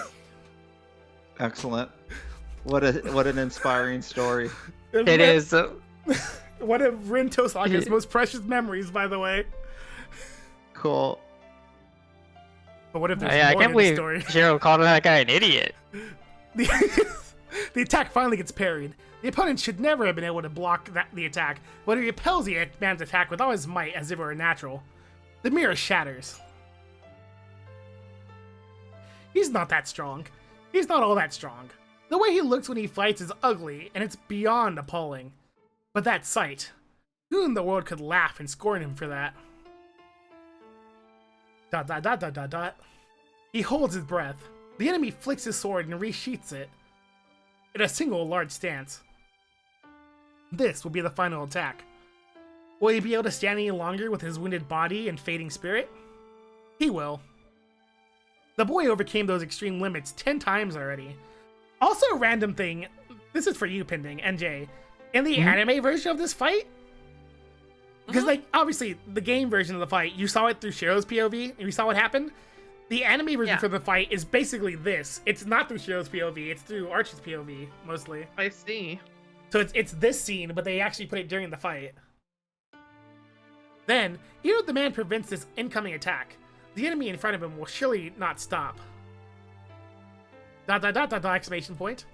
Excellent. What an inspiring story. It is. One of Rin Tosaka's most precious memories, by the way. Cool. But what if there's Yeah, I more can't to the believe story? Jiro called that guy an idiot. The attack finally gets parried. The opponent should never have been able to block the attack, but he repels the man's attack with all his might as if it were natural. The mirror shatters. He's not that strong. He's not all that strong. The way he looks when he fights is ugly, and it's beyond appalling. But that sight, who in the world could laugh and scorn him for that? ... He holds his breath. The enemy flicks his sword and resheaths it in a single large stance. This will be the final attack. Will he be able to stand any longer with his wounded body and fading spirit? He will. The boy overcame those extreme limits 10 times already. Also a random thing, this is for you, Pending, and Jay. In the anime version of this fight, because like obviously the game version of the fight, you saw it through Shiro's POV, and you saw what happened. The anime version for the fight is basically this. It's not through Shiro's POV, it's through Archie's POV, mostly. I see. So it's this scene, but they actually put it during the fight. Then, even if the man prevents this incoming attack, the enemy in front of him will surely not stop. ... Exclamation point.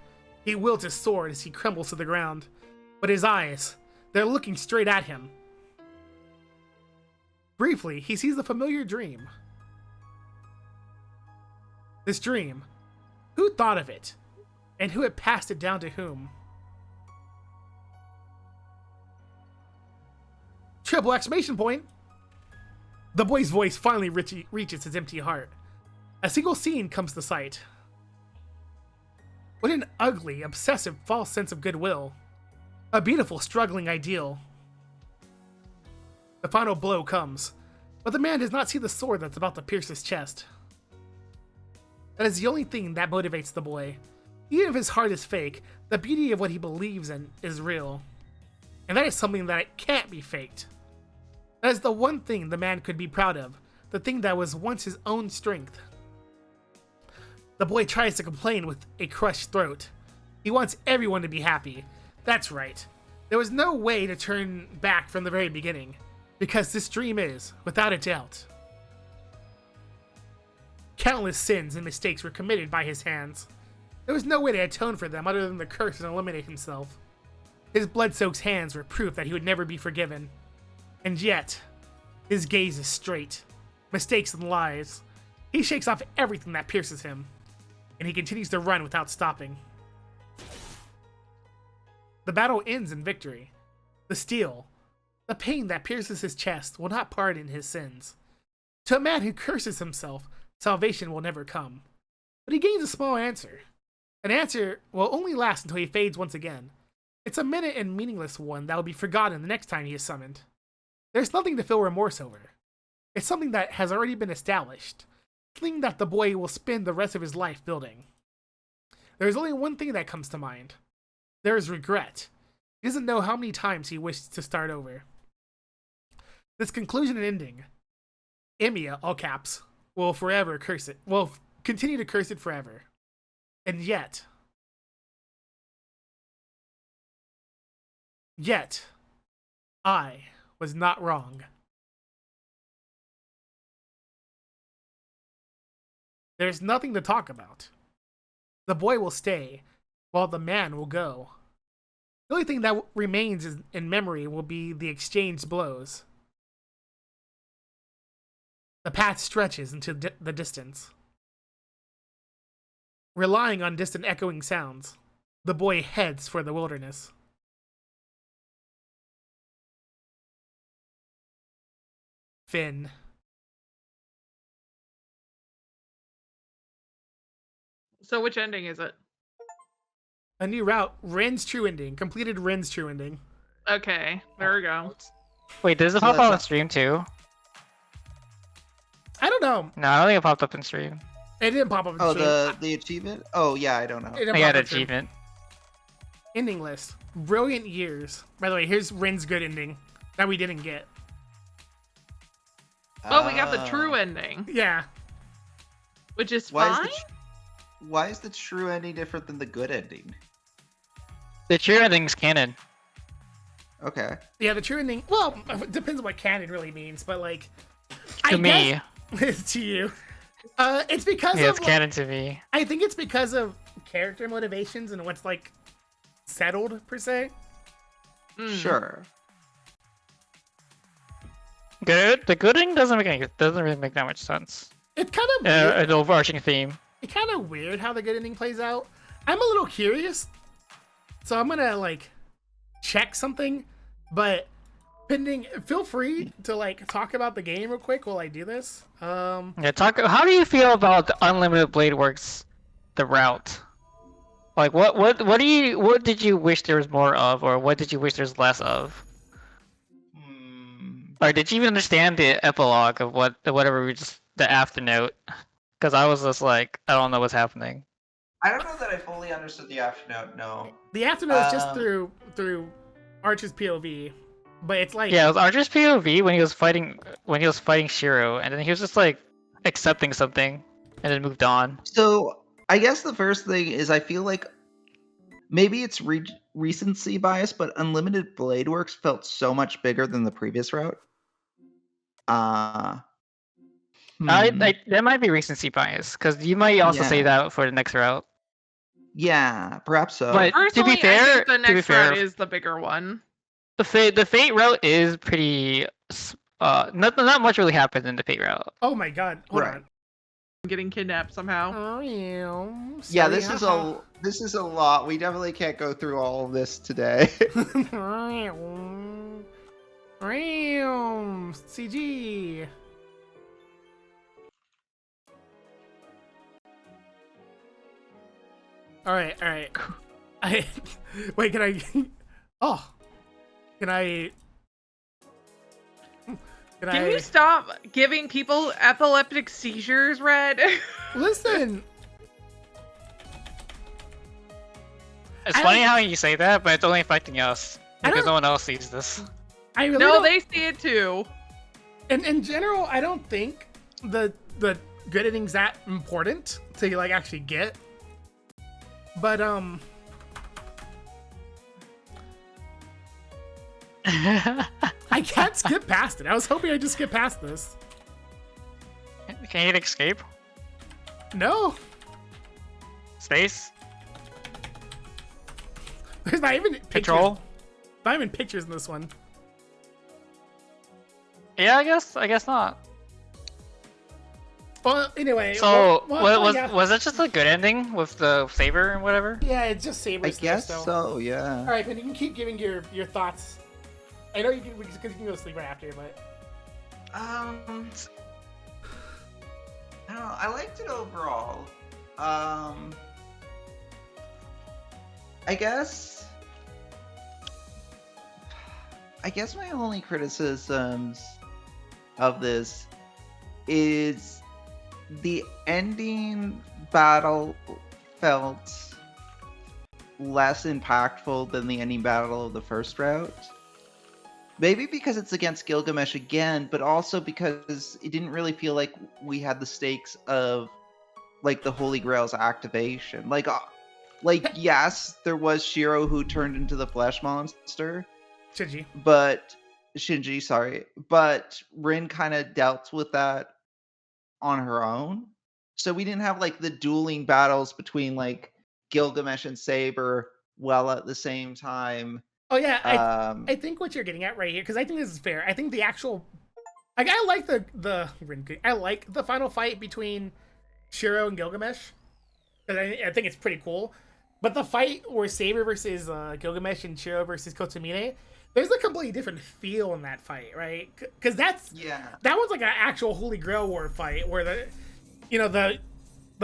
He wields his sword as he crumbles to the ground. But his eyes, they're looking straight at him. Briefly, he sees a familiar dream. This dream, who thought of it? And who had passed it down to whom? Triple exclamation point! The boy's voice finally reaches his empty heart. A single scene comes to sight. What an ugly, obsessive, false sense of goodwill. A beautiful, struggling ideal. The final blow comes, but the man does not see the sword that's about to pierce his chest. That is the only thing that motivates the boy. Even if his heart is fake, the beauty of what he believes in is real. And that is something that can't be faked. That is the one thing the man could be proud of, the thing that was once his own strength. The boy tries to complain with a crushed throat. He wants everyone to be happy. That's right. There was no way to turn back from the very beginning, because this dream is, without a doubt. Countless sins and mistakes were committed by his hands. There was no way to atone for them other than to curse and eliminate himself. His blood-soaked hands were proof that he would never be forgiven. And yet, his gaze is straight. Mistakes and lies. He shakes off everything that pierces him, and he continues to run without stopping. The battle ends in victory. The steel, the pain that pierces his chest, will not pardon his sins. To a man who curses himself, salvation will never come. But he gains a small answer. An answer will only last until he fades once again. It's a minute and meaningless one that will be forgotten the next time he is summoned. There's nothing to feel remorse over. It's something that has already been established. Something that the boy will spend the rest of his life building. There's only one thing that comes to mind. There is regret. He doesn't know how many times he wished to start over. This conclusion and ending, Emiya, all caps, will forever curse it. Will continue to curse it forever. And yet, I was not wrong. There's nothing to talk about. The boy will stay, while the man will go. The only thing that remains in memory will be the exchanged blows. The path stretches into the distance. Relying on distant echoing sounds, the boy heads for the wilderness. Finn. So which ending is it? A new route. Ren's true ending. Completed Ren's true ending. Okay, there we go. Wait, does it So pop that's out on not- stream too? I don't know. No, I don't think it popped up in stream. It didn't pop up in Oh, stream. the achievement? Oh, yeah, I don't know. It didn't I pop got up in stream. achievement. Ending list. Brilliant years. By the way, here's Ren's good ending that we didn't get. Oh, we got the Ah. true ending, Yeah. which is Why fine. Why is the true ending different than the good ending? The true ending's canon. Okay. Yeah, the true ending. Well, it depends on what canon really means, but like. To me. Guess, to you. It's because Yeah, of. it's canon to me. I think it's because of character motivations and what's like settled per se. Mm. Sure. Good. The good ending doesn't really make that much sense. It's kind of weird. An overarching theme. It's kind of weird how the good ending plays out. I'm a little curious, so I'm gonna like check something. But pending, feel free to like talk about the game real quick while I do this. Yeah, how do you feel about the Unlimited Blade Works, the route? Like, what did you wish there was more of, or what did you wish there's less of? Or did you even understand the epilogue of the afternote? Because I was just like, I don't know what's happening. I don't know that I fully understood the afternote, no. The afternote is just through Arch's POV, but it's like Yeah, it was Archer's POV when he was fighting Shiro, and then he was just like accepting something, and then moved on. So, I guess the first thing is I feel like maybe it's recency bias, but Unlimited Blade Works felt so much bigger than the previous route. That might be recency bias, because you might also say that for the next route. Yeah, perhaps so. But Personally, to be fair, I think the next route is the bigger one. the Fate route is pretty. Not much really happens in the Fate route. oh my god, hold Right. on. I'm getting kidnapped somehow. Oh yeah. Yeah, this is a lot. We definitely can't go through all of this today. CG. All right. Wait, can I? Oh, can I? Can you stop giving people epileptic seizures, Red? Listen? It's I funny don't- how you say that, but it's only affecting us I because don't- no one else sees this. I really No, don't- they see it too. in general, I don't think the good ending's that important to like actually get. But I can't skip past it. I was hoping I'd just skip past this. Can you hit escape? No, Space? there's not even pictures. Control? Not even pictures in this one. Yeah, I guess not. Well, anyway. So, yeah. was that just a good ending with the saber and whatever? Yeah, it's just I sabers. guess there, so, yeah. All right, but you can keep giving your thoughts. I know you can because you can go sleep right after, but I don't know. I liked it overall. I guess my only criticisms of this is the ending battle felt less impactful than the ending battle of the first route. Maybe because it's against Gilgamesh again, but also because it didn't really feel like we had the stakes of like the Holy Grail's activation. Like yes, there was Shiro who turned into the flesh monster, Shinji, sorry, but Rin kind of dealt with that on her own. So we didn't have like the dueling battles between like Gilgamesh and Saber while at the same time. Oh yeah, Um, I think what you're getting at right here, because I think this is fair. I think the actual, like, I like I like the final fight between Shiro and Gilgamesh, because I think it's pretty cool. But the fight where Saber versus Gilgamesh and Shiro versus Kotsumine, there's a completely different feel in that fight, right? Because that one's like an actual Holy Grail War fight where the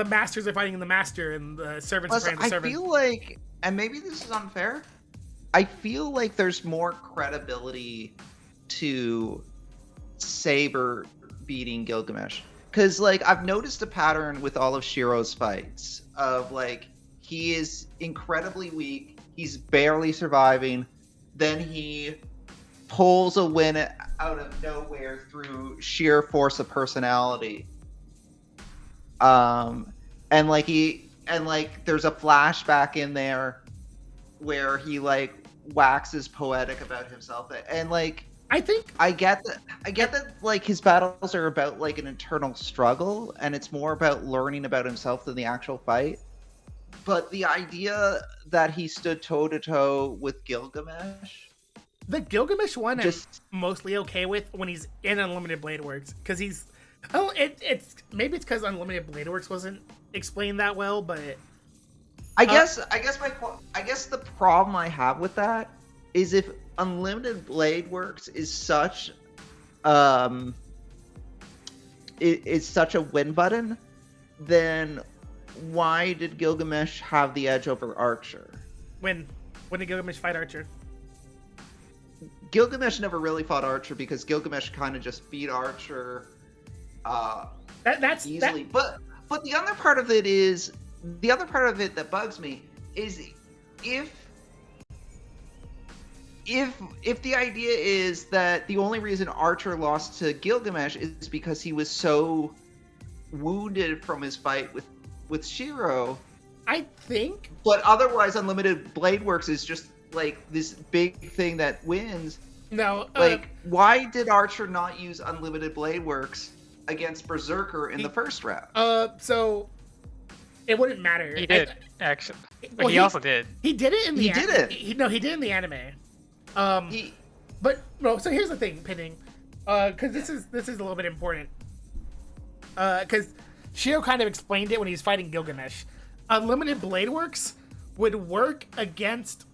masters are fighting the master and the servants are fighting the servant. I feel like, and maybe this is unfair, I feel like there's more credibility to Saber beating Gilgamesh. Because, like, I've noticed a pattern with all of Shiro's fights of, like, he is incredibly weak, he's barely surviving, then he pulls a win out of nowhere through sheer force of personality. And there's a flashback in there where he like waxes poetic about himself, and like I get that like his battles are about like an internal struggle, and it's more about learning about himself than the actual fight. But the idea that he stood toe to toe with Gilgamesh, the Gilgamesh one, I'm mostly okay with when he's in Unlimited Blade Works, because he's it's maybe it's because Unlimited Blade Works wasn't explained that well, but I guess the problem I have with that is if Unlimited Blade Works is such is such a win button, then why did Gilgamesh have the edge over Archer? When did Gilgamesh fight Archer? Gilgamesh never really fought Archer because Gilgamesh kind of just beat Archer that's easily. But the other part of it that bugs me is if the idea is that the only reason Archer lost to Gilgamesh is because he was so wounded from his fight with Shiro, I think. But otherwise, Unlimited Blade Works is just like this big thing that wins. No, like why did Archer not use Unlimited Blade Works against Berserker in the first round? So it wouldn't matter. He did actually. Well, he also did. He did it in the. He did it. He did it in the anime. But no. So here's the thing, Pending, because this is a little bit important. Because Shiro kind of explained it when he was fighting Gilgamesh. Unlimited Blade Works would work against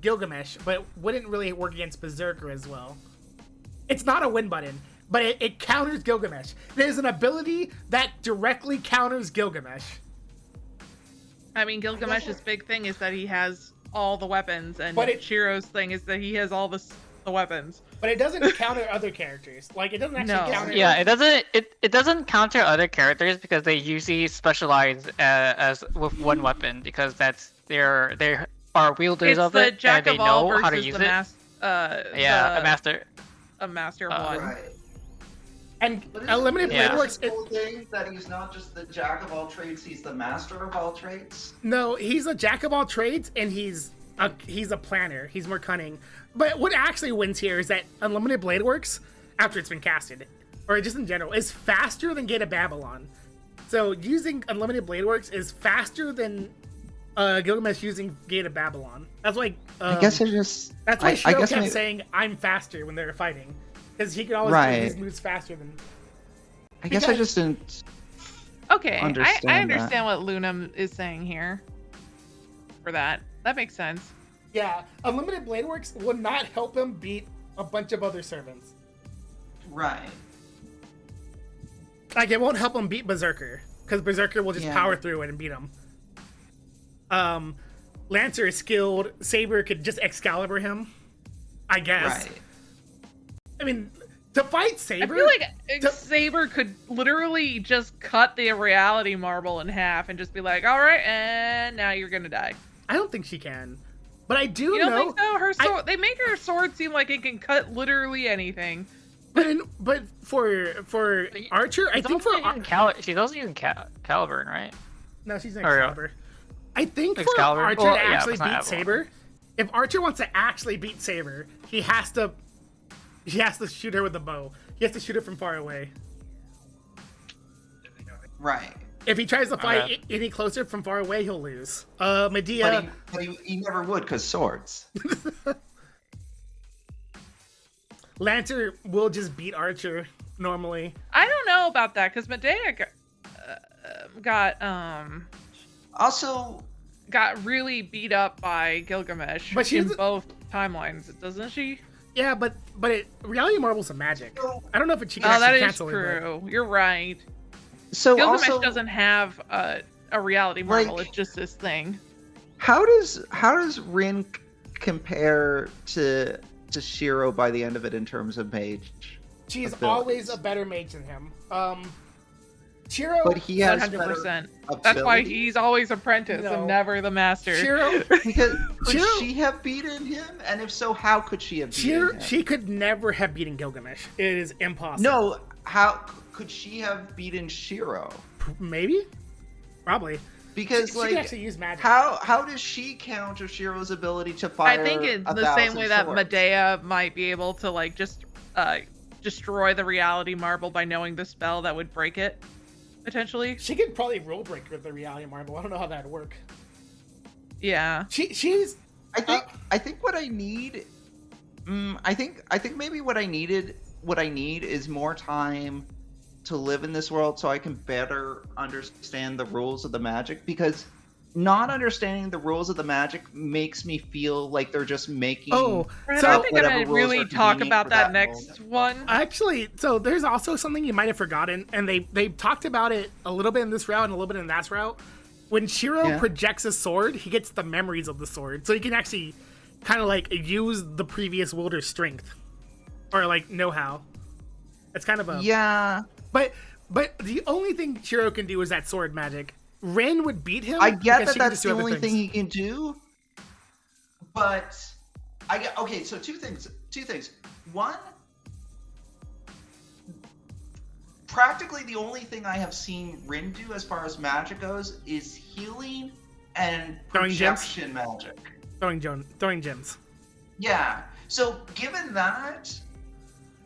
Gilgamesh, but wouldn't really work against Berserker as well. It's not a win button, but it counters Gilgamesh. There's an ability that directly counters Gilgamesh. I mean, Gilgamesh's big thing is that he has all the weapons, and Shiro's thing is that he has all the weapons. But it doesn't counter other characters. Like, it doesn't actually counter. Yeah, it doesn't counter other characters because they usually specialize as with one weapon, because they are wielders of it and they know how to use it. A master of one. Right. And Unlimited Blade Works. The whole thing that he's not just the jack of all trades; he's the master of all trades. No, he's a jack of all trades, and he's a planner. He's more cunning. But what actually wins here is that Unlimited Blade Works, after it's been casted, or just in general, is faster than Gate of Babylon. So using Unlimited Blade Works is faster than Gilgamesh using Gate of Babylon. That's why. That's why Shiro kept saying "I'm faster" when they were fighting, because he could always do his moves faster than. I guess I just didn't. Okay, I understand what Lunam is saying here. For that makes sense. Yeah, Unlimited Blade Works would not help him beat a bunch of other servants. Right. Like, it won't help him beat Berserker, because Berserker will just power through it and beat him. Lancer is skilled. Saber could just Excalibur him, I guess. Right. I mean, to fight Saber... I feel like Saber could literally just cut the reality marble in half and just be like, alright, and now you're gonna die. I don't think she can. But I do know... You don't think so? Her sword, they make her sword seem like it can cut literally anything. But for Archer, I think she's also using Caliburn, right? No, she's not Excalibur. I think for Archer to actually beat Saber, if Archer wants to actually beat Saber, he has to shoot her with the bow. He has to shoot her from far away. Right. If he tries to fight Okay. any closer from far away, he'll lose. Medea. But he never would, because swords. Lancer will just beat Archer normally. I don't know about that because Medea got Also, really beat up by Gilgamesh But she in doesn't- both timelines, doesn't she? Yeah, but Reality Marble's a magic. I don't know if she can Oh, that actually is cancel it. true. You're right. so Gilgamesh also, doesn't have a reality marble. Like- It's just this thing. how does Rin compare to Shiro by the end of it in terms of mage? She's abilities? always a better mage than him. Shiro, But he has 100%. better That's why ability? he's always apprentice No. and never the master. Shiro, Because could Shiro- she have beaten him? And if so, how could she have beaten him? she could never have beaten Gilgamesh. It is impossible. No, how could she have beaten Shiro? Maybe, probably. Because She like, can actually use magic. how does she counter Shiro's ability to fire? I think it's the same way that Medea might be able to like just destroy the reality marble by knowing the spell that would break it, potentially. She could probably rule break with the reality marble. I don't know how that'd work. Yeah. She's. I think what I need. I think maybe what I need is more time to live in this world so I can better understand the rules of the magic, because not understanding the rules of the magic makes me feel like they're just making Brad, So- I think I'm whatever gonna rules really are talk convenient about for that that next moment. one. Actually, so there's also something you might have forgotten, and they talked about it a little bit in this route and a little bit in that route. When Shiro Yeah. projects a sword, he gets the memories of the sword, so he can actually kind of like use the previous wielder's strength or like know-how. It's kind of a Yeah, But the only thing Shiro can do is that sword magic. Rin would beat him. I get because that she can that's just do the other only things. thing he can do, but okay. So two things. One, practically the only thing I have seen Rin do as far as magic goes is healing and Throwing gems? projection magic. Throwing gems. Yeah. So given that,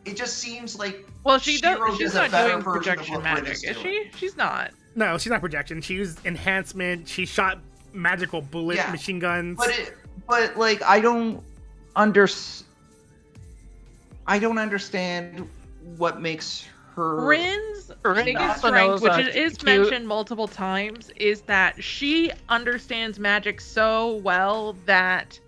it just seems like Well, she's Shiro does a not better doing version of projection what Rin magic, is is doing. she? She's not. No, she's not projection. She used enhancement. She shot magical bullet Yeah. machine guns. But like I don't understand what makes her. Rin's Rin biggest also strength, knows, which like, is to- mentioned multiple times, is that she understands magic so well that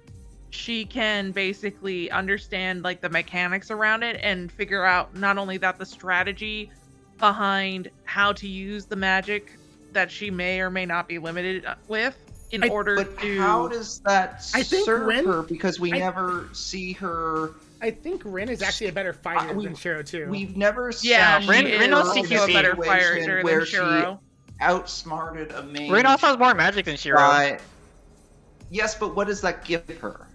she can basically understand like the mechanics around it and figure out not only that the strategy behind how to use the magic that she may or may not be limited with in order But to. how does that I think serve Rin- her? Because we I- never see her. I think Rin is actually a better fighter we- than Shiro too. We've never Yeah, seen Rin- she her Rin knows is in also a better situation fighter where than she Shiro. outsmarted a mage. Rin also has more magic than Shiro. by- Yes, but what does that give her?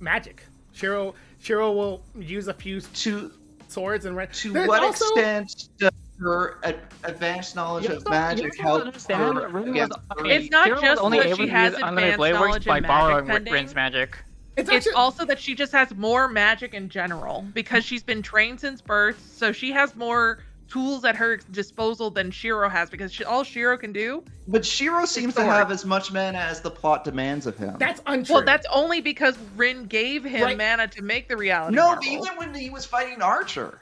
Magic. Shiro will use a few To swords and to what extent does her advanced knowledge You of don't- magic you don't help understand. her Rin against was- Rin? It's not Shiro was just only that able she to has use unlimited advanced blade works knowledge by in borrowing magic pending. Rin's magic. It's It's actually also that she just has more magic in general because she's been trained since birth, so she has more tools at her disposal than Shiro has because all Shiro can do. But Shiro seems to sword. have as much mana as the plot demands of him. that's untrue. Well, that's only because Rin gave him Right. mana to make the reality no, marble. even when he was fighting Archer.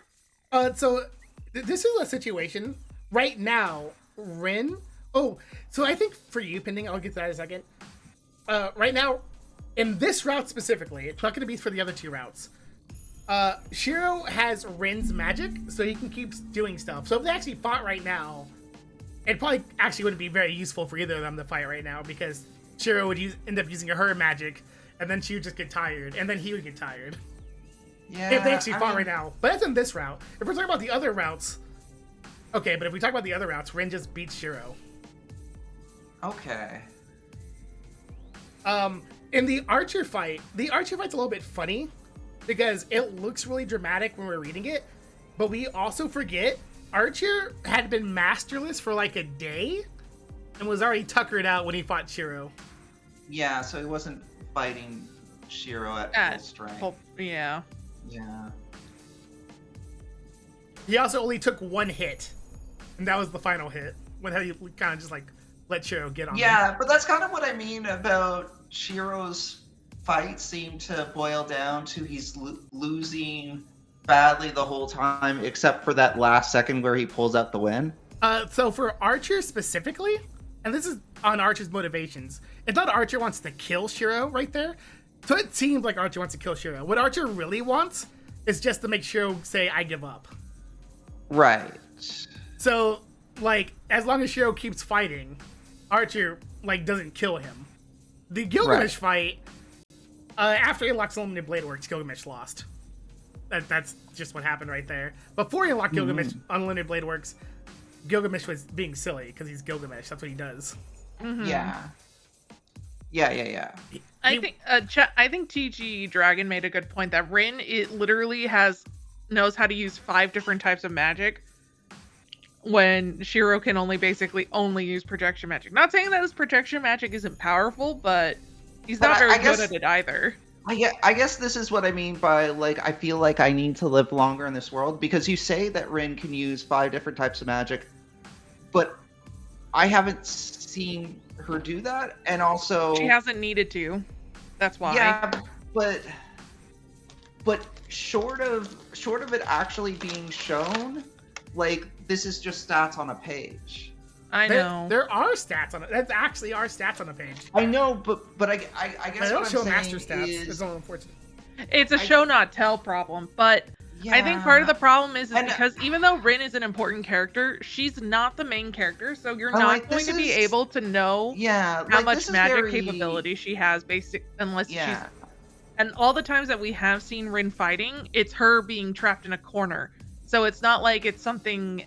So this is a situation right now. Rin. Oh, so I think for you, Pending, I'll get to that in a second. Right now, in this route specifically, it's not going to be for the other two routes. Shiro has Rin's magic, so he can keep doing stuff. So if they actually fought right now, it probably actually wouldn't be very useful for either of them to fight right now because Shiro would end up using her magic, and then she would just get tired, and then he would get tired. Yeah, If they actually I fought mean, right now. But that's in this route. If we're talking about the other routes, okay, but if we talk about the other routes, Rin just beats Shiro. Okay. In the Archer fight's a little bit funny because it looks really dramatic when we're reading it, but we also forget Archer had been masterless for like a day and was already tuckered out when he fought Shiro. Yeah, so he wasn't fighting Shiro at At full strength. Well, yeah. Yeah. He also only took one hit, and that was the final hit. with how you kind of just like let Shiro get on him. Yeah, but that's kind of what I mean about Shiro's fights seem to boil down to he's losing badly the whole time, except for that last second where he pulls out the win. So for Archer specifically, and this is on Archer's motivations, it's not Archer wants to kill Shiro right there. So it seems like Archer wants to kill Shiro. What Archer really wants is just to make Shiro say, I give up. Right. So, like, as long as Shiro keeps fighting, Archer, like, doesn't kill him. The Gilgamesh fight, after he unlocks Unlimited Blade Works, Gilgamesh lost. That's just what happened right there. Before he unlocked Gilgamesh Unlimited Blade Works, Gilgamesh was being silly because he's Gilgamesh. That's what he does. Yeah. I think TG Dragon made a good point that Rin literally knows how to use 5 different types of magic when Shiro can only use projection magic. Not saying that his projection magic isn't powerful, but he's not very good at it either. I guess this is what I mean by, like, I feel like I need to live longer in this world, because you say that Rin can use 5 different types of magic, but I haven't seen her do that, and also she hasn't needed to. That's why. Yeah, but short of it actually being shown, like, this is just stats on a page. I know. There are stats on it. That's actually our stats on the page. I know, but I guess they don't what show I'm master saying stats. It's all unfortunate. It's a show not tell problem, but I think part of the problem is because even though Rin is an important character, she's not the main character, so you're not going to be able to know how much magic capability she has, unless she's. And all the times that we have seen Rin fighting, it's her being trapped in a corner. So it's not like it's something,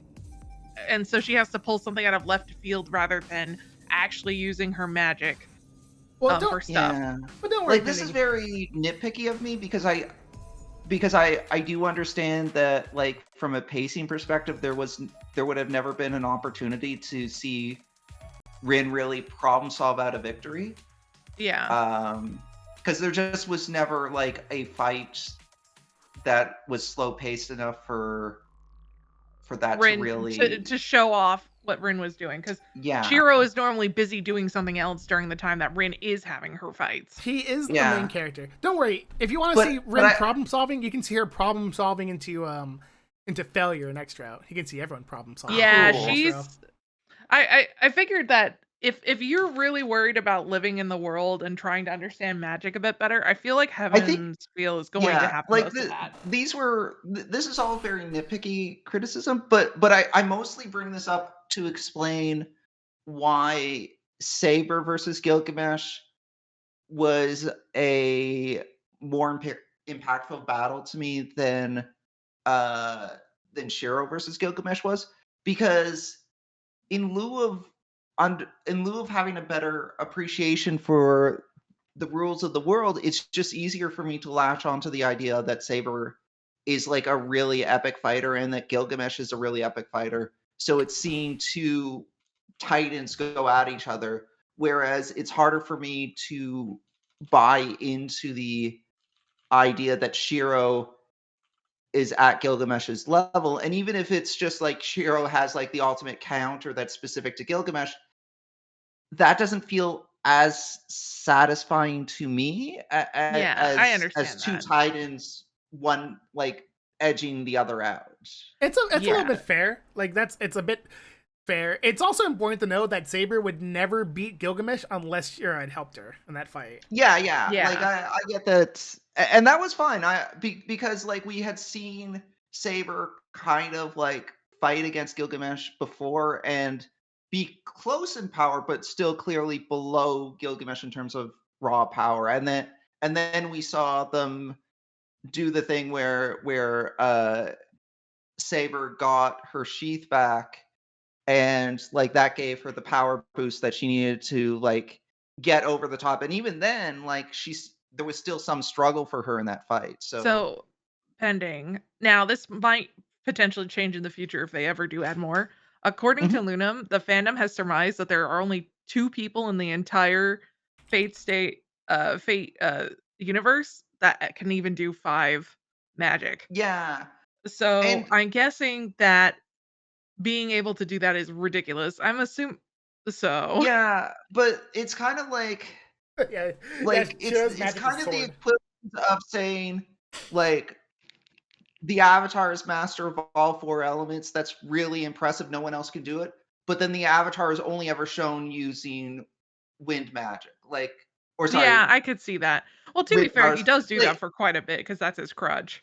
and so she has to pull something out of left field rather than actually using her magic for stuff. Yeah. But don't worry, like, this is very nitpicky of me, because I do understand that, like, from a pacing perspective, there would have never been an opportunity to see Rin really problem solve out a victory. Yeah. Because there just was never, like, a fight that was slow paced enough for that Rin, to really to show off what Rin was doing, because Shiro is normally busy doing something else during the time that Rin is having her fights. He is the main character. Don't worry. If you want to see Rin problem solving, you can see her problem solving into failure next route. You can see everyone problem solving. Yeah, she's. I figured that if you're really worried about living in the world and trying to understand magic a bit better, I feel like Heaven's Feel is going to have most of that. This is all very nitpicky criticism, but I mostly bring this up to explain why Saber versus Gilgamesh was a more impactful battle to me than Shiro versus Gilgamesh was, because in lieu of having a better appreciation for the rules of the world, it's just easier for me to latch onto the idea that Saber is, like, a really epic fighter and that Gilgamesh is a really epic fighter. So it's seeing 2 titans go at each other, whereas it's harder for me to buy into the idea that Shiro is at Gilgamesh's level. And even if it's just like Shiro has, like, the ultimate counter that's specific to Gilgamesh, that doesn't feel as satisfying to me I understand as 2 titans, one, like, edging the other out. It's a little bit fair. Like, it's a bit fair. It's also important to know that Saber would never beat Gilgamesh unless Shiro had helped her in that fight. Yeah. Like, I get that, and that was fine. Because, like, we had seen Saber kind of, like, fight against Gilgamesh before and be close in power, but still clearly below Gilgamesh in terms of raw power. And then we saw them do the thing where Saber got her sheath back, and, like, that gave her the power boost that she needed to, like, get over the top. And even then, like, there was still some struggle for her in that fight. So pending. Now, this might potentially change in the future if they ever do add more. According to Lunam, the fandom has surmised that there are only 2 people in the entire Fate universe that can even do 5 magic. Yeah. So I'm guessing that being able to do that is ridiculous. I'm assuming so. Yeah, but it's kind of yeah, like Shiro's it's magic is kind of the sword. equivalent of saying like the Avatar is master of all four elements. That's really impressive. No one else can do it. But then the Avatar is only ever shown using wind magic, like, or Yeah, sorry, I could see that. Well, to be wind fair, he powers. does do that Like, for quite a bit because that's his crutch.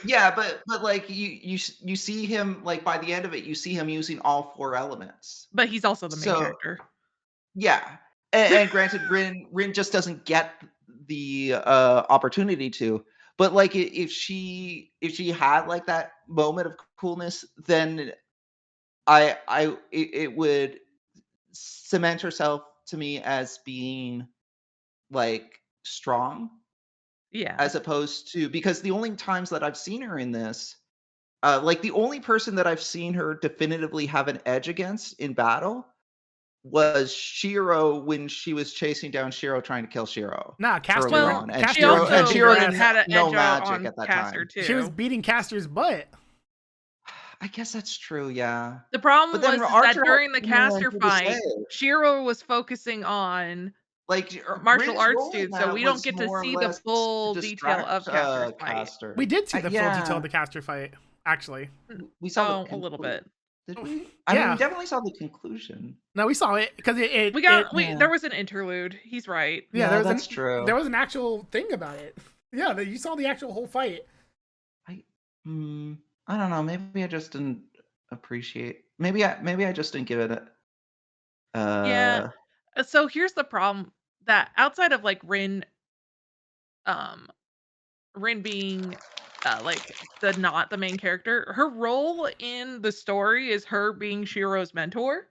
yeah, but like you see him like by the end of it, you see him using all four elements. But he's also the main So character. yeah, and granted, Rin just doesn't get the opportunity to. But like if she had like that moment of coolness, then it would cement herself to me as being like strong Yeah. as opposed to because the only times that I've seen her in this, like the only person that I've seen her definitively have an edge against in battle was Shiro when she was chasing down Shiro trying to kill Shiro Nah, Caster early Well, on, and she Caster was also beating her Shiro ass. didn't had an know edge out magic on at that Caster time. She was too. beating Caster's butt. I guess that's true, yeah. The But problem then was is that Archer had during the something like Caster good to say. fight, Shiro was focusing on Like martial Rin's arts role in dude, so that we don't was get to more or see the less to full detail distract of Caster's fight. We Caster. did see the full detail of Yeah, the Caster fight, actually. we saw the Oh, a little bit. did Oh, we? I mean, we yeah. definitely saw the conclusion. No, we saw it because Yeah. There was an interlude. He's right. yeah, Yeah, that's true. there was an actual thing about it. Yeah, you saw the actual whole fight. I I don't know. Maybe I just didn't appreciate. Maybe I just didn't give it a. Yeah. So here's the problem that outside of like um Rin being like not the main character, her role in the story is her being Shiro's mentor.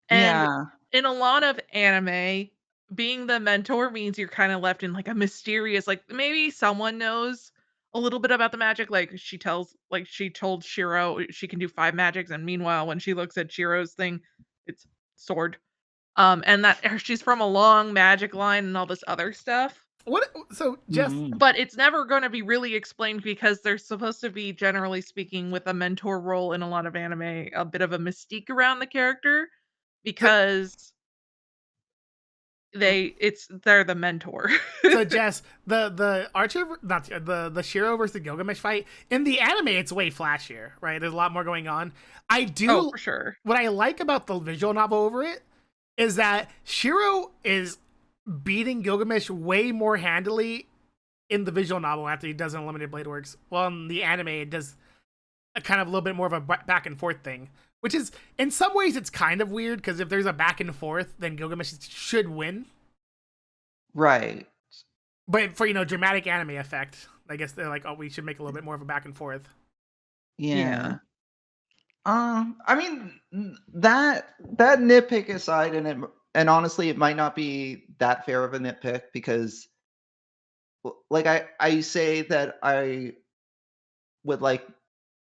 And Yeah. in a lot of anime, being the mentor means you're kind of left in like a mysterious, like maybe someone knows a little bit about the magic. Like she told Shiro she can do 5 magics, and meanwhile, when she looks at Shiro's thing, it's sword. And that she's from a long magic line and all this other stuff. What? So Jeff, Mhm. But it's never going to be really explained because there's supposed to be, generally speaking, with a mentor role in a lot of anime, a bit of a mystique around the character because they're the mentor. so Jess, the Archer, not the Shiro versus Gilgamesh fight in the anime, it's way flashier, right? There's a lot more going on. I do. Oh, for sure. What I like about the visual novel over it is that Shiro is beating Gilgamesh way more handily in the visual novel after he does Unlimited Blade Works. Well, in the anime, it does a kind of a little bit more of a back and forth thing, which is in some ways it's kind of weird because if there's a back and forth, then Gilgamesh should win. Right. But for dramatic anime effect, I guess they're like, oh, we should make a little bit more of a back and forth. Yeah. I mean that nitpick aside, and honestly, it might not be that fair of a nitpick because, like I say that I would like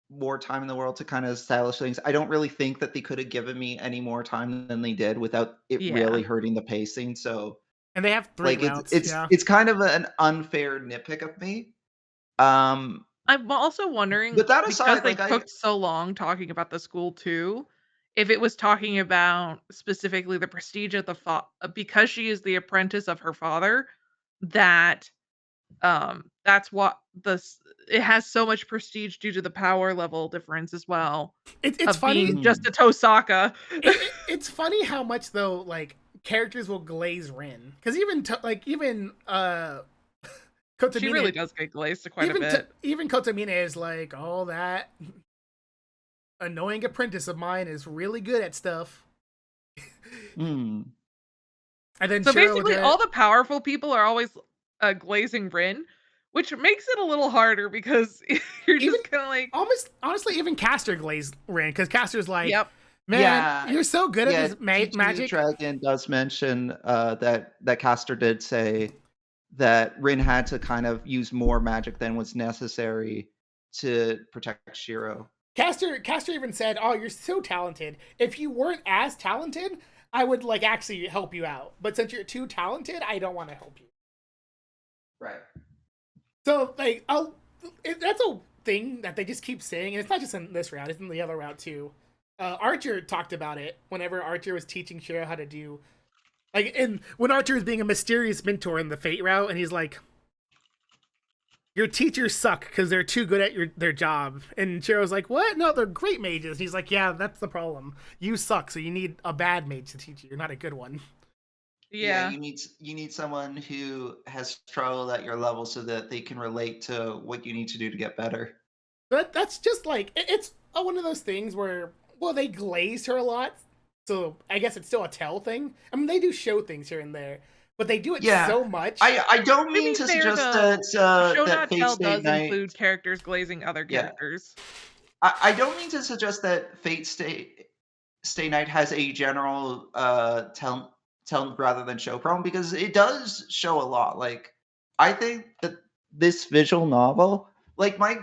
more time in the world to kind of establish things. I don't really think that they could have given me any more time than they did without it Yeah. really hurting the pacing. So And they have 3 like routes. it's Yeah. it's kind of an unfair nitpick of me. Um, I'm also wondering, but that because aside, they like took so long talking about the school too, if it was talking about specifically the prestige of because she is the apprentice of her father, that's what it has so much prestige due to the power level difference as well It's of funny. being just a Tosaka. It's funny how much though, like characters will glaze Rin because even Kotomine, She really does get glazed quite a bit. Even Kotomine is like, oh, that annoying apprentice of mine is really good at stuff. hmm. And then So Shiro basically, all the powerful people are always glazing Rin, which makes it a little harder because you're Even- just kind of like, almost honestly, even Caster glazed Rin because Caster's like, yep. man, Yeah, you're so good at this TT magic. Dragon does mention that Castor did say that Rin had to kind of use more magic than was necessary to protect Shiro. Caster even said, "Oh, you're so talented. If you weren't as talented, I would like actually help you out. But since you're too talented, I don't want to help you." Right. So like, that's a thing that they just keep saying, and it's not just in this route; it's in the other route too. Archer talked about it whenever Archer was teaching Shiro how to do, like, and when Archer is being a mysterious mentor in the Fate route, and he's like, "Your teachers suck because they're too good at their job." And Shiro's like, "What? No, they're great mages." And he's like, "Yeah, that's the problem. You suck, so you need a bad mage to teach you. You're not a good one." Yeah. you need someone who has struggled at your level so that they can relate to what you need to do to get better. But that's just like it's one of those things where, well, they glazed her a lot, so I guess it's still a tell thing. I mean, they do show things here and there, but they do it Yeah. so much. I don't To mean be to fair, suggest though, show that not Fate tell Stay does Night. include characters glazing other Yeah. characters. I don't mean to suggest that Fate Stay Night has a general tell rather than show problem, because it does show a lot. Like, I think that this visual novel, like my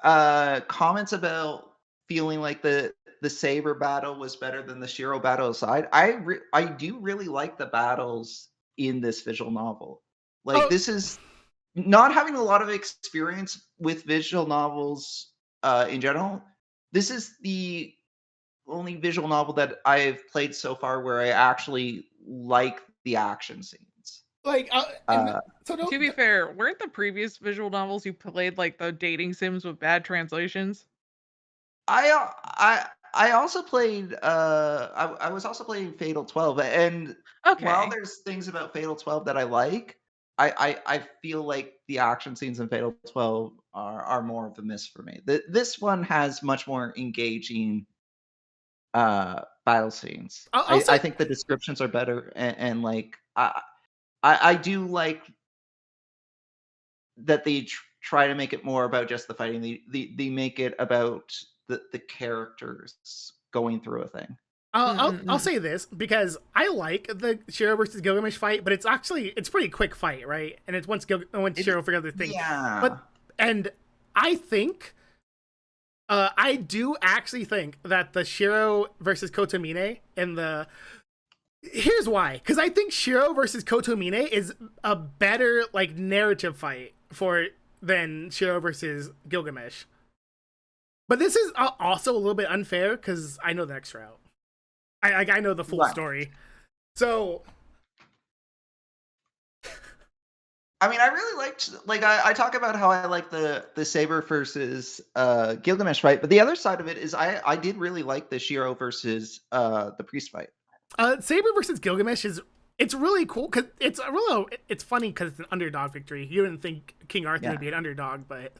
comments about feeling like the saber battle was better than the Shiro battle aside, I do really like the battles in this visual novel. Like, Oh. this is not having a lot of experience with visual novels in general. This is the only visual novel that I've played so far where I actually like the action scenes. Like, so To be fair, weren't the previous visual novels you played like the dating sims with bad translations? I also played I was also playing Fatal 12, and Okay. while there's things about Fatal 12 that I like, I feel like the action scenes in Fatal 12 are more of a miss for me. This one has much more engaging battle scenes. I think the descriptions are better, and like I do like that they try to make it more about just the fighting. They make it about the characters going through a thing. I'll say this because I like the Shiro versus Gilgamesh fight, but it's pretty quick fight, right? And it's once Shiro figures out the thing. Yeah. And I think I do actually think that the Shiro versus Kotomine and here's why, because I think Shiro versus Kotomine is a better like narrative fight than Shiro versus Gilgamesh. But this is also a little bit unfair because I know the next route. I know the full story. So, I mean, I really liked, like, I talk about how I like the Saber versus Gilgamesh fight, but the other side of it is I did really like the Shiro versus the Priest fight. Saber versus Gilgamesh it's really cool because it's funny because it's an underdog victory. You didn't think King Arthur would be an underdog, but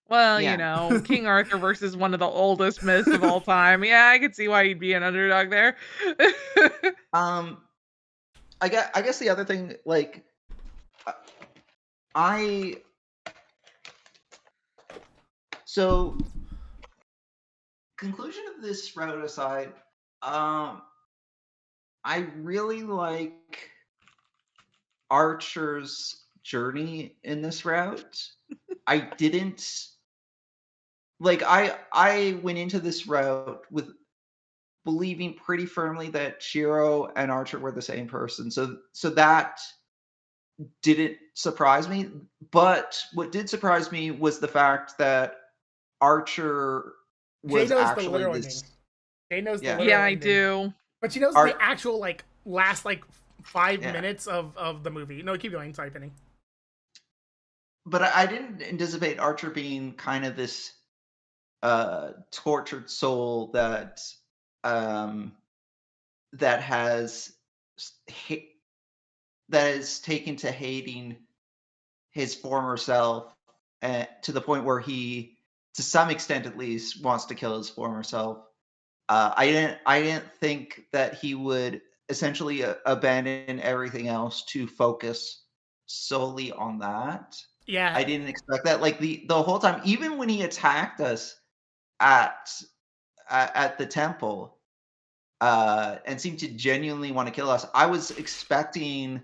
well, you know, King Arthur versus one of the oldest myths of all time. Yeah, I could see why you'd be an underdog there. I guess the other thing, like, so conclusion of this route aside, I really like Archer's journey in this route. I didn't like I went into this route with believing pretty firmly that Shiro and Archer were the same person. So that didn't surprise me. But what did surprise me was the fact that Archer was Jay knows actually the literal this. ending. Jay knows the literal Yeah, I ending. do. But she knows the actual like last like 5 minutes of the movie. No, keep going. Sorry, Penny. But I didn't anticipate Archer being kind of this tortured soul that has taken to hating his former self, to the point where he, to some extent at least, wants to kill his former self. I didn't think that he would essentially abandon everything else to focus solely on that. Yeah, I didn't expect that. Like the whole time, even when he attacked us at the temple, and seemed to genuinely want to kill us, I was expecting,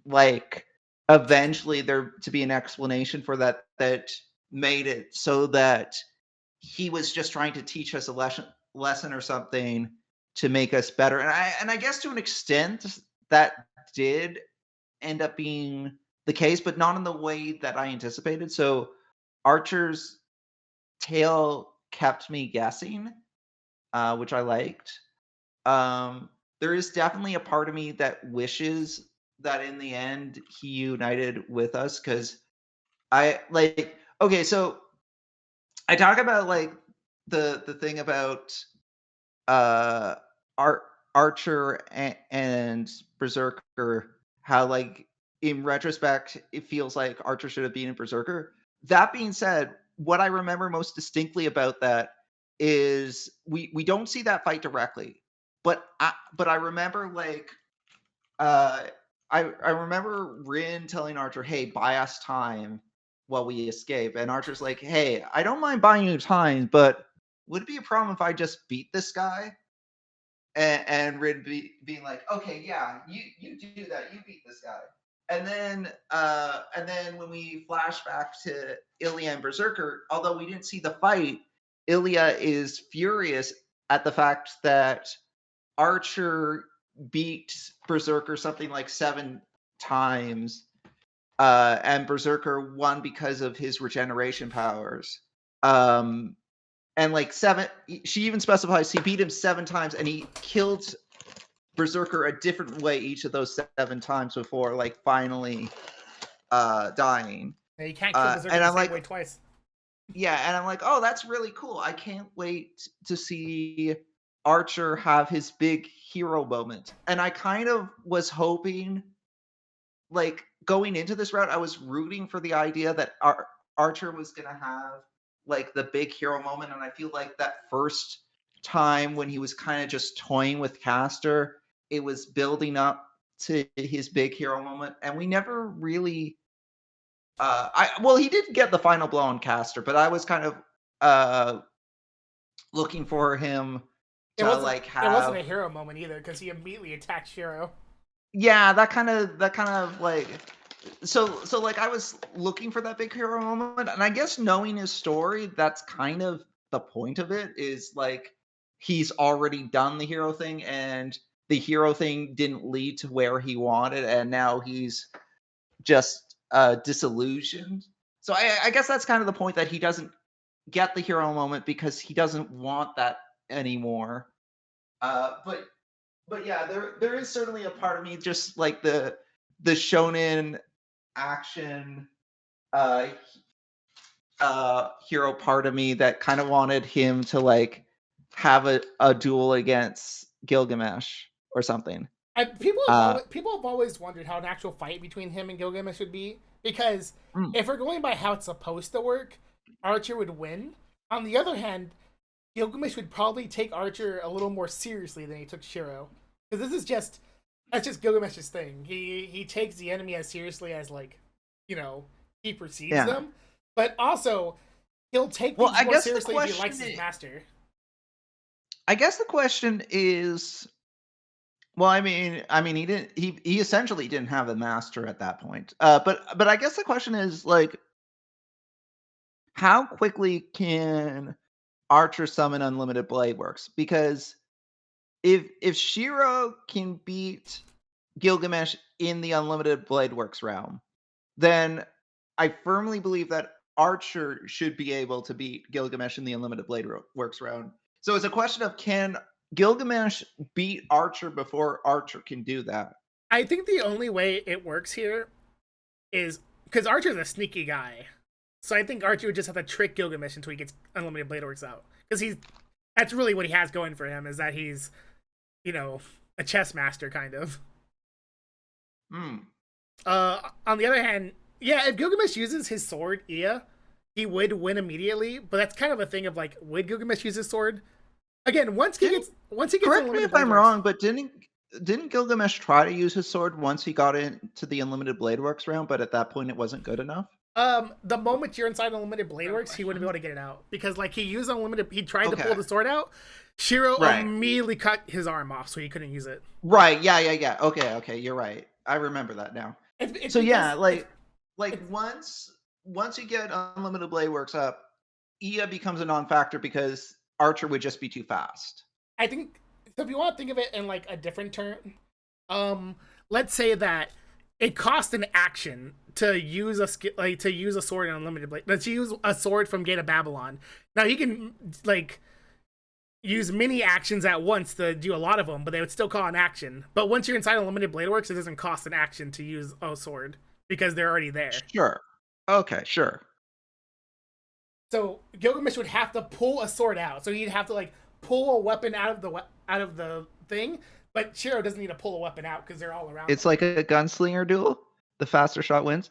like, eventually there to be an explanation for that made it so that he was just trying to teach us a lesson or something to make us better. And I guess to an extent that did end up being the case, but not in the way that I anticipated. So Archer's tale kept me guessing, which I liked. There is definitely a part of me that wishes that in the end he united with us, because I like okay, so I talk about like the thing about uh Ar- Archer and Berserker, how like in retrospect it feels like Archer should have been in Berserker. That being said, what I remember most distinctly about that is we don't see that fight directly, but I remember like uh I remember Rin telling Archer, "Hey, buy us time while we escape," and Archer's like, "Hey, I don't mind buying you time, but would it be a problem if I just beat this guy?" And Rin being like, "Okay, yeah, you do that, you beat this guy." And then when we flash back to Ilya and Berserker, although we didn't see the fight, Ilya is furious at the fact that Archer beat Berserker something like 7 times, and Berserker won because of his regeneration powers. Um, and like she even specifies he beat him 7 times, and he killed Berserker a different way each of those 7 times before like finally dying. Yeah, you can't kill Berserker And the I'm same like, way twice. yeah, and I'm like, oh, that's really cool. I can't wait to see Archer have his big hero moment. And I kind of was hoping, like, going into this route, I was rooting for the idea that Archer was going to have, like, the big hero moment. And I feel like that first time when he was kind of just toying with Castor, it was building up to his big hero moment. And we never really he did get the final blow on Castor, but I was kind of looking for him It to wasn't. like It wasn't have, a hero moment either because he immediately attacked Shiro. yeah, that kind of like, so like I was looking for that big hero moment, and I guess knowing his story, that's kind of the point of it, is like he's already done the hero thing, and the hero thing didn't lead to where he wanted, and now he's just disillusioned. So I guess that's kind of the point, that he doesn't get the hero moment because he doesn't want that anymore. But yeah, there is certainly a part of me, just like the shonen action uh hero part of me, that kind of wanted him to like have a duel against Gilgamesh or something. Uh People have always wondered how an actual fight between him and Gilgamesh would be, because mm, if we're going by how it's supposed to work, Archer would win. On the other hand, Gilgamesh would probably take Archer a little more seriously than he took Shiro, because that's just Gilgamesh's thing. He takes the enemy as seriously as, like, he perceives yeah. them, but also he'll take Well, things I more guess the seriously if he question likes his master. I guess the question is, well, I mean, he essentially didn't have a master at that point. But I guess the question is like, how quickly can Archer summon unlimited blade works? Because if Shiro can beat Gilgamesh in the unlimited blade works realm, then I firmly believe that Archer should be able to beat Gilgamesh in the unlimited blade works round. So it's a question of, can Gilgamesh beat Archer before Archer can do that? I think the only way it works here is because Archer's a sneaky guy. So I think Archer would just have to trick Gilgamesh until he gets unlimited blade works out. Because that's really what he has going for him, is that he's, a chess master, kind of. Hmm. On the other hand, yeah, if Gilgamesh uses his sword, he would win immediately. But that's kind of a thing of like, would Gilgamesh use his sword? Again, once he gets Correct me unlimited if blade I'm works, wrong, but didn't Gilgamesh try to use his sword once he got into the unlimited blade works round, but at that point it wasn't good enough? the moment you're inside unlimited blade works, he wouldn't be able to get it out, because like he tried to pull the sword out. Shiro Right. immediately cut his arm off, so he couldn't use it. Right. Yeah. Okay. You're right. I remember that now. It's So yeah, because like once you get unlimited blade works up, Ia becomes a non-factor because Archer would just be too fast. I think, so if you want to think of it in like a different term, let's say that it costs an action to use to use a sword in Unlimited Blade. Let's use a sword from Gate of Babylon. Now he can like use many actions at once to do a lot of them, but they would still call an action. But once you're inside Unlimited Blade Works, it doesn't cost an action to use a sword because they're already there. Sure. Okay, sure. So Gilgamesh would have to pull a sword out. So he'd have to like pull a weapon out of the thing. But Shiro doesn't need to pull a weapon out because they're all around. It's like a gunslinger duel. The faster shot wins.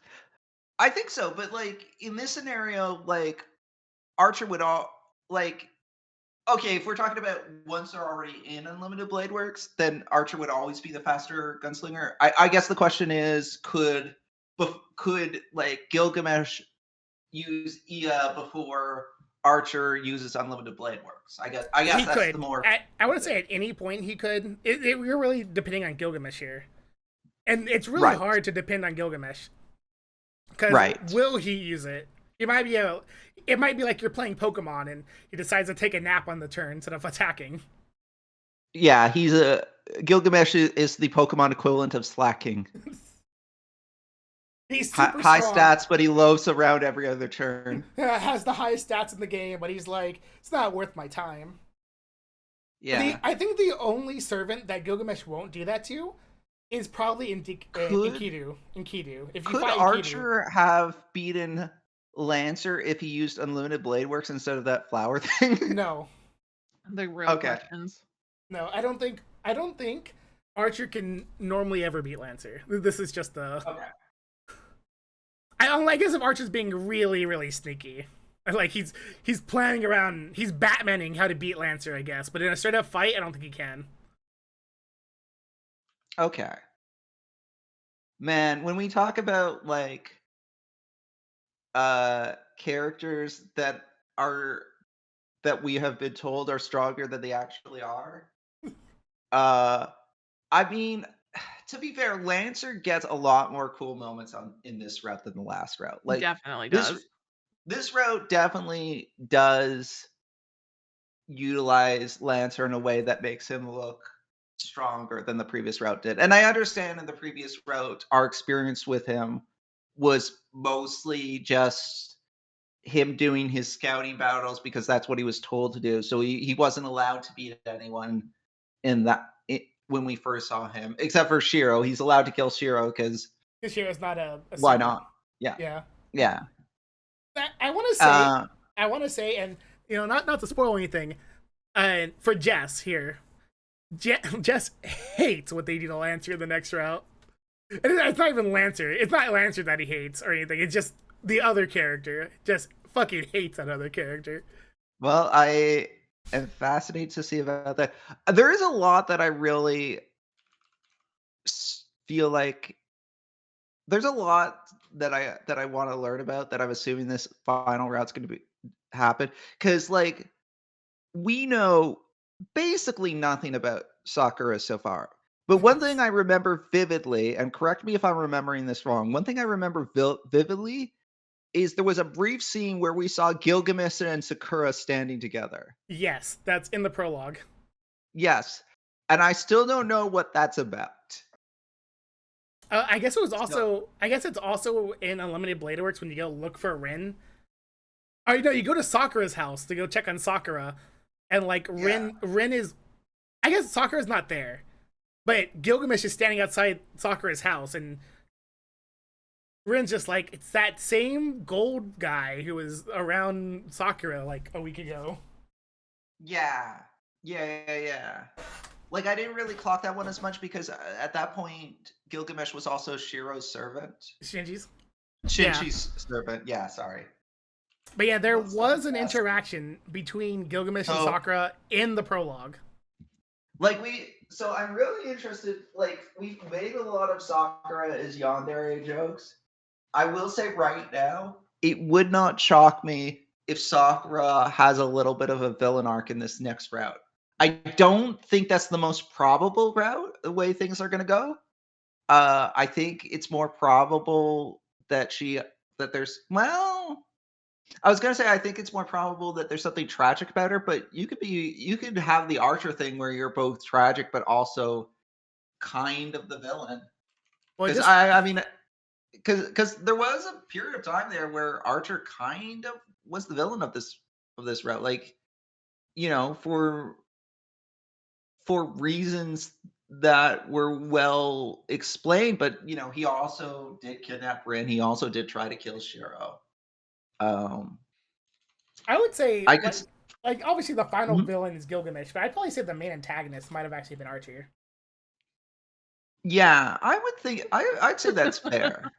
I think so, but like in this scenario, like Archer would all like. Okay, if we're talking about once they're already in Unlimited Blade Works, then Archer would always be the faster gunslinger. I guess the question is, could like Gilgamesh use Ea before Archer uses Unlimited Blade Works? I guess he that's could. the more. I want to say at any point he could. We're really depending on Gilgamesh here, and it's really Right. hard to depend on Gilgamesh because Right. will he use it? It might be like you're playing Pokemon and he decides to take a nap on the turn instead of attacking. Yeah, Gilgamesh is the Pokemon equivalent of Slacking. He's super High strong. stats, but he loafs around every other turn. Has the highest stats in the game, but he's like, it's not worth my time. Yeah. I think the only servant that Gilgamesh won't do that to is probably Enkidu. If you Could fight Archer have beaten Lancer if he used Unlimited Blade Works instead of that flower thing? Enkidu, no, The real Okay. questions. no, I don't think Archer can normally ever beat Lancer. This is just a. Okay. I guess if Archer's being really, really sneaky, like he's planning around, he's Batmaning how to beat Lancer, I guess. But in a straight up fight, I don't think he can. Okay. Man, when we talk about like characters that we have been told are stronger than they actually are, I mean, to be fair, Lancer gets a lot more cool moments in this route than the last route. Like Definitely this does. this route definitely does utilize Lancer in a way that makes him look stronger than the previous route did. And I understand in the previous route, our experience with him was mostly just him doing his scouting battles because that's what he was told to do. So he wasn't allowed to beat anyone when we first saw him, except for Shiro. He's allowed to kill Shiro because Shiro's not a why servant. not? Yeah. Yeah. I want to say, and not to spoil anything, for Jess here, Jess hates what they do to Lancer in the next route. And it's not even Lancer. It's not Lancer that he hates or anything. It's just the other character. Just fucking hates that other character. Well, I am fascinated to see about that. There is a lot that I really feel like there's a lot that I want to learn about that I'm assuming this final route's going to happen, because like we know basically nothing about Sakura so far. But one thing I remember vividly, and correct me if I'm remembering this wrong, one thing I remember vividly is there was a brief scene where we saw Gilgamesh and Sakura standing together. Yes, that's in the prologue. Yes. And I still don't know what that's about. I guess it was also. I guess it's also in Unlimited Blade Works when you go look for Rin. Oh, you go to Sakura's house to go check on Sakura, and like Rin is. I guess Sakura's not there, but Gilgamesh is standing outside Sakura's house, and Rin's just like, it's that same gold guy who was around Sakura like a week ago. Yeah. Like, I didn't really clock that one as much because at that point, Gilgamesh was also Shiro's servant. Shinji's Servant. Yeah, sorry. But yeah, there was an interaction between Gilgamesh and Sakura in the prologue. So I'm really interested, like, we've made a lot of Sakura as yandere jokes. I will say right now, it would not shock me if Sakura has a little bit of a villain arc in this next route. I don't think that's the most probable route, the way things are going to go. I think it's more probable I was going to say I think it's more probable that there's something tragic about her, but you could have the Archer thing where you're both tragic but also kind of the villain. Well, Because just I mean, because there was a period of time there where Archer kind of was the villain of this route, like for reasons that were well explained, but he also did kidnap Rin. He also did try to kill Shiro. Um, I would say I could, like obviously the final Mhm. villain is Gilgamesh, but I'd probably say the main antagonist might have actually been Archer. yeah, I would think I'd say that's fair.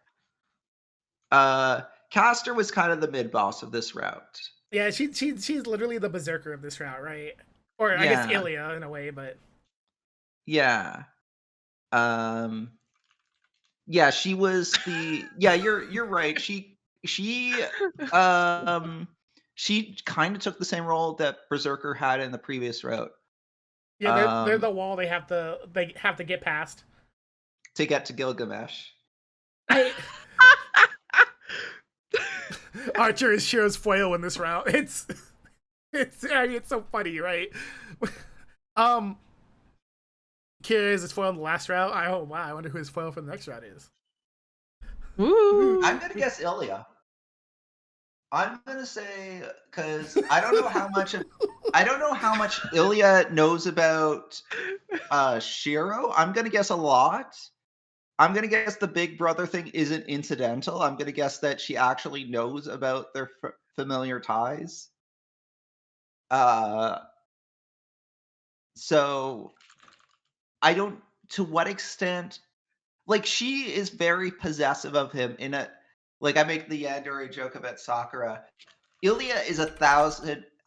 Castor was kind of the mid boss of this route. Yeah, she's literally the berserker of this route, right? Or I guess Yeah, Ilya in a way, but yeah. Um, yeah, she was the yeah, you're right. Um she kind of took the same role that Berserker had in the previous route. yeah, they're the wall they have to get past. To get to Gilgamesh. I Archer is Shiro's foil in this route. It's so funny, right? um Kira is his foil in the last route. I wonder who his foil for the next route is. Woo! I'm gonna guess Ilya. I'm gonna say because I don't know how much Ilya knows about Shiro. I'm gonna guess a lot. I'm gonna guess the big brother thing isn't incidental. I'm gonna guess that she actually knows about their familiar ties. Uh, so I don't. To what extent? Like she is very possessive of him in a. Like I make the yandere joke about Sakura. Ilya is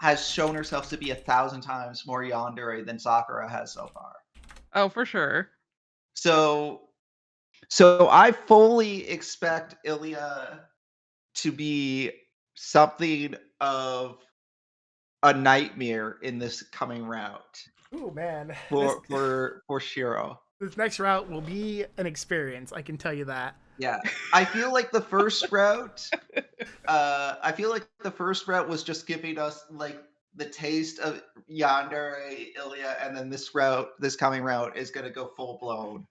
has shown herself to be 1,000 times more yandere than Sakura has so far. Oh, for sure. So I fully expect Ilya to be something of a nightmare in this coming route Ooh man, for Shiro. this next route will be an experience. I can tell you that. Yeah, I feel like the first route. I feel like the first route was just giving us like the taste of yandere Ilya, and then this coming route, is gonna go full blown.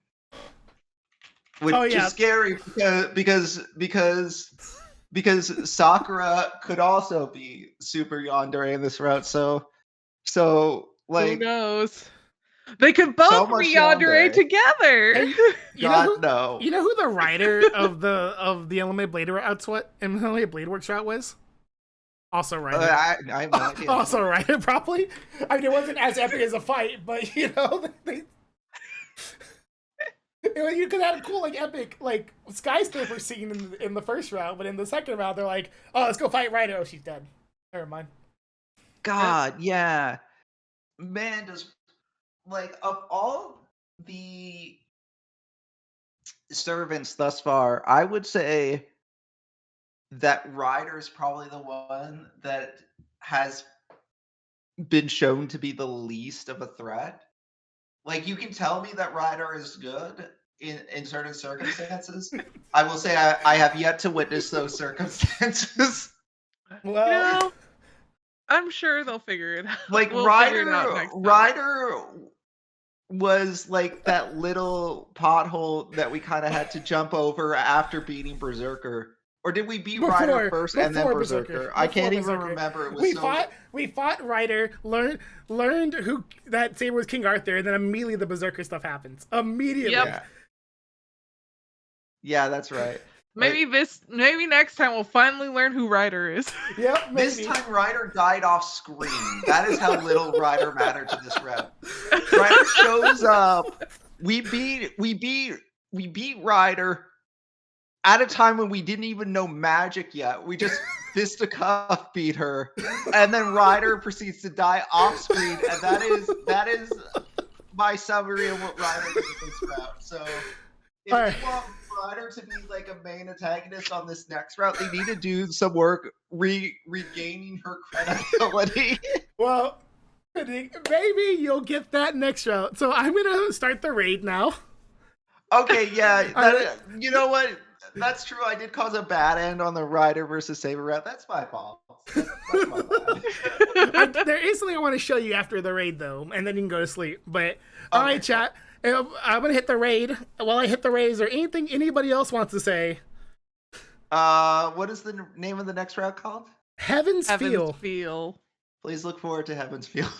Which is scary because Sakura could also be super yandere in this route. So like Who knows? They could so both much be yandere yandere. together. Hey, God no. You know who the writer of the Eliminated Blade route Eliminated Blade Works route was? Also writer. I have no idea. Also writer, probably. I mean, it wasn't as epic as a fight, but you could have a cool epic skyscraper scene in the first round, but in the second round they're like, oh, let's go fight Ryder. Oh, she's dead. Never mind. God, yeah. Man, does of all the servants thus far, I would say that Ryder is probably the one that has been shown to be the least of a threat. Like you can tell me that Ryder is good in certain circumstances. I will say I have yet to witness those circumstances. Well, I'm sure they'll figure it out. Like We'll figure it out next time. Ryder was like that little pothole that we kind of had to jump over after beating Berserker. Or did we beat Ryder first and then Berserker? I can't even remember. It was we fought Ryder, learned who that saber was King Arthur, and then immediately the Berserker stuff happens. Immediately. Yep. Yeah, that's right. Maybe next time we'll finally learn who Ryder is. Yep. Maybe. This time Ryder died off screen. That is how little Ryder mattered to this round. Ryder shows up. We beat Ryder at a time when we didn't even know magic yet. We just fisticuff beat her, and then Ryder proceeds to die off screen, and that is my summary of what Ryder did in this round. So if you want Ryder to be like a main antagonist on this next route, they need to do some work regaining her credibility. Well, maybe you'll get that next route. So I'm gonna start the raid now. Okay, yeah. You know what? That's true. I did cause a bad end on the Ryder versus Saber route. That's my fault. That's my bad. There is something I want to show you after the raid, though, and then you can go to sleep. But all right, chat. I'm gonna hit the raid. While I hit the raid, is there anything anybody else wants to say? What is the name of the next route called? Heaven's Feel. Feel. Please look forward to Heaven's Field.